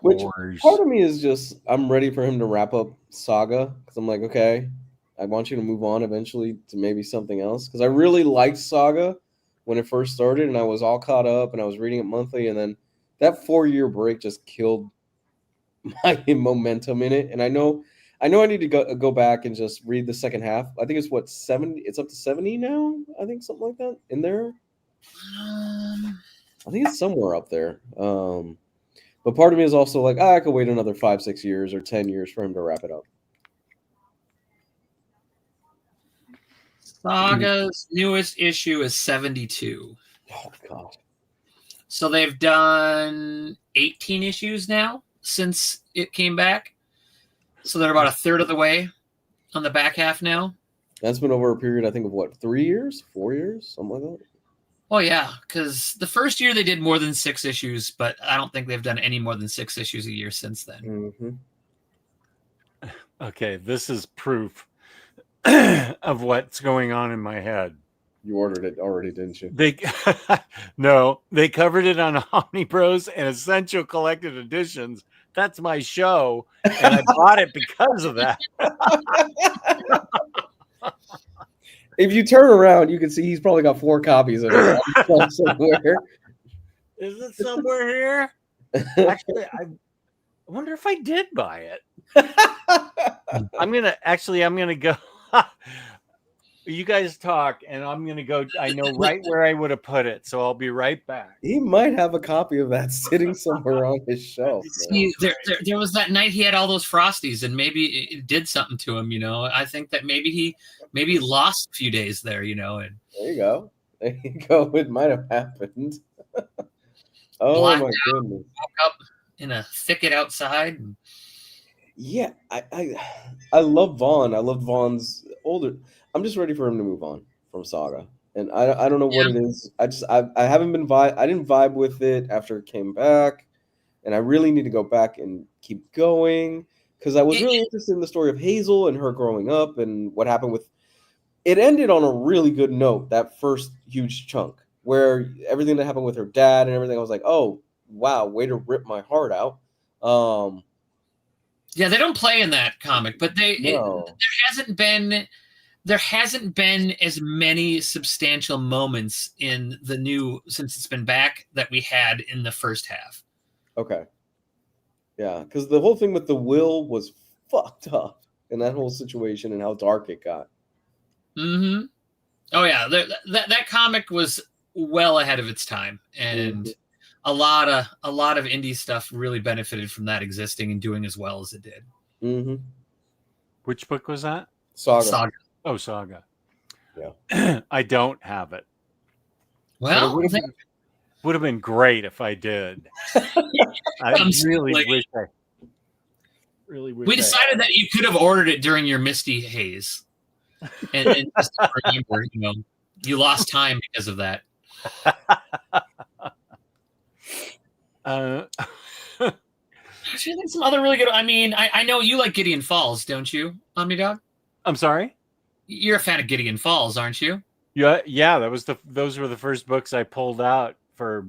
Which part of me is just I'm ready for him to wrap up Saga because I'm like, okay, I want you to move on eventually to maybe something else because I really liked Saga when it first started and I was all caught up and I was reading it monthly and then that 4-year break just killed my momentum in it and I know I need to go back and just read the second half. I think it's 70. It's up to 70 now. I think something like that in there. I think it's somewhere up there. But part of me is also like, I could wait another 5-6 years or 10 years for him to wrap it up. Saga's newest issue is 72. Oh God! So they've done 18 issues now since it came back. So they're about a third of the way on the back half now. That's been over a period, I think, of what, 3 years, 4 years, something like that. Oh yeah, because the first year they did more than 6 issues, but I don't think they've done any more than 6 issues a year since then. Mm-hmm. Okay, this is proof of what's going on in my head. You ordered it already, didn't you? No, they covered it on Omnibros and Essential Collected Editions. That's my show, and I bought it because of that. If you turn around, you can see he's probably got 4 copies of it somewhere. Is it somewhere here? Actually, I wonder if I did buy it. I'm gonna go. You guys talk, and I'm gonna go. I know right where I would have put it, so I'll be right back. He might have a copy of that sitting somewhere on his shelf. See, there was that night he had all those Frosties, and maybe it did something to him. You know, I think that maybe he lost a few days there. You know, and there you go. There you go. It might have happened. Oh Blacked my out, goodness! woke up in a thicket outside. Yeah, I love Vaughn. I love Vaughn's older. I'm just ready for him to move on from Saga, and I don't know what it is. I haven't been I didn't vibe with it after it came back, and I really need to go back and keep going because I was really interested in the story of Hazel and her growing up and what happened with. It ended on a really good note. That first huge chunk where everything that happened with her dad and everything. I was like, oh wow, way to rip my heart out. Yeah, they don't play in that comic, but there hasn't been as many substantial moments in the new since it's been back that we had in the first half. Okay. Yeah, because the whole thing with the will was fucked up in that whole situation and how dark it got. Mm-hmm. Oh yeah, that comic was well ahead of its time, and a lot of indie stuff really benefited from that existing and doing as well as it did. Mm-hmm. Which book was that? Saga. Oh, Saga. Yeah. I don't have it. Well, Would have been great if I did. I really wish I. Really wish we decided that you could have ordered it during your Misty Haze, and just remember, you lost time because of that. Actually, there's some other really good. I mean, I know you like Gideon Falls, don't you, Omnidog? I'm sorry. You're a fan of Gideon Falls, aren't you? Yeah. Those were the first books I pulled out for.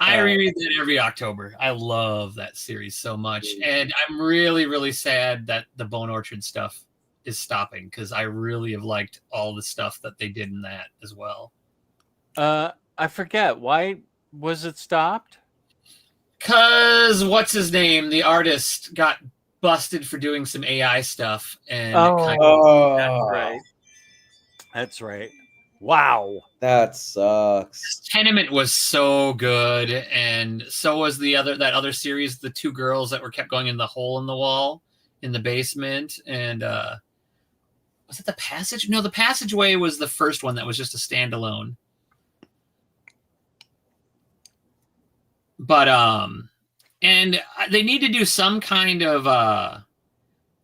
I reread that every October. I love that series so much, and I'm really, really sad that the Bone Orchard stuff is stopping because I really have liked all the stuff that they did in that as well. I forget why was it stopped? Because what's his name, the artist, got busted for doing some AI stuff, and That's right. Wow, that sucks. Tenement was so good, and so was that other series, the two girls that were kept going in the hole in the wall in the basement, and was it The Passage? No, The Passageway was the first one that was just a standalone. But and they need to do some kind of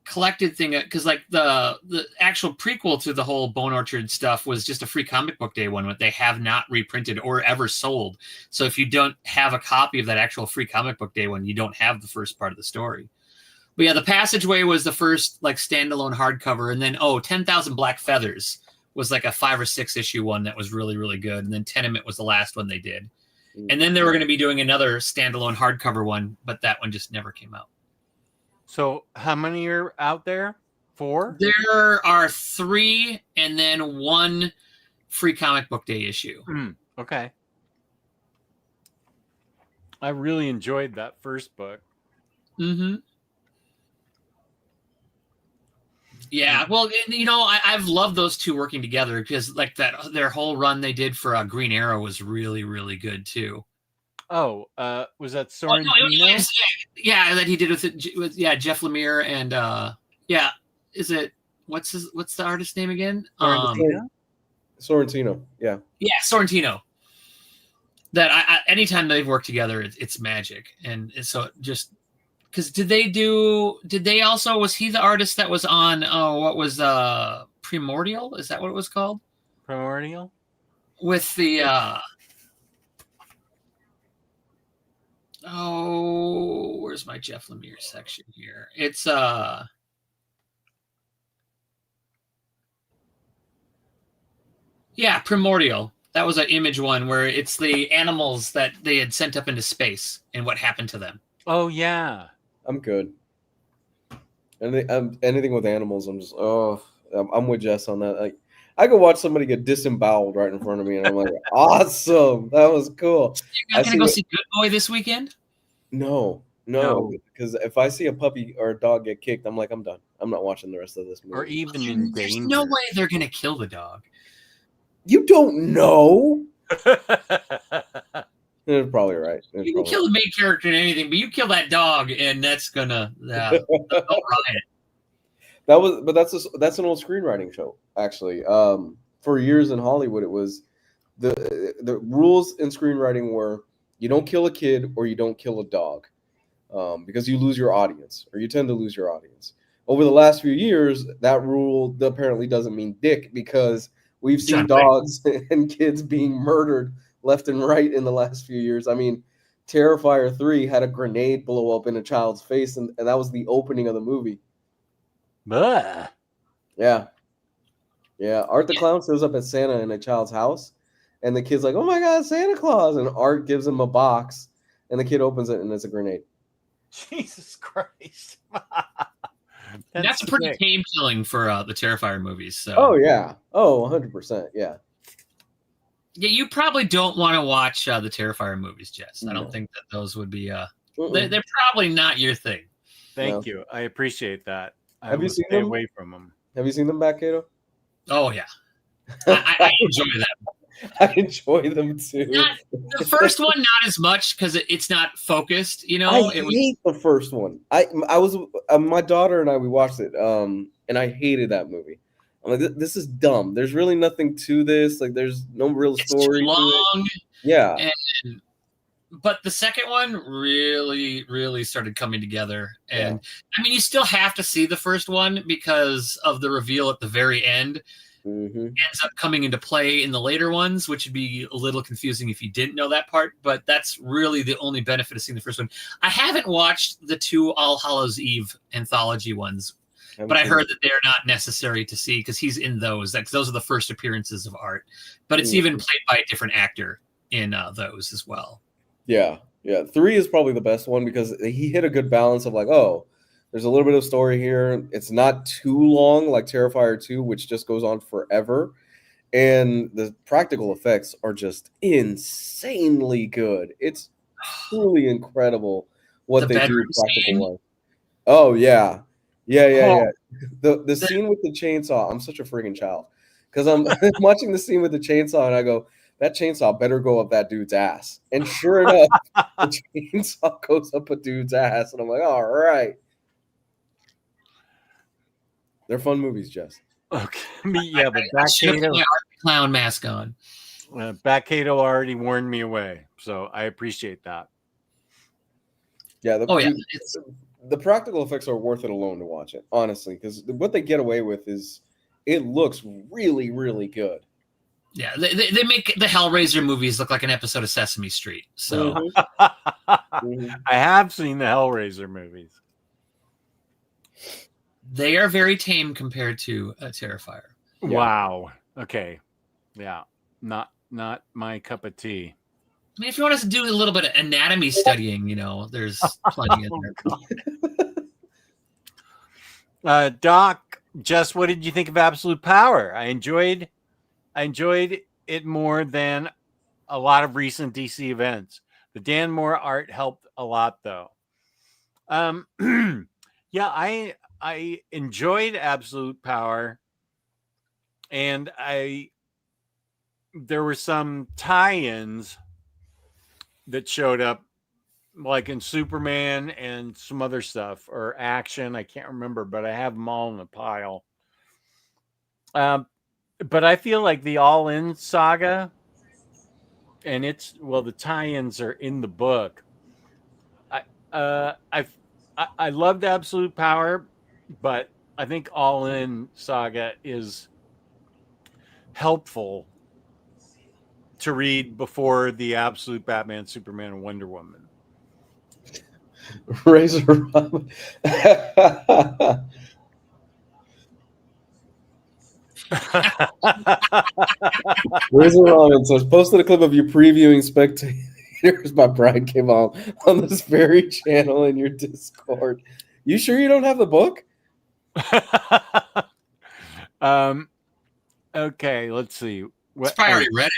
collected thing, because like the actual prequel to the whole Bone Orchard stuff was just a free comic book day one that they have not reprinted or ever sold. So if you don't have a copy of that actual free comic book day one, you don't have the first part of the story. But yeah, The Passageway was the first like standalone hardcover, and then 10,000 Black Feathers was like a 5 or 6 issue one that was really, really good, and then Tenement was the last one they did. And then they were going to be doing another standalone hardcover one, but that one just never came out. So how many are out there? 4? There are 3, and then 1 free comic book day issue. Okay. I really enjoyed that first book. Mm-hmm. Yeah, well, I've loved those two working together because like their whole run they did for Green Arrow was really, really good too. Oh, was that Sorrentino? Yeah, that he did with Jeff Lemire and is it what's the artist's name again? Sorrentino. Yeah, Sorrentino. That I anytime they've worked together, it's magic, and so just. Because was he the artist that was on, what was Primordial? Is that what it was called? Primordial? With the, where's my Jeff Lemire section here? It's, Primordial. That was an Image one where it's the animals that they had sent up into space and what happened to them. Oh, yeah. I'm good. Anything with animals, I'm just I'm with Jess on that. Like, I could watch somebody get disemboweled right in front of me, and I'm like, awesome, that was cool. You're not gonna go see Good Boy this weekend? No, because if I see a puppy or a dog get kicked, I'm like, I'm done. I'm not watching the rest of this movie. Or even in There's danger. no way they're gonna kill the dog. You don't know. You're probably right. You can kill the main character in anything, but you kill that dog, and that's gonna riot. That's an old screenwriting show, actually. For years in Hollywood, it was the rules in screenwriting were you don't kill a kid or you don't kill a dog, because you lose your audience, or you tend to lose your audience. Over the last few years, that rule apparently doesn't mean dick, because we've seen dogs and kids being murdered left and right in the last few years. I mean, Terrifier 3 had a grenade blow up in a child's face, and that was the opening of the movie. Blah. Yeah. Art the Clown shows up at Santa in a child's house, and the kid's like, oh my God, Santa Claus. And Art gives him a box, and the kid opens it, and it's a grenade. Jesus Christ. That's a pretty tame killing for the Terrifier movies. So. Oh, yeah. Oh, 100%. Yeah. Yeah, you probably don't want to watch the Terrifier movies, Jess. I don't think that those would be. They're probably not your thing. Thank you. I appreciate that. Have you seen them? Away from them. Have you seen them back, Kato? Oh yeah, I enjoy that. I enjoy them too. Not, the first one, not as much because it's not focused. You know, I hate the first one. I was my daughter and we watched it, and I hated that movie. I'm like, this is dumb. There's really nothing to this. Like, there's no real it's story too to it. long. Yeah. But the second one really started coming together. And Yeah. I mean, you still have to see the first one because of the reveal at the very end. Ends up coming into play in the later ones, which would be a little confusing if you didn't know that part. But that's really the only benefit of seeing the first one. I haven't watched the 2 All Hallows Eve anthology ones, but I heard that they're not necessary to see because he's in those. Those are the first appearances of Art. But it's even played by a different actor in those as well. Yeah. 3 is probably the best one because he hit a good balance of like, oh, there's a little bit of story here. It's not too long like Terrifier 2, which just goes on forever. And the practical effects are just insanely good. It's truly incredible what they do practical-wise. Oh, yeah. Yeah. The scene with the chainsaw, I'm such a freaking child. Because I'm watching the scene with the chainsaw and I go, that chainsaw better go up that dude's ass. And sure enough, the chainsaw goes up a dude's ass. And I'm like, all right. They're fun movies, Jess. Okay. Yeah, but I should have put my Art Clown mask on. Backcato already warned me away, so I appreciate that. Yeah, the practical effects are worth it alone to watch it, honestly, because what they get away with is it looks really, really good. Yeah, they make the Hellraiser movies look like an episode of Sesame Street. So I have seen the Hellraiser movies. They are very tame compared to Terrifier. Yeah. Wow. Okay. Yeah. Not my cup of tea. I mean, if you want us to do a little bit of anatomy studying, you know, there's plenty in there. Doc, Jess, what did you think of Absolute Power? I enjoyed it more than a lot of recent DC events. The Dan Moore art helped a lot, though. Yeah, I enjoyed Absolute Power, and there were some tie-ins that showed up, like in Superman and some other stuff, or Action. I can't remember, but I have them all in a pile. But I feel like the All In saga, and the tie-ins are in the book. I loved Absolute Power, but I think All In saga is helpful to read before the Absolute Batman, Superman, and Wonder Woman. Razor Ramon. Razor Ramon says, posted a clip of you previewing Spectators by Brian K. on this very channel in your Discord. You sure you don't have the book? Okay, let's see. I already read it.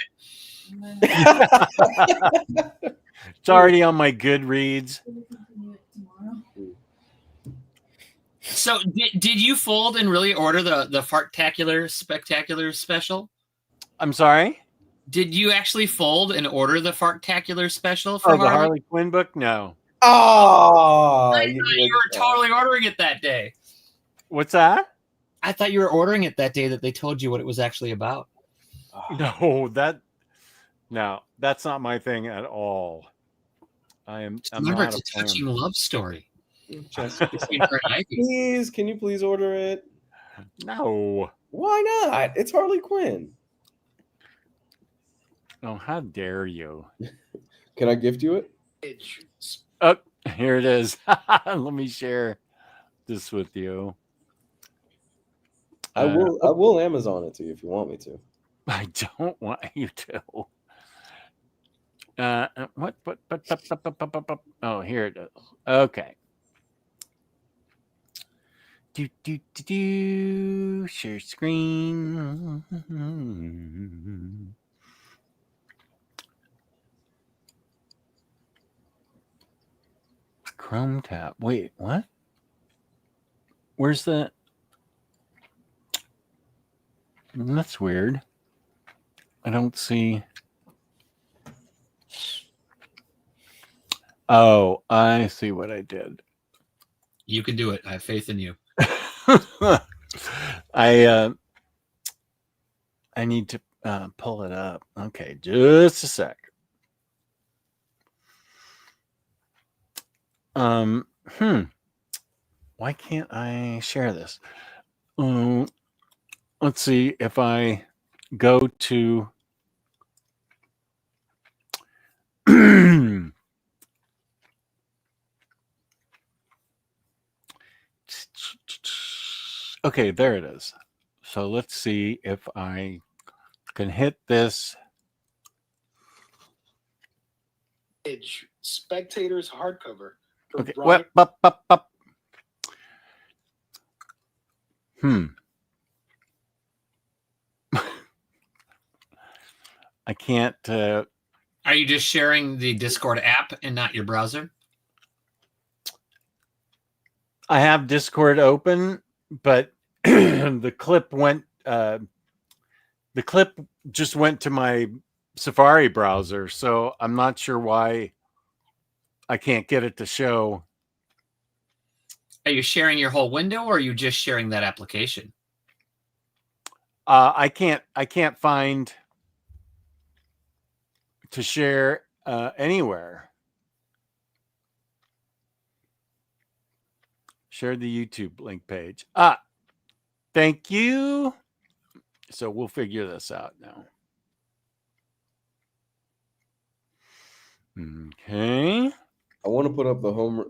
It's already on my Goodreads. So did you fold and really order the Fartacular Spectacular special? I'm sorry? Did you actually fold and order the Fartacular special for the Harley Quinn book? No. Oh, I thought you were totally ordering it that day. What's that? I thought you were ordering it that day that they told you what it was actually about. No, that's not my thing at all. Remember, it's a touching love story. Please, can you please order it? No. Why not? It's Harley Quinn. Oh, how dare you? Can I gift you it? Oh, here it is. Let me share this with you. I will Amazon it to you if you want me to. I don't want you to. What? Oh, here it is. Okay. Share screen. Chrome tab. Wait, what? Where's the? That's weird. I don't see. Oh, I see what I did. You can do it. I have faith in you. I need to pull it up. Okay, just a sec. Why can't I share this? Let's see if I go to okay, there it is. So let's see if I can hit this. Spectators hardcover. Okay, what? Up. I can't. Are you just sharing the Discord app and not your browser? I have Discord open, but the clip went. The clip just went to my Safari browser, so I'm not sure why I can't get it to show. Are you sharing your whole window, or are you just sharing that application? I can't find to share anywhere. Share the YouTube link page. Thank you. So we'll figure this out now. Okay. I want to put up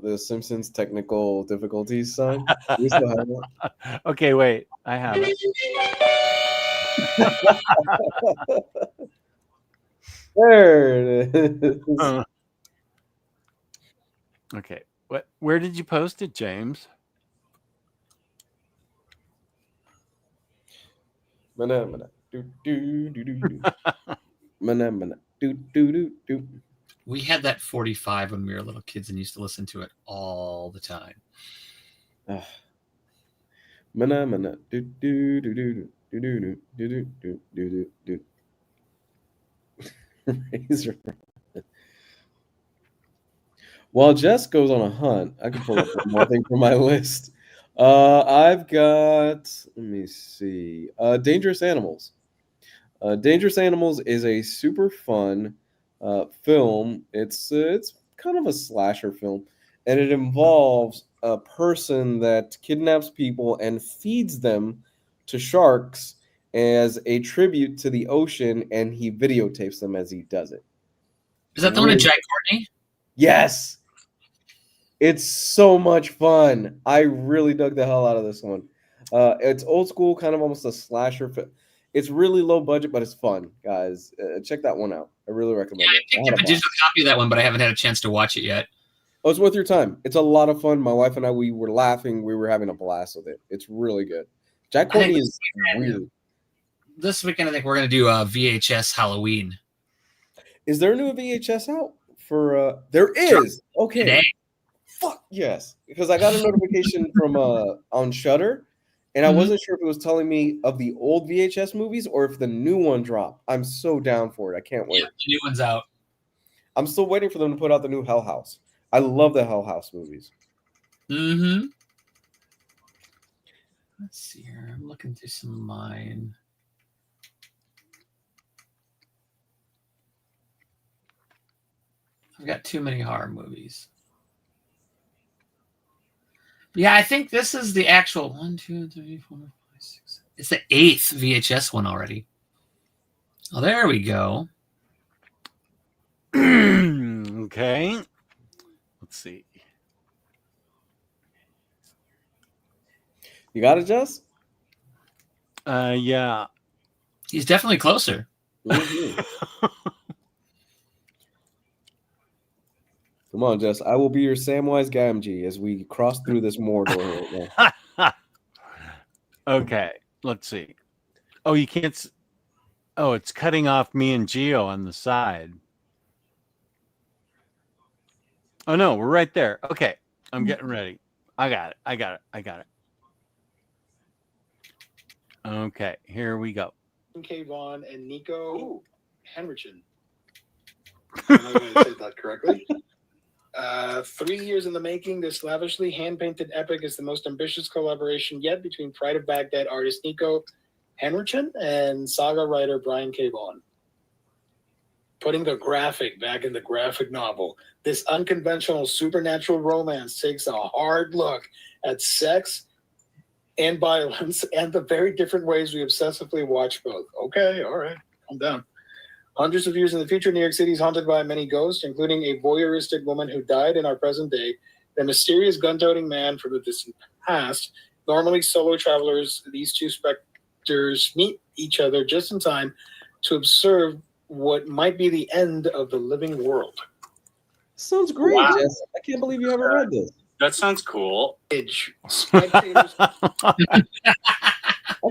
the Simpsons technical difficulties sign. We still have that. Okay, wait. I have it. There it is. Okay. Where did you post it, James? Mana, do, do, do, do, do. Mana, do, do, do, do. We had that 45 when we were little kids and used to listen to it all the time. Mana, do, do, do, do, do, do, do, do, do, do, do. Razor. While Jess goes on a hunt, I can pull up one more thing from my list. I've got, let me see, Dangerous Animals. Dangerous Animals is a super fun film. It's kind of a slasher film, and it involves a person that kidnaps people and feeds them to sharks as a tribute to the ocean, and he videotapes them as he does it. Is that the one with Jack Courtney? Yes. It's so much fun. I really dug the hell out of this one. It's old school, kind of almost a slasher film. It's really low budget, but it's fun, guys. Check that one out. I really recommend it. I picked up a digital copy of that one, but I haven't had a chance to watch it yet. Oh, it's worth your time. It's a lot of fun. My wife and I, we were laughing. We were having a blast with it. It's really good. Jack Courtney is weird. This weekend, I think we're going to do a VHS Halloween. Is there a new VHS out for? There is. Okay. Today. Fuck yes, because I got a notification from on Shudder, and I wasn't sure if it was telling me of the old VHS movies or if the new one dropped. I'm so down for it. I can't wait. Yeah, the new one's out. I'm still waiting for them to put out the new Hell House. I love the Hell House movies. Mm-hmm. Let's see here. I'm looking through some of mine. I've got too many horror movies. Yeah, I think this is the actual 1, 2, 3, 4, 5, 6. It's the 8th VHS one already. Oh, there we go. Okay. Let's see. You got it, Jess? Yeah. He's definitely closer. Mm-hmm. Come on, Jess. I will be your Samwise Gamgee as we cross through this Mordor right now. Okay, let's see. Oh, you can't. Oh, it's cutting off me and Geo on the side. Oh, no, we're right there. Okay, I'm getting ready. I got it. Okay, here we go. K. Vaughn and Nico Henrichon. I'm not going to say that correctly. 3 years in the making, this lavishly hand-painted epic is the most ambitious collaboration yet between Pride of Baghdad artist Nico Henrichon and saga writer Brian K. Vaughan. Putting the graphic back in the graphic novel, this unconventional supernatural romance takes a hard look at sex and violence and the very different ways we obsessively watch both. Okay, all right, calm down. Hundreds of years in the future, New York City is haunted by many ghosts, including a voyeuristic woman who died in our present day, a mysterious gun-toting man from the distant past. Normally solo travelers, these two specters meet each other just in time to observe what might be the end of the living world. Sounds great, Wow. Jess. I can't believe you haven't read this. That sounds cool. Spectators I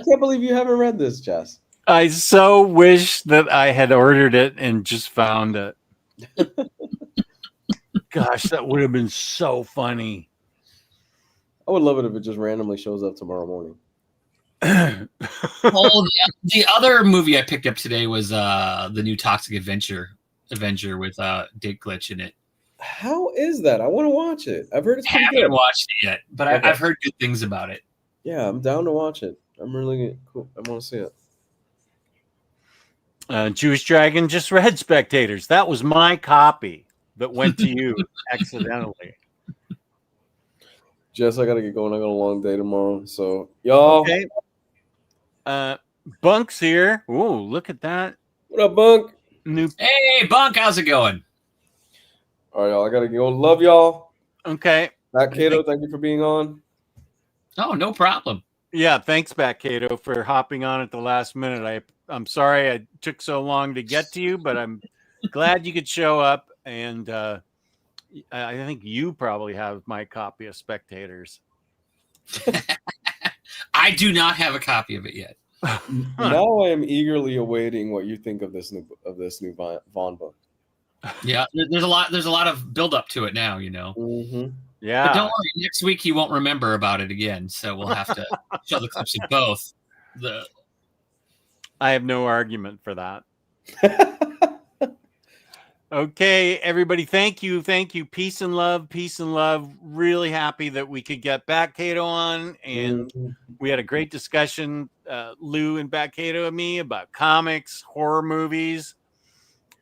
can't believe you haven't read this, Jess. I so wish that I had ordered it and just found it. Gosh, that would have been so funny. I would love it if it just randomly shows up tomorrow morning. The other movie I picked up today was the new Toxic Avenger with Dick Glitch in it. How is that? I want to watch it. I've heard it's pretty Haven't good. watched it yet, but Okay. I've heard good things about it. Yeah, I'm down to watch it. I'm really cool. I want to see it. Jewish Dragon just read Spectators. That was my copy that went to you accidentally. Jess, I got to get going. I got a long day tomorrow. So, y'all. Okay. Bunk's here. Ooh, look at that. What up, Bunk? New. Hey, Bunk, how's it going? All right, y'all. I got to go. Love y'all. Okay. Matt Cato, thank you for being on. Oh, no problem. Yeah, thanks, Back Cato, for hopping on at the last minute. I'm sorry I took so long to get to you, but I'm glad you could show up. And I think you probably have my copy of Spectators. I do not have a copy of it yet. Now I am eagerly awaiting what you think of this new Vaughn book. Yeah, there's a lot of build up to it now, you know. Mm-hmm. Yeah. But don't worry, next week he won't remember about it again, so we'll have to show the clips of both. I have no argument for that. Okay, everybody, thank you. Peace and love. Really happy that we could get Back Cato on, and we had a great discussion, Lou and Back Cato and me, about comics, horror movies.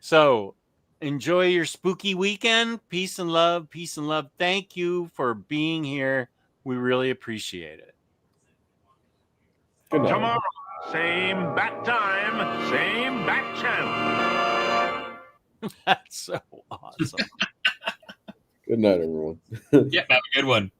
So enjoy your spooky weekend. Peace and love. Thank you for being here. We really appreciate it. Good night. Tomorrow, same bat time, same bat channel. That's so awesome. Good night, everyone. Yep, have a good one.